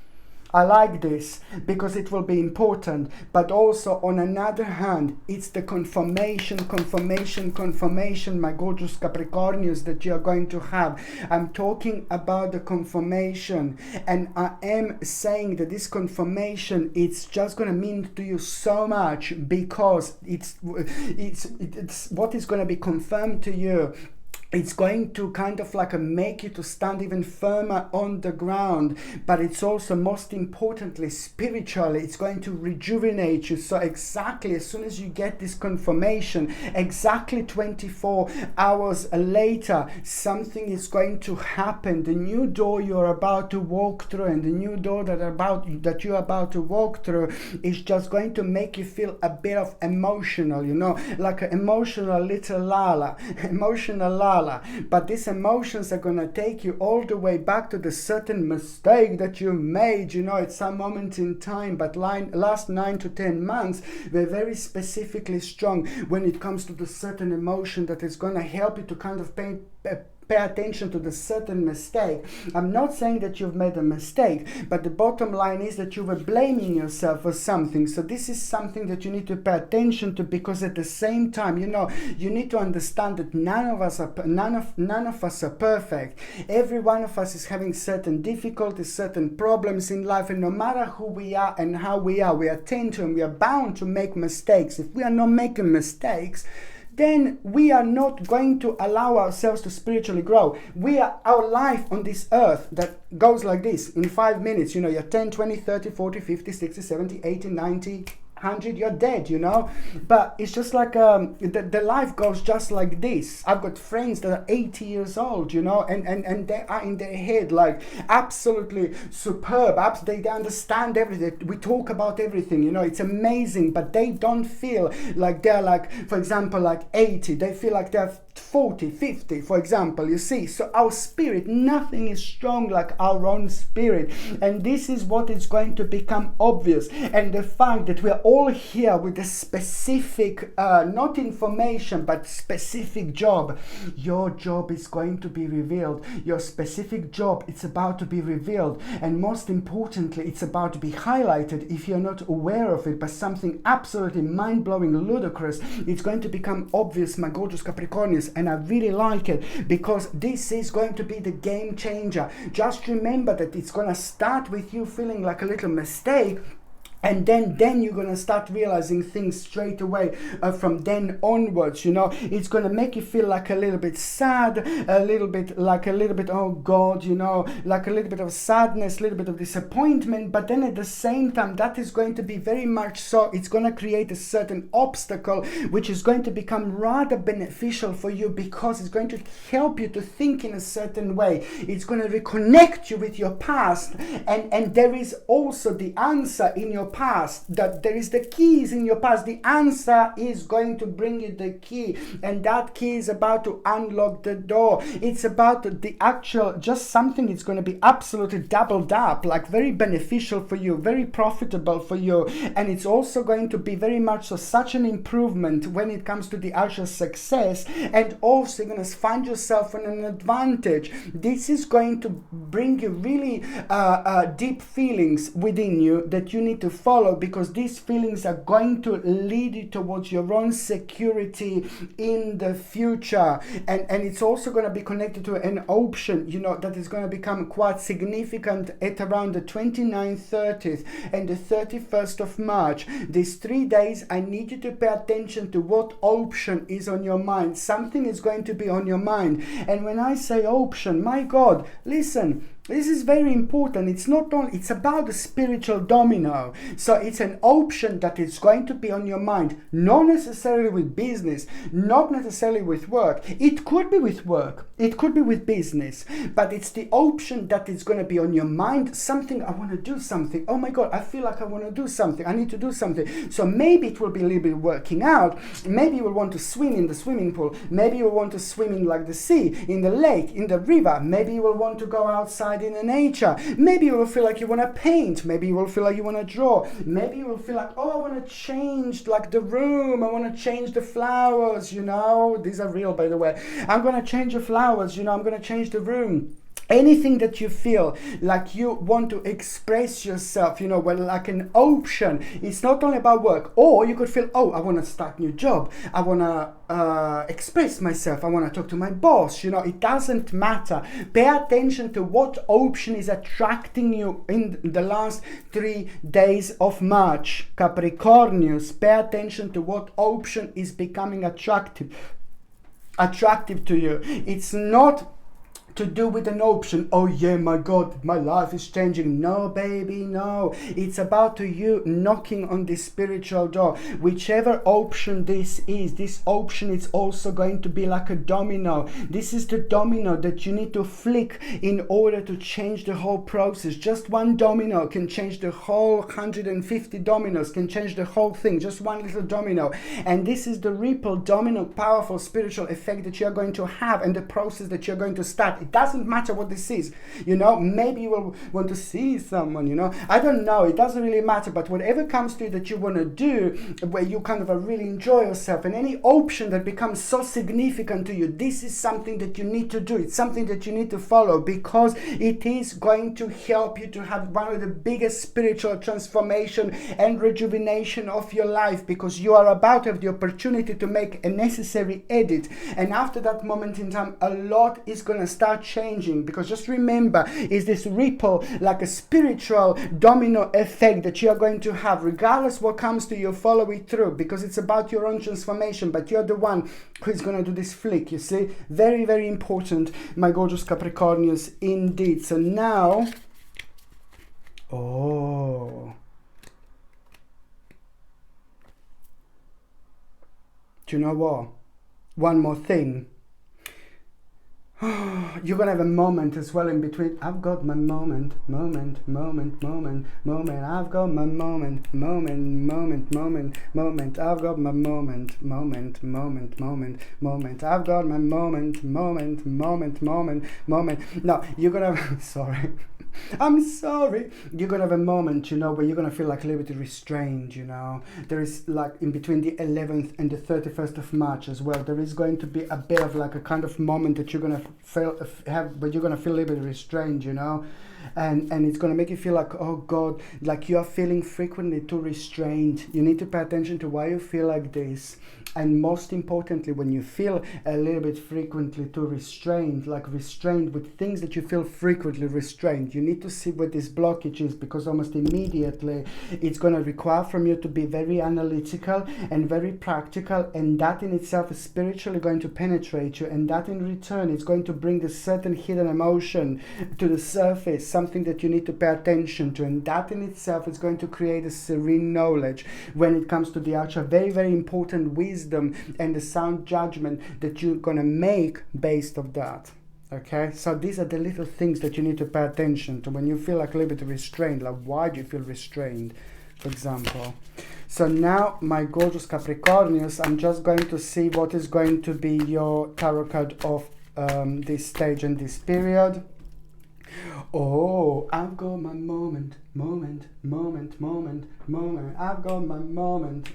A: I like this because it will be important, but also on another hand, it's the confirmation, my gorgeous Capricornius, that you are going to have. I'm talking about the confirmation, and I am saying that this confirmation, it's just going to mean to you so much, because it's what is going to be confirmed to you. It's going to kind of like make you to stand even firmer on the ground, but it's also most importantly spiritually, it's going to rejuvenate you. So exactly as soon as you get this confirmation, exactly 24 hours later, something is going to happen. The new door you're about to walk through, and the new door that you're about to walk through, is just going to make you feel a bit of emotional, you know, like an emotional little Lala. But these emotions are going to take you all the way back to the certain mistake that you made, you know, at some moment in time. But last 9 to 10 months were very specifically strong when it comes to the certain emotion that is going to help you to kind of pay attention to the certain mistake. I'm not saying that you've made a mistake, but the bottom line is that you were blaming yourself for something. So this is something that you need to pay attention to, because at the same time, you know, you need to understand that none of us are perfect. Every one of us is having certain difficulties, certain problems in life, and no matter who we are and how we are tend to, and we are bound to make mistakes. If we are not making mistakes, then we are not going to allow ourselves to spiritually grow. Our life on this earth that goes like this, in 5 minutes, you know, you're 10, 20, 30, 40, 50, 60, 70, 80, 90, 100, you're dead, you know. But it's just like the life goes just like this. I've got friends that are 80 years old, you know, and they are in their head like absolutely superb. They understand everything. We talk about everything, you know, it's amazing, but they don't feel like they're like, for example, like 80. They feel like they're 40, 50, for example, you see. So our spirit, nothing is strong like our own spirit. And this is what is going to become obvious. And the fact that we're all here with a specific, not information, but specific job. Your job is going to be revealed. Your specific job, it's about to be revealed. And most importantly, it's about to be highlighted if you're not aware of it, but something absolutely mind-blowing, ludicrous. It's going to become obvious, my gorgeous Capricornians, and I really like it because this is going to be the game changer. Just remember that it's going to start with you feeling like a little mistake. And then you're going to start realizing things straight away from then onwards, you know. It's going to make you feel like a little bit sad, a little bit, oh God, you know, like a little bit of sadness, a little bit of disappointment. But then at the same time, that is going to be very much so, it's going to create a certain obstacle, which is going to become rather beneficial for you because it's going to help you to think in a certain way. It's going to reconnect you with your past. And there is also the answer in your past, that there is the keys in your past. The answer is going to bring you the key, and that key is about to unlock the door. It's about the actual, just something it's going to be absolutely doubled up, like very beneficial for you, very profitable for you. And it's also going to be very much so such an improvement when it comes to the actual success, and also you're going to find yourself in an advantage. This is going to bring you really deep feelings within you that you need to follow, because these feelings are going to lead you towards your own security in the future. And it's also going to be connected to an option, you know, that is going to become quite significant at around the 29th, 30th and the 31st of March. These 3 days, I need you to pay attention to what option is on your mind. Something is going to be on your mind. And when I say option, my God, listen, this is very important. It's not only, it's about the spiritual domino. So it's an option that is going to be on your mind, not necessarily with business, not necessarily with work. It could be with work, it could be with business, but it's the option that is going to be on your mind. Something, I want to do something. Oh my God, I feel like I want to do something. I need to do something. So maybe it will be a little bit working out. Maybe you will want to swim in the swimming pool. Maybe you will want to swim in like the sea, in the lake, in the river. Maybe you will want to go outside in the nature. Maybe you will feel like you want to paint. Maybe you will feel like you want to draw. Maybe you will feel like, oh, I want to change like the room. I want to change the flowers, you know. These are real, by the way. I'm going to change the flowers, you know. I'm going to change the room. Anything that you feel like you want to express yourself, you know, well, like an option. It's not only about work. Or you could feel, oh, I want to start a new job. I want to express myself. I want to talk to my boss. You know, it doesn't matter. Pay attention to what option is attracting you in the last 3 days of March. Capricornius, pay attention to what option is becoming attractive to you. It's not to do with an option, oh yeah, my God, my life is changing. No, baby, no. It's about you knocking on this spiritual door. Whichever option this is, this option is also going to be like a domino. This is the domino that you need to flick in order to change the whole process. Just one domino can change the whole 150 dominoes, can change the whole thing. Just one little domino. And this is the ripple domino, powerful spiritual effect that you're going to have, and the process that you're going to start. It doesn't matter what this is, you know. Maybe you will want to see someone, you know. I don't know. It doesn't really matter. But whatever comes to you that you want to do, where you kind of really enjoy yourself, and any option that becomes so significant to you, this is something that you need to do. It's something that you need to follow, because it is going to help you to have one of the biggest spiritual transformation and rejuvenation of your life, because you are about to have the opportunity to make a necessary edit. And after that moment in time, a lot is going to start changing, because just remember, is this ripple, like a spiritual domino effect that you are going to have. Regardless what comes to you, follow it through, because it's about your own transformation, but you're the one who is going to do this flick, you see. Very, very important, my gorgeous Capricornians, indeed. So now, oh, do you know what? One more thing. you're gonna have a moment as well in between. I've got my moment. I've got my moment. I've got my moment. I've got my moment. No, you're gonna sorry. I'm sorry. You're gonna have a moment, you know, where you're gonna feel like a little bit restrained, you know. There is like in between the 11th and the 31st of March as well. There is going to be a bit of like a kind of moment that you're gonna but you're gonna feel a little bit restrained, you know. And it's gonna make you feel like, oh God, like you are feeling frequently too restrained. You need to pay attention to why you feel like this. And most importantly, when you feel a little bit frequently too restrained, like restrained with things that you feel frequently restrained, you need to see what this blockage is, because almost immediately it's going to require from you to be very analytical and very practical, and that in itself is spiritually going to penetrate you, and that in return is going to bring a certain hidden emotion to the surface, something that you need to pay attention to, and that in itself is going to create a serene knowledge when it comes to the actual very, very important wisdom and the sound judgment that you're going to make based of that. Okay, so these are the little things that you need to pay attention to when you feel like a little bit restrained. Like, why do you feel restrained, for example? So now, my gorgeous Capricornius, I'm just going to see what is going to be your tarot card of this stage and this period. Oh, I've got my moment. I've got my moment.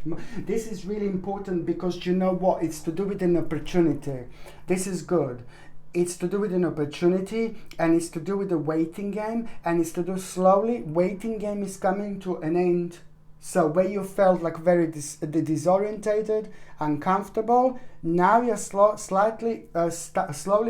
A: This is really important because you know what? It's to do with an opportunity. This is good. It's to do with an opportunity, and it's to do with the waiting game, and it's to do slowly. Waiting game is coming to an end. So where you felt like very disorientated, uncomfortable, now you're slowly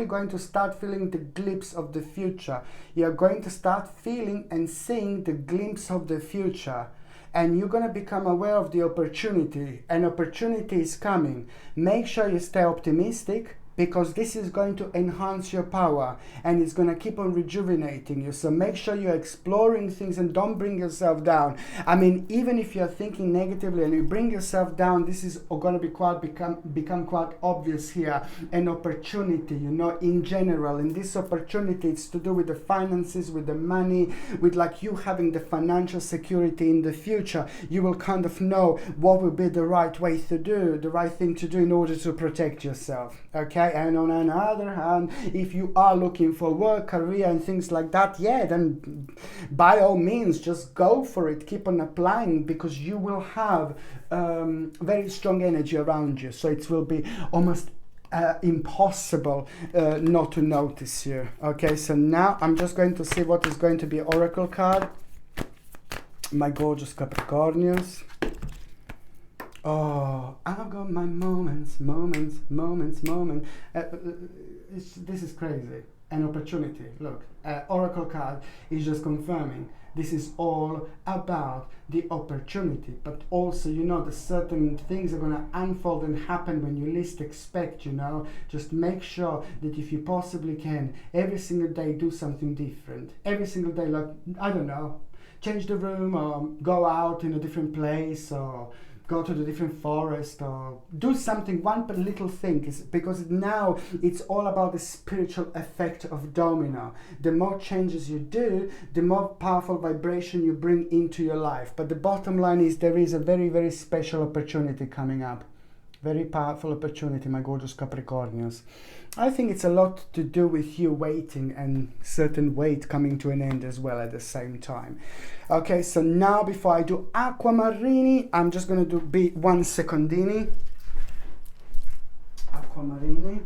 A: going to start feeling the glimpse of the future. You're going to start feeling and seeing the glimpse of the future. And you're going to become aware of the opportunity. An opportunity is coming. Make sure you stay optimistic, because this is going to enhance your power and it's going to keep on rejuvenating you. So make sure you're exploring things and don't bring yourself down. I mean, even if you're thinking negatively and you bring yourself down, this is going to become quite obvious here. An opportunity, you know, in general. And this opportunity, it's to do with the finances, with the money, with like you having the financial security in the future. You will kind of know what will be the right way to do, the right thing to do in order to protect yourself. Okay. And on another hand, if you are looking for work, career and things like that, yeah, then by all means just go for it. Keep on applying, because you will have very strong energy around you. So it will be almost impossible not to notice you. Okay, so now I'm just going to see what is going to be oracle card. My gorgeous Capricornius. Oh, I've got my moments. This is crazy. An opportunity. Look, Oracle card is just confirming. This is all about the opportunity. But also, you know, the certain things are going to unfold and happen when you least expect, you know. Just make sure that if you possibly can, every single day do something different. Every single day, like, I don't know, change the room or go out in a different place or go to the different forest or do something, one little thing, because now it's all about the spiritual effect of domino. The more changes you do, the more powerful vibration you bring into your life. But the bottom line is there is a very, very special opportunity coming up. Very powerful opportunity, my gorgeous Capricornians. I think it's a lot to do with you waiting and certain wait coming to an end as well at the same time. Okay, so now before I do Aquamarini, I'm just going to do one secondini. Aquamarini.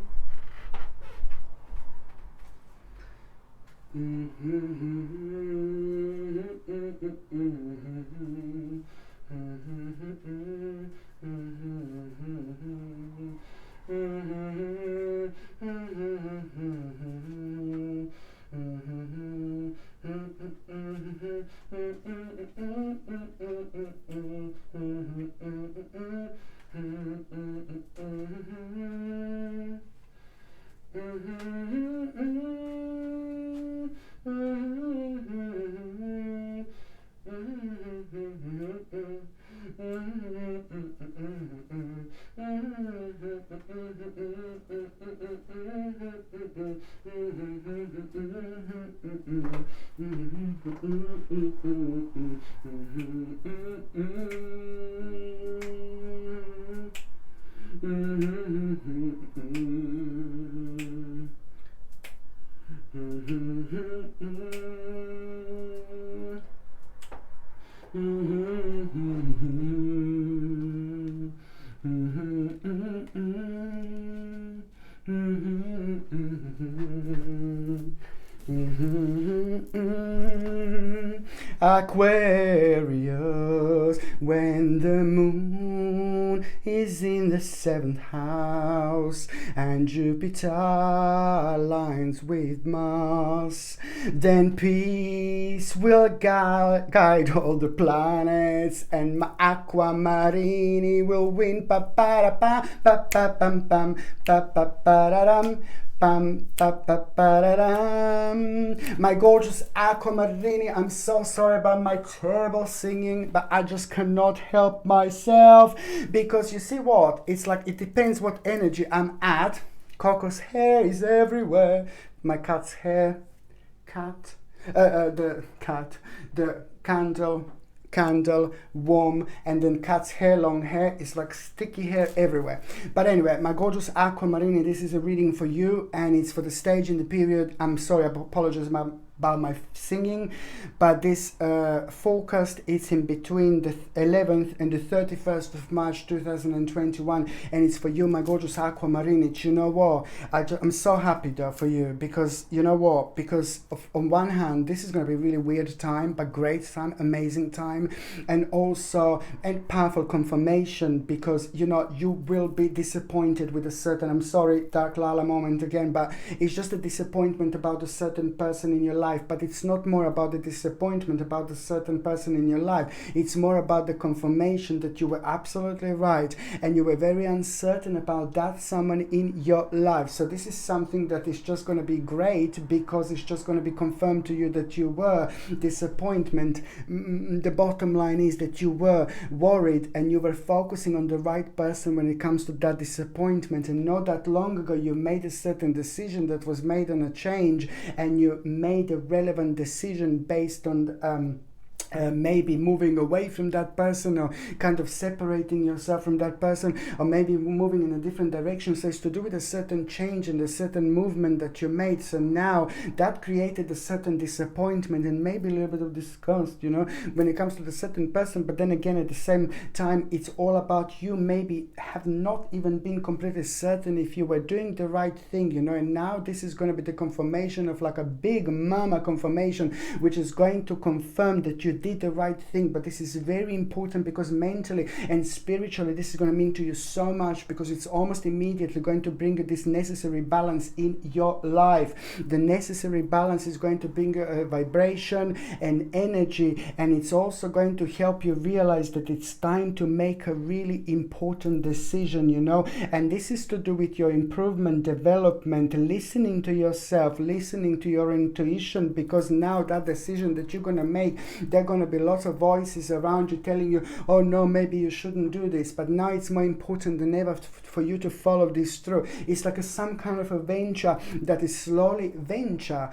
A: Aquarius, when the moon is in the 7th house and Jupiter aligns with Mars, then peace will guide all the planets, and my aquamarini will win. Pa pa pa pa pa pam pam pa pa pa da dum. Bam, ba, ba, ba, da, dum. My gorgeous aquamarini, I'm so sorry about my terrible singing, but I just cannot help myself, because you see what? It's like it depends what energy I'm at. Coco's hair is everywhere. My cat's hair, the candle, warm, and then cat's hair, long hair, is like sticky hair everywhere. But anyway, my gorgeous aquamarini, this is a reading for you, and it's for the stage in the period. I'm sorry, I apologize about my singing, but this forecast is in between the 11th and the 31st of March 2021, and it's for you, my gorgeous aquamarini. You know what, I'm so happy though for you, because you know what, because on one hand this is going to be a really weird time, but great time, amazing time, and also and powerful confirmation, because you know you will be disappointed with a certain, I'm sorry, Dark Lala moment again, but it's just a disappointment about a certain person in your life. But it's not more about the disappointment about a certain person in your life. It's more about the confirmation that you were absolutely right, and you were very uncertain about that someone in your life. So this is something that is just going to be great, because it's just going to be confirmed to you that you were disappointment. The bottom line is that you were worried, and you were focusing on the right person when it comes to that disappointment. And not that long ago you made a certain decision that was made on a change, and you made a relevant decision based on maybe moving away from that person, or kind of separating yourself from that person, or maybe moving in a different direction. So it's to do with a certain change and a certain movement that you made. So now that created a certain disappointment and maybe a little bit of disgust, you know, when it comes to the certain person. But then again, at the same time, it's all about you maybe have not even been completely certain if you were doing the right thing, you know. And now this is going to be the confirmation of like a big mama confirmation, which is going to confirm that you did the right thing. But this is very important, because mentally and spiritually this is going to mean to you so much, because it's almost immediately going to bring this necessary balance in your life. The necessary balance is going to bring a vibration and energy, and it's also going to help you realize that it's time to make a really important decision, you know. And this is to do with your improvement, development, listening to yourself, listening to your intuition, because now that decision that you're going to make, there are going to be lots of voices around you telling you, oh no, maybe you shouldn't do this. But now it's more important than ever for you to follow this through. It's like some kind of a venture that is slowly adventure,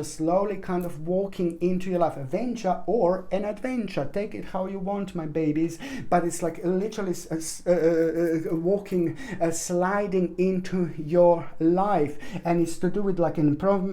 A: slowly kind of walking into your life. A venture or an adventure, take it how you want, my babies, but it's like literally walking, sliding into your life. And it's to do with like an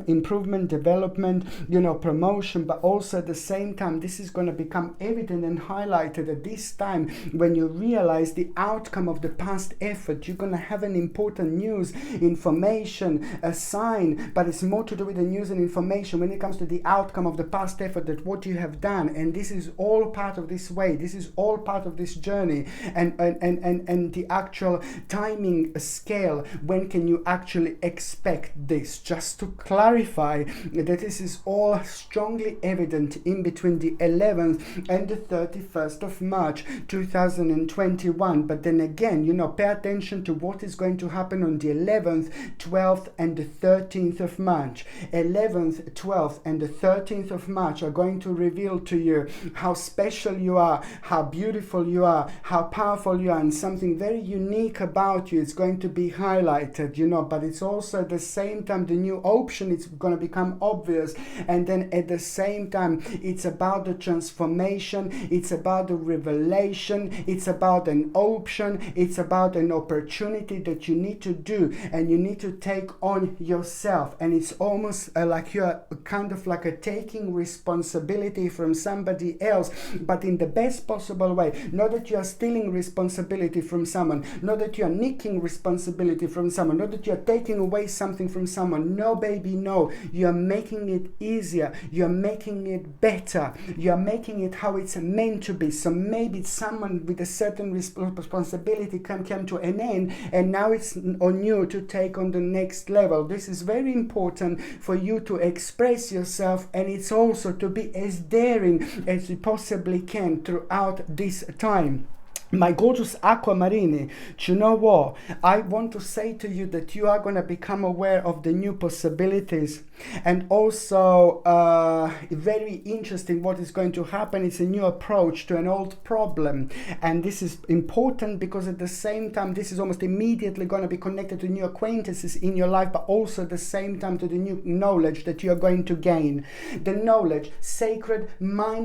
A: improvement, development, you know, promotion. But also at the same time, this is going to become evident and highlighted at this time when you realize the outcome of the past effort. You're going to have an important news, information, a sign, but it's more to do with the news and information when it comes to the outcome of the past effort, that what you have done. And this is all part of this way, this is all part of this journey, and the actual timing scale. When can you actually expect this? Just to clarify that this is all strongly evident in between the 11th and the 31st of March 2021. But then again, you know, pay attention to what is going to happen on the 11th, 12th and the 13th of March. 11th, 12th and the 13th of March are going to reveal to you how special you are, how beautiful you are, how powerful you are, and something very unique about you is going to be highlighted, you know. But it's also at the same time the new option is going to become obvious, and then at the same time it's about the transformation, it's about the revelation, it's about an option, it's about an opportunity that you need to do and you need to take on yourself. And it's almost like you're kind of like a taking responsibility from somebody else, but in the best possible way. Not that you are stealing responsibility from someone, not that you are nicking responsibility from someone, not that you are taking away something from someone. No, baby, no. You are making it easier, you are making it better, you are making it how it's meant to be. So maybe someone with a certain responsibility came to an end, and now it's on you to take on the next level. This is very important for you to express yourself, and it's also to be as daring as you possibly can throughout this time. My gorgeous aquamarini, do you know what? I want to say to you that you are going to become aware of the new possibilities, and also very interesting what is going to happen. It's a new approach to an old problem, and this is important because at the same time this is almost immediately going to be connected to new acquaintances in your life, but also at the same time to the new knowledge that you are going to gain. The knowledge, sacred, mind-blowing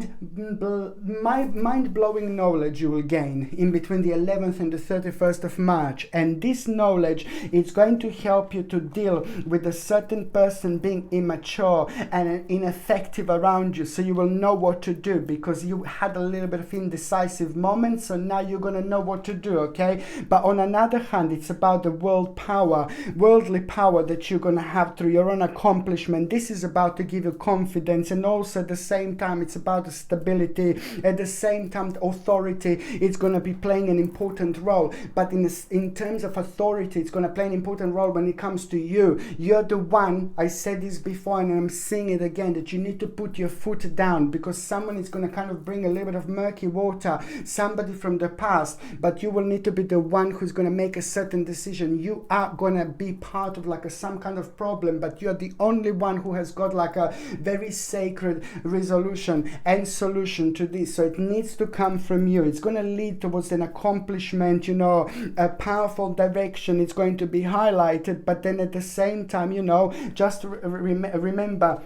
A: knowledge you will gain in between the 11th and the 31st of March. And this knowledge is going to help you to deal with a certain person being immature and ineffective around you. So you will know what to do because you had a little bit of indecisive moments, so now you're going to know what to do, okay? But on another hand, it's about the worldly power that you're going to have through your own accomplishment. This is about to give you confidence, and also at the same time it's about the stability. At the same time, the authority, it's going to be playing an important role. But in terms of authority, it's going to play an important role when it comes to you. You're the one, I said this before and I'm saying it again, that you need to put your foot down, because someone is going to kind of bring a little bit of murky water, somebody from the past, but you will need to be the one who's going to make a certain decision. You are going to be part of like some kind of problem, but you're the only one who has got like a very sacred resolution and solution to this. So it needs to come from you. It's going to lead towards an accomplishment, you know, a powerful direction. It's going to be highlighted, but then at the same time, you know, just remember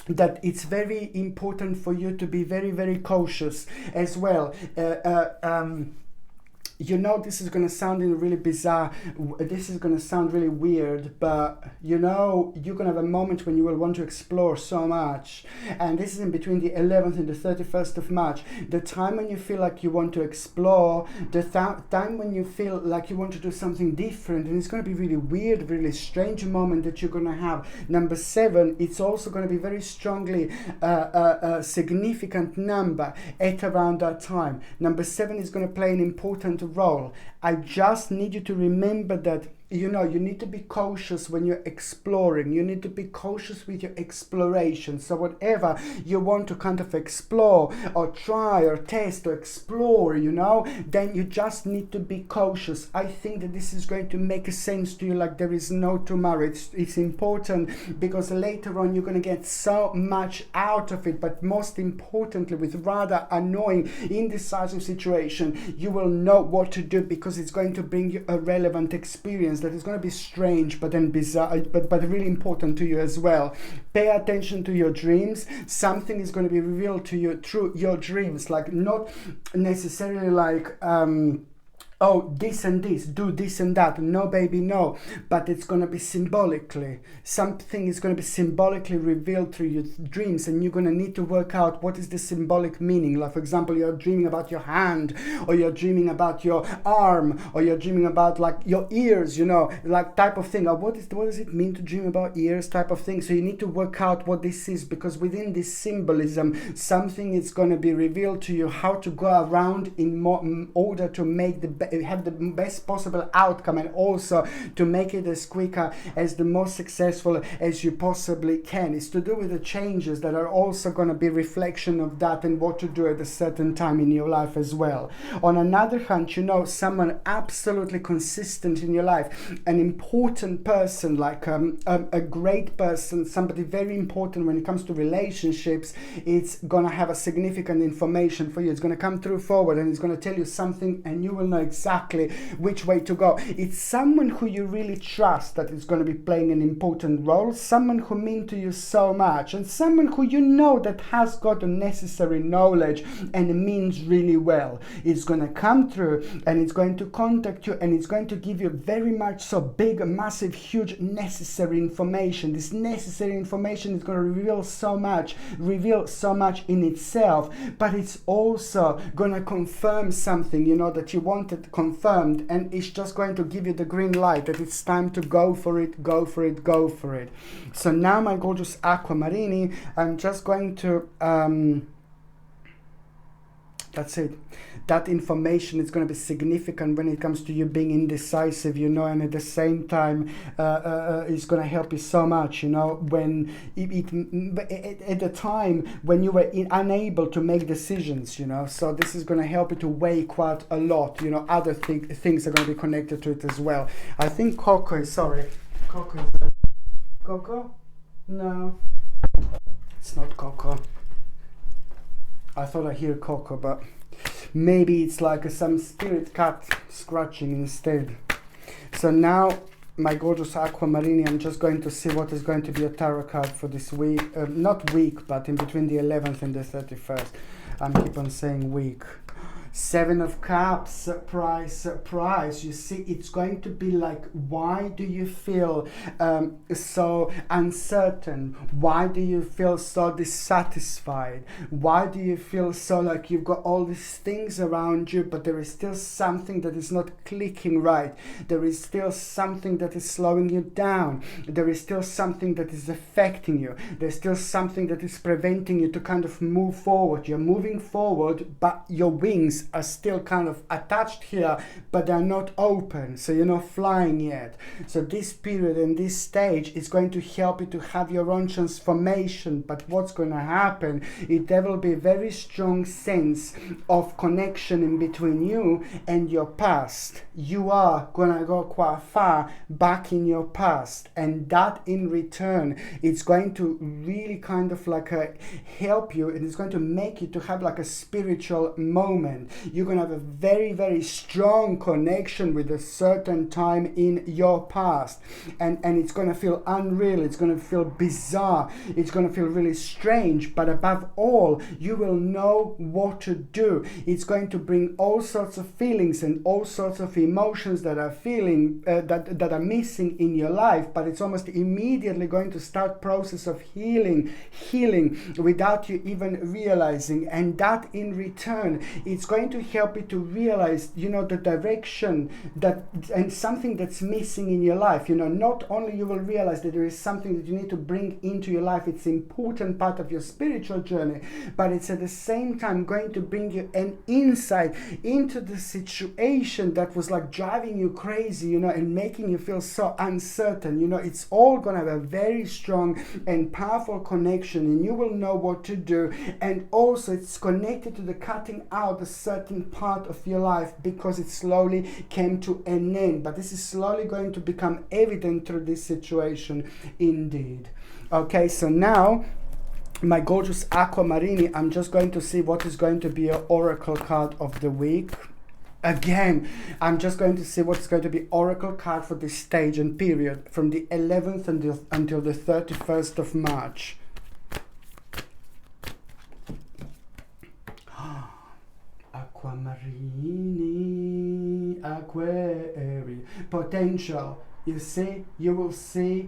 A: that it's very important for you to be very, very cautious as well. You know, this is going to sound really bizarre, this is going to sound really weird, but you know, you're going to have a moment when you will want to explore so much, and this is in between the 11th and the 31st of March, the time when you feel like you want to explore, the time when you feel like you want to do something different, and it's going to be really weird, really strange moment that you're going to have. Number 7, it's also going to be very strongly a significant number at around that time. Number 7 is going to play an important role. I just need you to remember that, you know, you need to be cautious when you're exploring. You need to be cautious with your exploration. So whatever you want to kind of explore or try or test or explore, you know, then you just need to be cautious. I think that this is going to make sense to you like there is no tomorrow. It's important because later on you're going to get so much out of it, but most importantly, with rather annoying, indecisive situation, you will know what to do because it's going to bring you a relevant experience that is going to be strange but then bizarre, but really important to you as well. Pay attention to your dreams. Something is going to be revealed to you through your dreams, like not necessarily like oh, this and this, do this and that. No, baby, no. But it's going to be symbolically. Something is going to be symbolically revealed through your dreams, and you're going to need to work out what is the symbolic meaning. Like, for example, you're dreaming about your hand, or you're dreaming about your arm, or you're dreaming about, like, your ears, you know, like type of thing. Or what does it mean to dream about ears type of thing? So you need to work out what this is, because within this symbolism, something is going to be revealed to you, how to go around in order to make the have the best possible outcome, and also to make it as quicker, as the most successful as you possibly can. It's to do with the changes that are also going to be reflection of that and what to do at a certain time in your life as well. On another hand, you know, someone absolutely consistent in your life, an important person, like a great person, somebody very important when it comes to relationships. It's going to have a significant information for you. It's going to come through forward, and it's going to tell you something, and you will know exactly which way to go. It's someone who you really trust that is going to be playing an important role, someone who means to you so much, and someone who you know that has got the necessary knowledge and means really well. It's going to come through, and it's going to contact you, and it's going to give you very much so big, massive, huge necessary information. This necessary information is going to reveal so much in itself, but it's also going to confirm something, you know, that you wanted confirmed, and it's just going to give you the green light that it's time to go for it, go for it, go for it. So now, my gorgeous Aquamarini, I'm just going to that's it. That information is going to be significant when it comes to you being indecisive, you know, and at the same time it's going to help you so much, you know, when at the time when you were unable to make decisions, you know. So this is going to help you to weigh quite a lot, you know. Other things are going to be connected to it as well. I think Coco is, Coco? No, it's not Coco. I thought I hear Coco, but maybe it's like some spirit cat scratching instead. So now, my gorgeous Aquamarini, I'm just going to see what is going to be a tarot card for this week. Not week, but in between the 11th and the 31st. I keep on saying week. Seven of Cups, surprise, surprise. You see, it's going to be like, why do you feel so uncertain? Why do you feel so dissatisfied? Why do you feel so like you've got all these things around you, but there is still something that is not clicking right? There is still something that is slowing you down. There is still something that is affecting you. There's still something that is preventing you to kind of move forward. You're moving forward, but your wings are still kind of attached here, but they're not open, so you're not flying yet. So this period and this stage is going to help you to have your own transformation. But what's going to happen is there will be a very strong sense of connection in between you and your past. You are going to go quite far back in your past, and that in return, it's going to really kind of like help you, and it's going to make you to have like a spiritual moment. You're going to have a very, very strong connection with a certain time in your past, and it's going to feel unreal. It's going to feel bizarre. It's going to feel really strange, but above all, you will know what to do. It's going to bring all sorts of feelings and all sorts of emotions that are feeling that are missing in your life, but it's almost immediately going to start process of healing without you even realizing. And that in return, it's going to help you to realize, you know, the direction that and something that's missing in your life. You know, not only you will realize that there is something that you need to bring into your life, it's an important part of your spiritual journey, but it's at the same time going to bring you an insight into the situation that was like driving you crazy, you know, and making you feel so uncertain. You know, it's all going to have a very strong and powerful connection, and you will know what to do. And also it's connected to the cutting out a certain part of your life, because it slowly came to an end, but this is slowly going to become evident through this situation indeed. Okay, so now, my gorgeous Aquamarini, I'm just going to see what is going to be your oracle card of the week. Again, I'm just going to see what's going to be oracle card for this stage and period from the 11th until the 31st of March. Aquamarini, Aquarius, potential. You see, you will see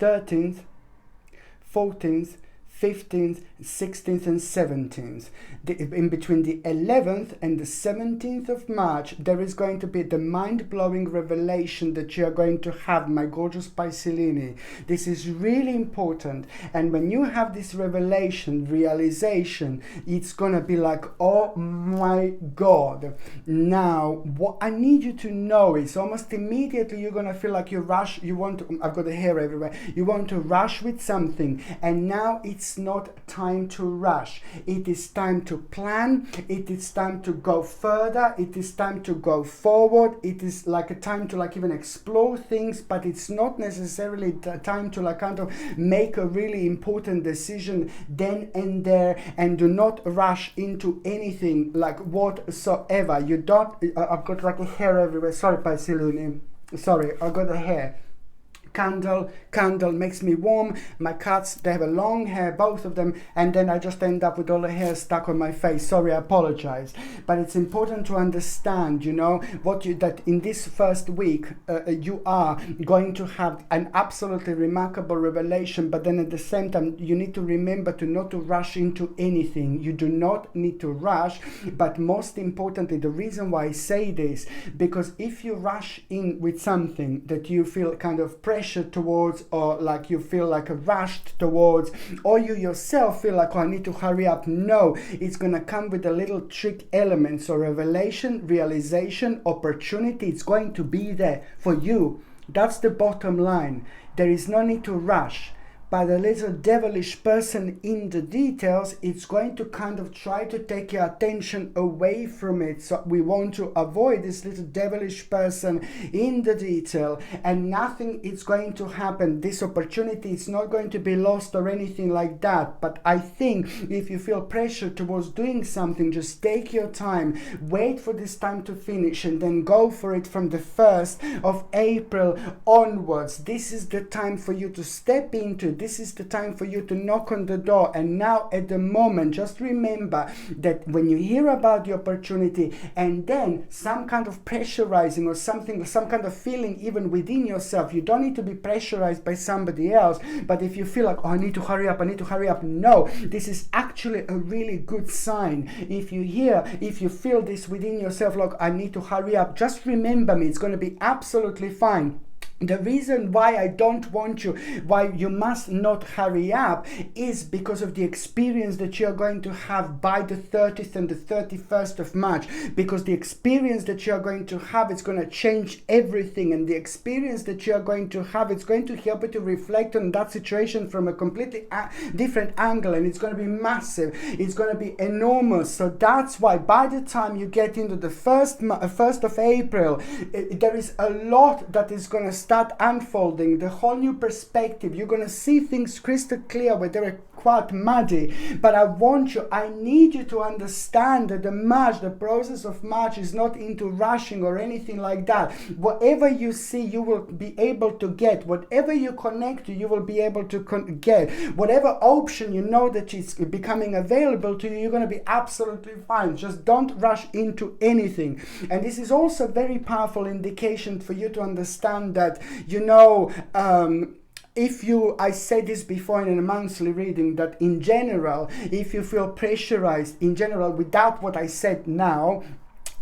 A: 13th, 14th, 15th, 16th and 17th. In between the 11th and the 17th of March, there is going to be the mind-blowing revelation that you are going to have, my gorgeous Pisces. This is really important. And when you have this realization, it's going to be like, oh my God. Now, what I need you to know is almost immediately you're going to feel like you rush, I've got the hair everywhere, you want to rush with something. And now it's not time to rush. It is time to plan. It is time to go further. It is time to go forward. It is like a time to like even explore things, but it's not necessarily the time to like kind of make a really important decision then and there, and do not rush into anything like whatsoever. You don't, I've got like a hair everywhere. Sorry, Pisces. Sorry, I've got the hair. Candle makes me warm. My cats, they have a long hair, both of them, and then I just end up with all the hair stuck on my face. Sorry, I apologize. But it's important to understand, you know, that in this first week you are going to have an absolutely remarkable revelation, but then at the same time you need to remember not to rush into anything. You do not need to rush, but most importantly, the reason why I say this, because if you rush in with something that you feel kind of pressure towards, or like you feel like rushed towards, or you yourself feel like, oh, I need to hurry up. No, it's going to come with a little trick element. So revelation, realization, opportunity, it's going to be there for you. That's the bottom line. There is no need to rush. But a little devilish person in the details, it's going to kind of try to take your attention away from it. So we want to avoid this little devilish person in the detail, and nothing is going to happen. This opportunity is not going to be lost or anything like that. But I think if you feel pressure towards doing something, just take your time, wait for this time to finish, and then go for it from the 1st of April onwards. This is the time for you to step into. This is the time for you to knock on the door. And now at the moment, just remember that when you hear about the opportunity and then some kind of pressurizing or something, some kind of feeling even within yourself, you don't need to be pressurized by somebody else. But if you feel like, oh, I need to hurry up, no, this is actually a really good sign. If you feel this within yourself, like, I need to hurry up, just remember me, it's going to be absolutely fine. The reason why I don't want you, why you must not hurry up, is because of the experience that you're going to have by the 30th and the 31st of March. Because the experience that you're going to have, it's going to change everything. And the experience that you're going to have, it's going to help you to reflect on that situation from a completely different angle. And it's going to be massive. It's going to be enormous. So that's why by the time you get into the 1st of April, there is a lot that is going to start unfolding, the whole new perspective. You're going to see things crystal clear where they're quite muddy. But I need you to understand that the process of March is not into rushing or anything like that. Whatever you see, you will be able to get. Whatever you connect to, you will be able to get. Whatever option you know that is becoming available to you, you're going to be absolutely fine. Just don't rush into anything. And this is also a very powerful indication for you to understand that, you know, I said this before in a monthly reading, that in general, if you feel pressurized, in general, without what I said now,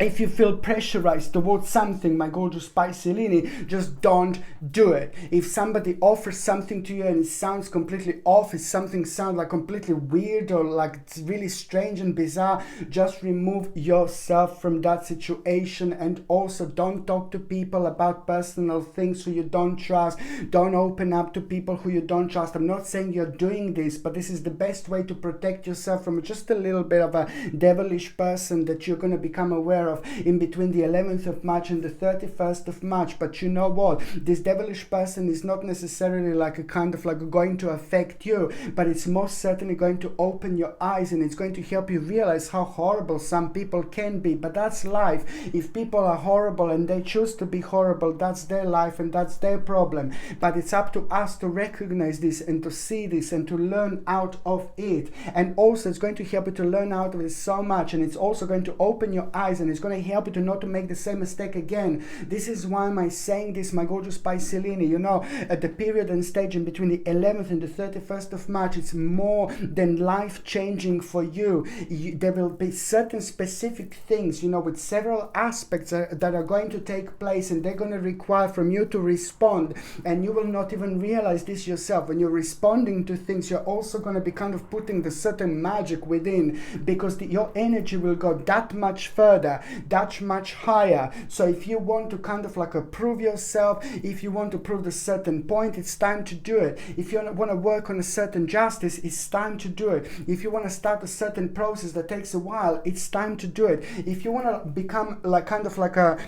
A: if you feel pressurized towards something, my gorgeous Pisces, just don't do it. If somebody offers something to you and it sounds completely off, if something sounds like completely weird or like it's really strange and bizarre, just remove yourself from that situation. And also don't talk to people about personal things who you don't trust. Don't open up to people who you don't trust. I'm not saying you're doing this, but this is the best way to protect yourself from just a little bit of a devilish person that you're going to become aware of in between the 11th of March and the 31st of March. But you know what? This devilish person is not necessarily like a kind of like going to affect you, but it's most certainly going to open your eyes, and it's going to help you realize how horrible some people can be. But that's life. If people are horrible and they choose to be horrible, that's their life and that's their problem. But it's up to us to recognize this and to see this and to learn out of it. And also it's going to help you to learn out of it so much, and it's also going to open your eyes, and it's It's going to help you to not to make the same mistake again. This is why am I saying this, my gorgeous Piscelini. You know, at the period and stage in between the 11th and the 31st of March, it's more than life-changing for you. There will be certain specific things, you know, with several aspects that are going to take place, and they're going to require from you to respond, and you will not even realize this yourself. When you're responding to things, you're also going to be kind of putting the certain magic within, because your energy will go that much further, that much higher. So if you want to kind of like prove yourself, if you want to prove a certain point, it's time to do it. If you want to work on a certain justice, it's time to do it. If you want to start a certain process that takes a while, it's time to do it. If you want to become like kind of like a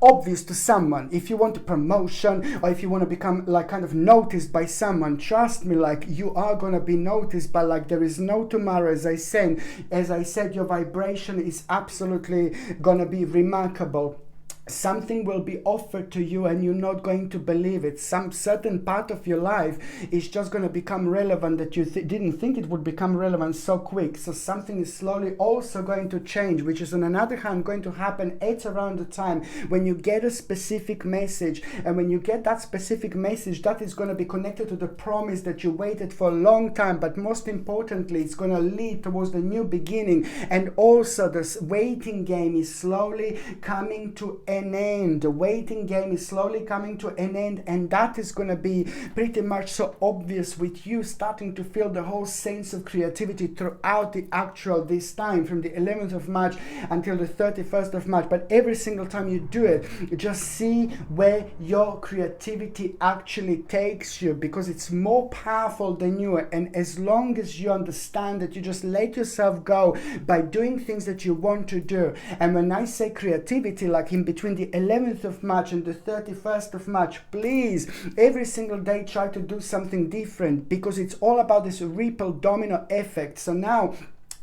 A: obvious to someone, if you want a promotion, or if you want to become like kind of noticed by someone, trust me, like you are going to be noticed, but like there is no tomorrow. As I said, your vibration is absolutely going to be remarkable. Something will be offered to you and you're not going to believe it. Some certain part of your life is just going to become relevant that you didn't think it would become relevant so quick. So something is slowly also going to change, which is on another hand going to happen at around the time when you get a specific message. And when you get that specific message, that is going to be connected to the promise that you waited for a long time. But most importantly, it's going to lead towards the new beginning. And also this waiting game is slowly coming to an end. The waiting game is slowly coming to an end, and that is going to be pretty much so obvious with you starting to feel the whole sense of creativity throughout the actual this time from the 11th of March until the 31st of March. But every single time you do it, you just see where your creativity actually takes you, because it's more powerful than you. And as long as you understand that, you just let yourself go by doing things that you want to do. And when I say creativity, like in between the 11th of March and the 31st of March, please, every single day try to do something different, because it's all about this ripple domino effect. So now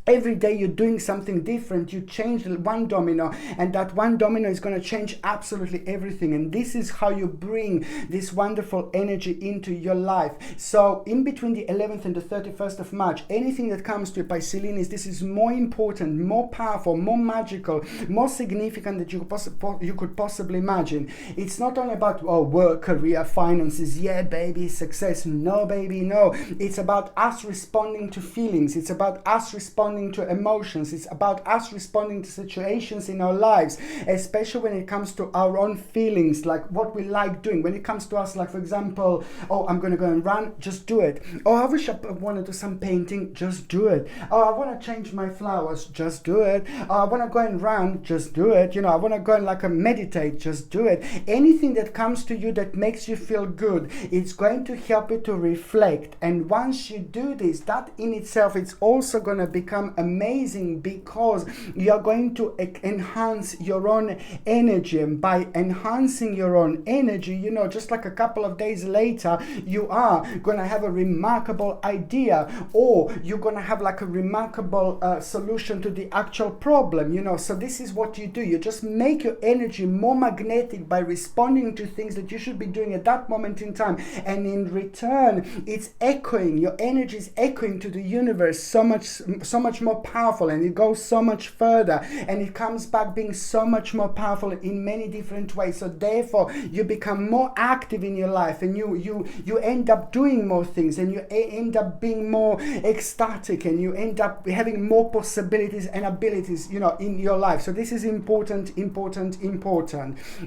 A: every day you're doing something different, you change one domino, and that one domino is going to change absolutely everything. And this is how you bring this wonderful energy into your life. So in between the 11th and the 31st of March, anything that comes to Piscelinis, this is more important, more powerful, more magical, more significant that you could possibly imagine. It's not only about work, career, finances, yeah baby, success. No baby, no. It's about us responding to feelings. It's about us responding to emotions. It's about us responding to situations in our lives, especially when it comes to our own feelings, like what we like doing. When it comes to us, like for example, I'm going to go and run, just do it. I wish I want to do some painting, just do it. I want to change my flowers, just do it. I want to go and run, just do it. I want to go and meditate, just do it. Anything that comes to you that makes you feel good, it's going to help you to reflect. And once you do this, that in itself, it's also going to become amazing, because you're going to enhance your own energy. And by enhancing your own energy, just like a couple of days later, you are going to have a remarkable idea, or you're going to have like a remarkable solution to the actual problem. So this is what you do. You just make your energy more magnetic by responding to things that you should be doing at that moment in time. And in return, it's echoing, your energy is echoing to the universe so much more powerful, and it goes so much further, and it comes back being so much more powerful in many different ways. So therefore, you become more active in your life, and you end up doing more things, and you end up being more ecstatic, and you end up having more possibilities and abilities, in your life. So this is important.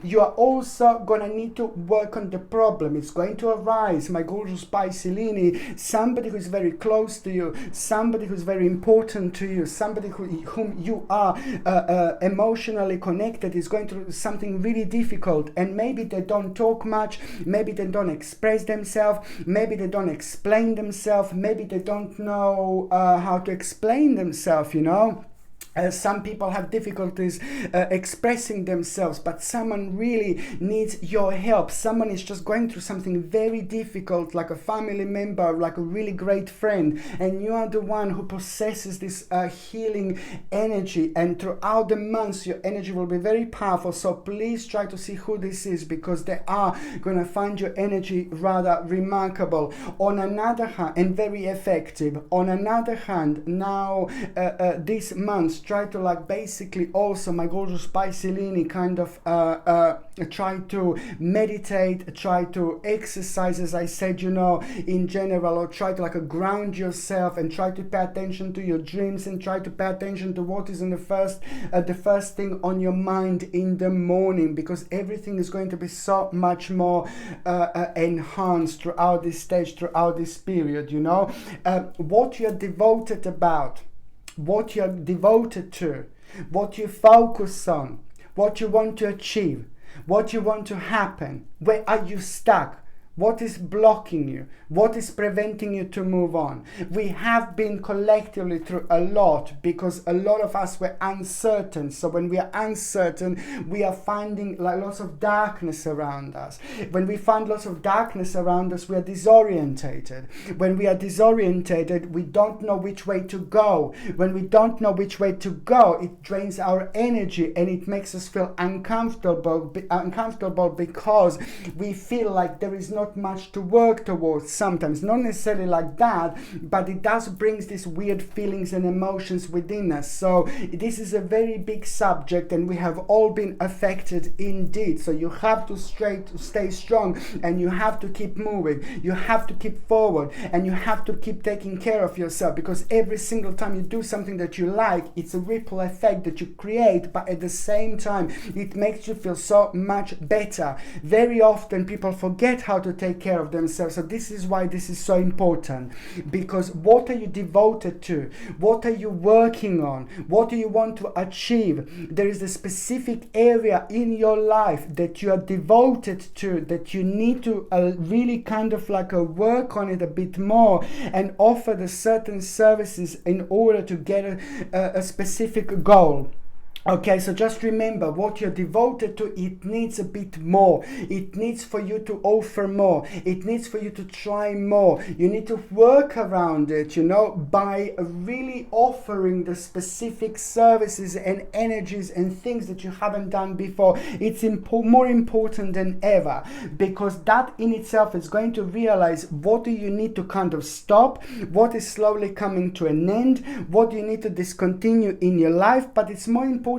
A: You are also gonna need to work on the problem. It's going to arise, my gorgeous Piscelini, somebody who is very close to you, somebody who's very important to you, somebody whom you are emotionally connected, is going through something really difficult, and maybe they don't talk much, maybe they don't express themselves, maybe they don't explain themselves, maybe they don't know how to explain themselves, Some people have difficulties expressing themselves, but someone really needs your help. Someone is just going through something very difficult, like a family member, like a really great friend, and you are the one who possesses this healing energy. And throughout the months, your energy will be very powerful. So please try to see who this is, because they are going to find your energy rather remarkable. On another hand, and very effective. On another hand, now this month, try to like basically also, my gorgeous Piscelini, kind of try to meditate, try to exercise, as I said, you know, in general, or try to like ground yourself and try to pay attention to your dreams and try to pay attention to what is in the first thing on your mind in the morning, because everything is going to be so much more enhanced throughout this stage, throughout this period, you know. What you're devoted about, what you're devoted to, what you focus on, what you want to achieve, what you want to happen, where are you stuck? What is blocking you? What is preventing you to move on? We have been collectively through a lot because a lot of us were uncertain. So when we are uncertain, we are finding like lots of darkness around us. When we find lots of darkness around us, we are disorientated. When we are disorientated, we don't know which way to go. When we don't know which way to go, it drains our energy and it makes us feel uncomfortable because we feel like there is not much to work towards sometimes. Not necessarily like that, but it does brings these weird feelings and emotions within us. So this is a very big subject and we have all been affected indeed. So you have to stay strong and you have to keep moving. You have to keep forward and you have to keep taking care of yourself, because every single time you do something that you like, it's a ripple effect that you create, but at the same time it makes you feel so much better. Very often people forget how to take care of themselves. So this is why this is so important, because what are you devoted to? What are you working on? What do you want to achieve? There is a specific area in your life that you are devoted to, that you need to really kind of like work on it a bit more and offer the certain services in order to get a specific goal. Okay, so just remember, what you're devoted to, it needs a bit more. It needs for you to offer more. It needs for you to try more. You need to work around it, you know, by really offering the specific services and energies and things that you haven't done before. It's more important than ever, because that in itself is going to realize what do you need to kind of stop, what is slowly coming to an end, what do you need to discontinue in your life. But it's more important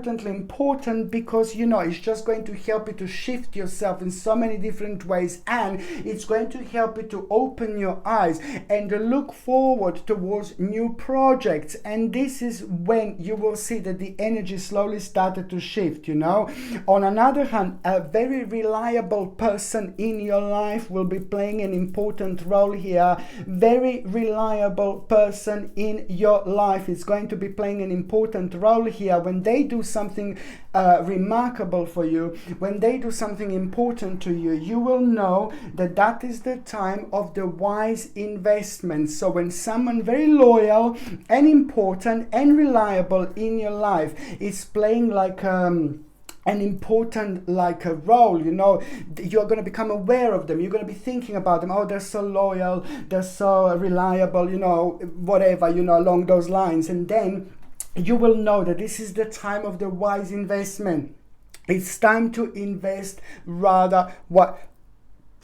A: because, you know, it's just going to help you to shift yourself in so many different ways, and it's going to help you to open your eyes and look forward towards new projects. And this is when you will see that the energy slowly started to shift, you know. On another hand, a very reliable person in your life will be playing an important role here. Very reliable person in your life is going to be playing an important role here. When they do something remarkable for you, when they do something important to you, you will know that that is the time of the wise investment. So when someone very loyal and important and reliable in your life is playing like an important like a role, you know, you're going to become aware of them. You're going to be thinking about them. Oh, they're so loyal, they're so reliable, you know, whatever, you know, along those lines. And then you will know that this is the time of the wise investment. It's time to invest rather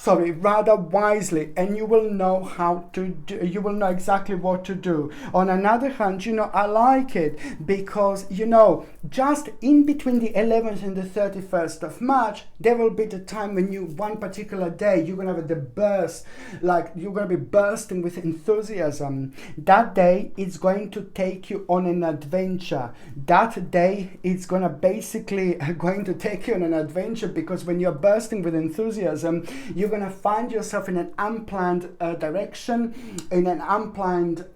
A: wisely, and you will know how to do, you will know exactly what to do. On another hand, you know, I like it because, you know, just in between the 11th and the 31st of March, there will be the time when you, one particular day, you're going to have the burst, like you're going to be bursting with enthusiasm. That day, it's going to take you on an adventure. That day, it's going to basically going to take you on an adventure, because when you're bursting with enthusiasm, you're going to find yourself in an unplanned direction, in an unplanned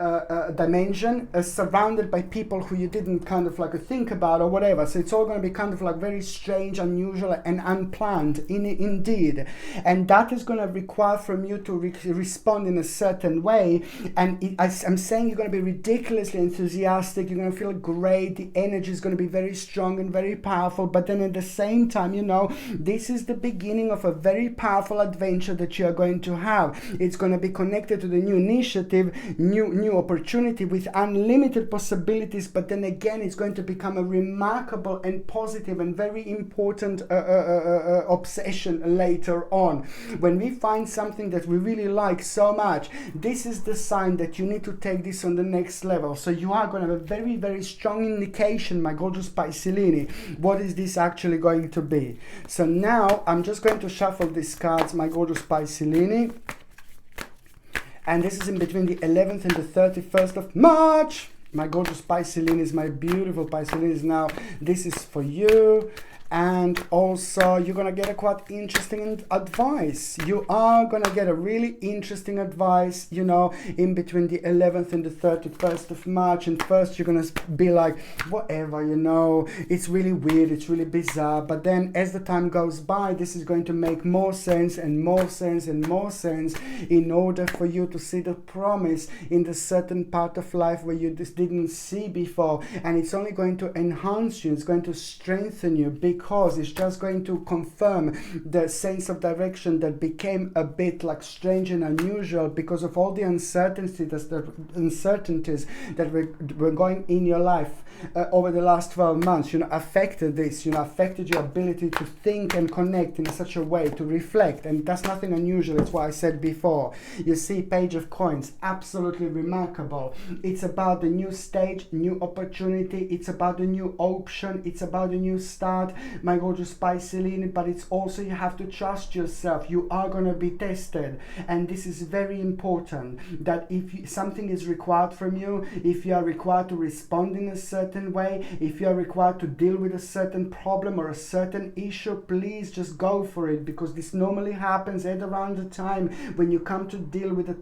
A: dimension, surrounded by people who you didn't kind of like think about or whatever. So it's all going to be kind of like very strange, unusual and unplanned indeed. And that is going to require from you to respond in a certain way. And I'm saying you're going to be ridiculously enthusiastic. You're going to feel great. The energy is going to be very strong and very powerful. But then at the same time, you know, this is the beginning of a very powerful adventure adventure that you are going to have. It's going to be connected to the new initiative, new opportunity with unlimited possibilities, but then again it's going to become a remarkable and positive and very important obsession later on. When we find something that we really like so much, this is the sign that you need to take this on the next level. So you are going to have a very, very strong indication, my gorgeous Piscelini, what is this actually going to be. So now I'm just going to shuffle these cards, my gorgeous Piscelini. And this is in between the 11th and the 31st of March. My gorgeous Piscelinis, my beautiful Piscelinis. Now, this is for you. And also, you're going to get a quite interesting advice. You are going to get a really interesting advice, you know, in between the 11th and the 31st of March. And first, you're going to be like, whatever, you know, it's really weird, it's really bizarre. But then as the time goes by, this is going to make more sense and more sense and more sense in order for you to see the promise in the certain part of life where you just didn't see before. And it's only going to enhance you, it's going to strengthen you, because it's just going to confirm the sense of direction that became a bit like strange and unusual because of all the uncertainties that were going in your life over the last 12 months, you know, affected this, you know, affected your ability to think and connect in such a way, to reflect. And that's nothing unusual. It's what I said before. You see, Page of Coins, absolutely remarkable. It's about the new stage, new opportunity. It's about the new option. It's about the new start, my gorgeous Piscelini. But it's also, you have to trust yourself. You are going to be tested. And this is very important, that if something is required from you, if you are required to respond in a certain way, if you are required to deal with a certain problem or a certain issue, please just go for it, because this normally happens at around the time when you come to deal with a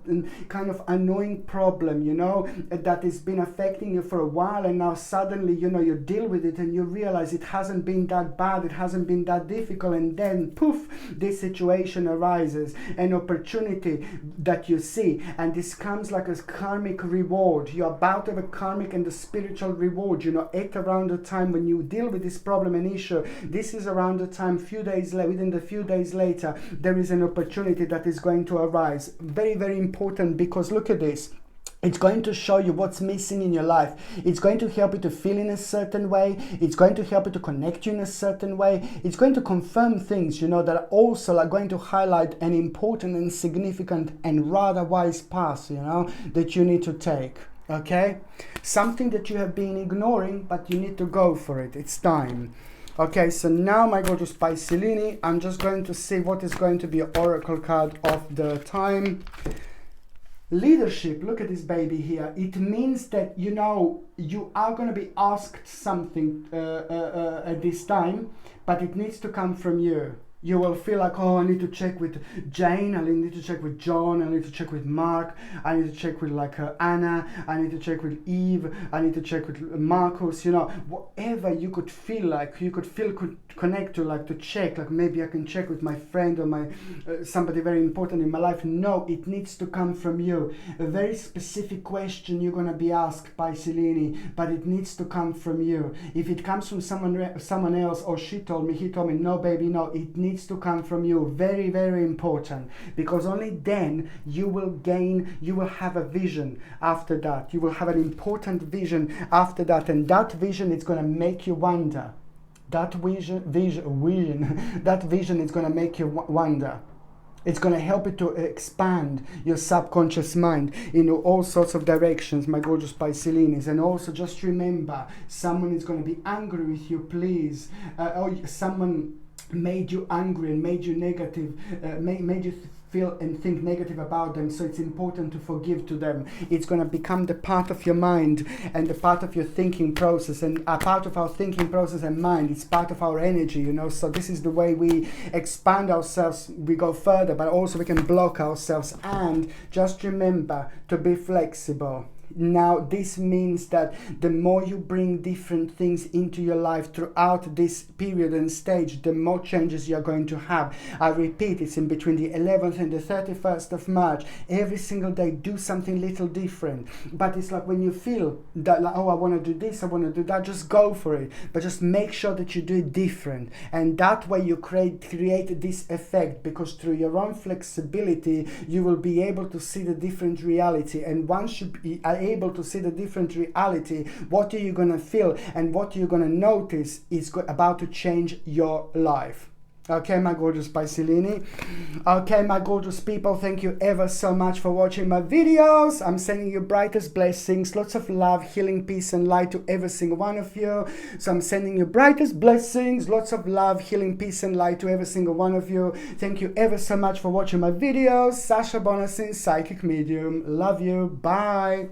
A: kind of annoying problem, you know, that has been affecting you for a while, and now suddenly, you know, you deal with it and you realize it hasn't been that bad, it hasn't been that difficult, and then poof, this situation arises, an opportunity that you see, and this comes like a karmic reward. You're about to have a karmic and a spiritual reward, you know, at around the time when you deal with this problem and issue. This is around the time, within the few days later, there is an opportunity that is going to arise. Very, very important, because look at this. It's going to show you what's missing in your life. It's going to help you to feel in a certain way. It's going to help you to connect you in a certain way. It's going to confirm things, you know, that are also are going to highlight an important and significant and rather wise path, you know, that you need to take. Okay? Something that you have been ignoring, but you need to go for it. It's time. Okay, so now, my gorgeous Piscelini, I'm just going to see what is going to be an oracle card of the time. Leadership, look at this baby here. It means that, you know, you are going to be asked something at this time, but it needs to come from you. You will feel like, oh, I need to check with Jane, I need to check with John, I need to check with Mark, I need to check with like Anna, I need to check with Eve, I need to check with Marcus, you know, whatever you could feel like, you could feel connect to, like to check, like maybe I can check with my friend or my somebody very important in my life. No, it needs to come from you. A very specific question you're going to be asked by Piscelini, but it needs to come from you. If it comes from someone else, or she told me, he told me, no baby, no, it needs to come from you. Very, very important, because only then you will gain, you will have a vision after that. You will have an important vision after that, and that vision is going to make you wonder. That vision is going to make you wonder. It's going to help you to expand your subconscious mind in all sorts of directions, my gorgeous Piscelinis. And also just remember, someone is going to be angry with you, please. Or someone made you angry and made you negative, made you feel and think negative about them, so it's important to forgive to them. It's going to become the part of your mind and the part of your thinking process, and a part of our thinking process and mind. It's part of our energy, you know, so this is the way we expand ourselves. We go further, but also we can block ourselves. And just remember to be flexible. Now, this means that the more you bring different things into your life throughout this period and stage, the more changes you're going to have. I repeat, it's in between the 11th and the 31st of March. Every single day, do something little different. But it's like when you feel that, like, oh, I want to do this, I want to do that, just go for it. But just make sure that you do it different. And that way you create this effect, because through your own flexibility, you will be able to see the different reality. And once you are able to see the different reality, what are you going to feel and what you're going to notice is about to change your life. Okay, my gorgeous Piscelini. Okay, my gorgeous people, thank you ever so much for watching my videos. I'm sending you brightest blessings, lots of love, healing, peace, and light to every single one of you. So I'm sending you brightest blessings, lots of love, healing, peace, and light to every single one of you. Thank you ever so much for watching my videos. Sasha Bonasin, Psychic Medium. Love you. Bye.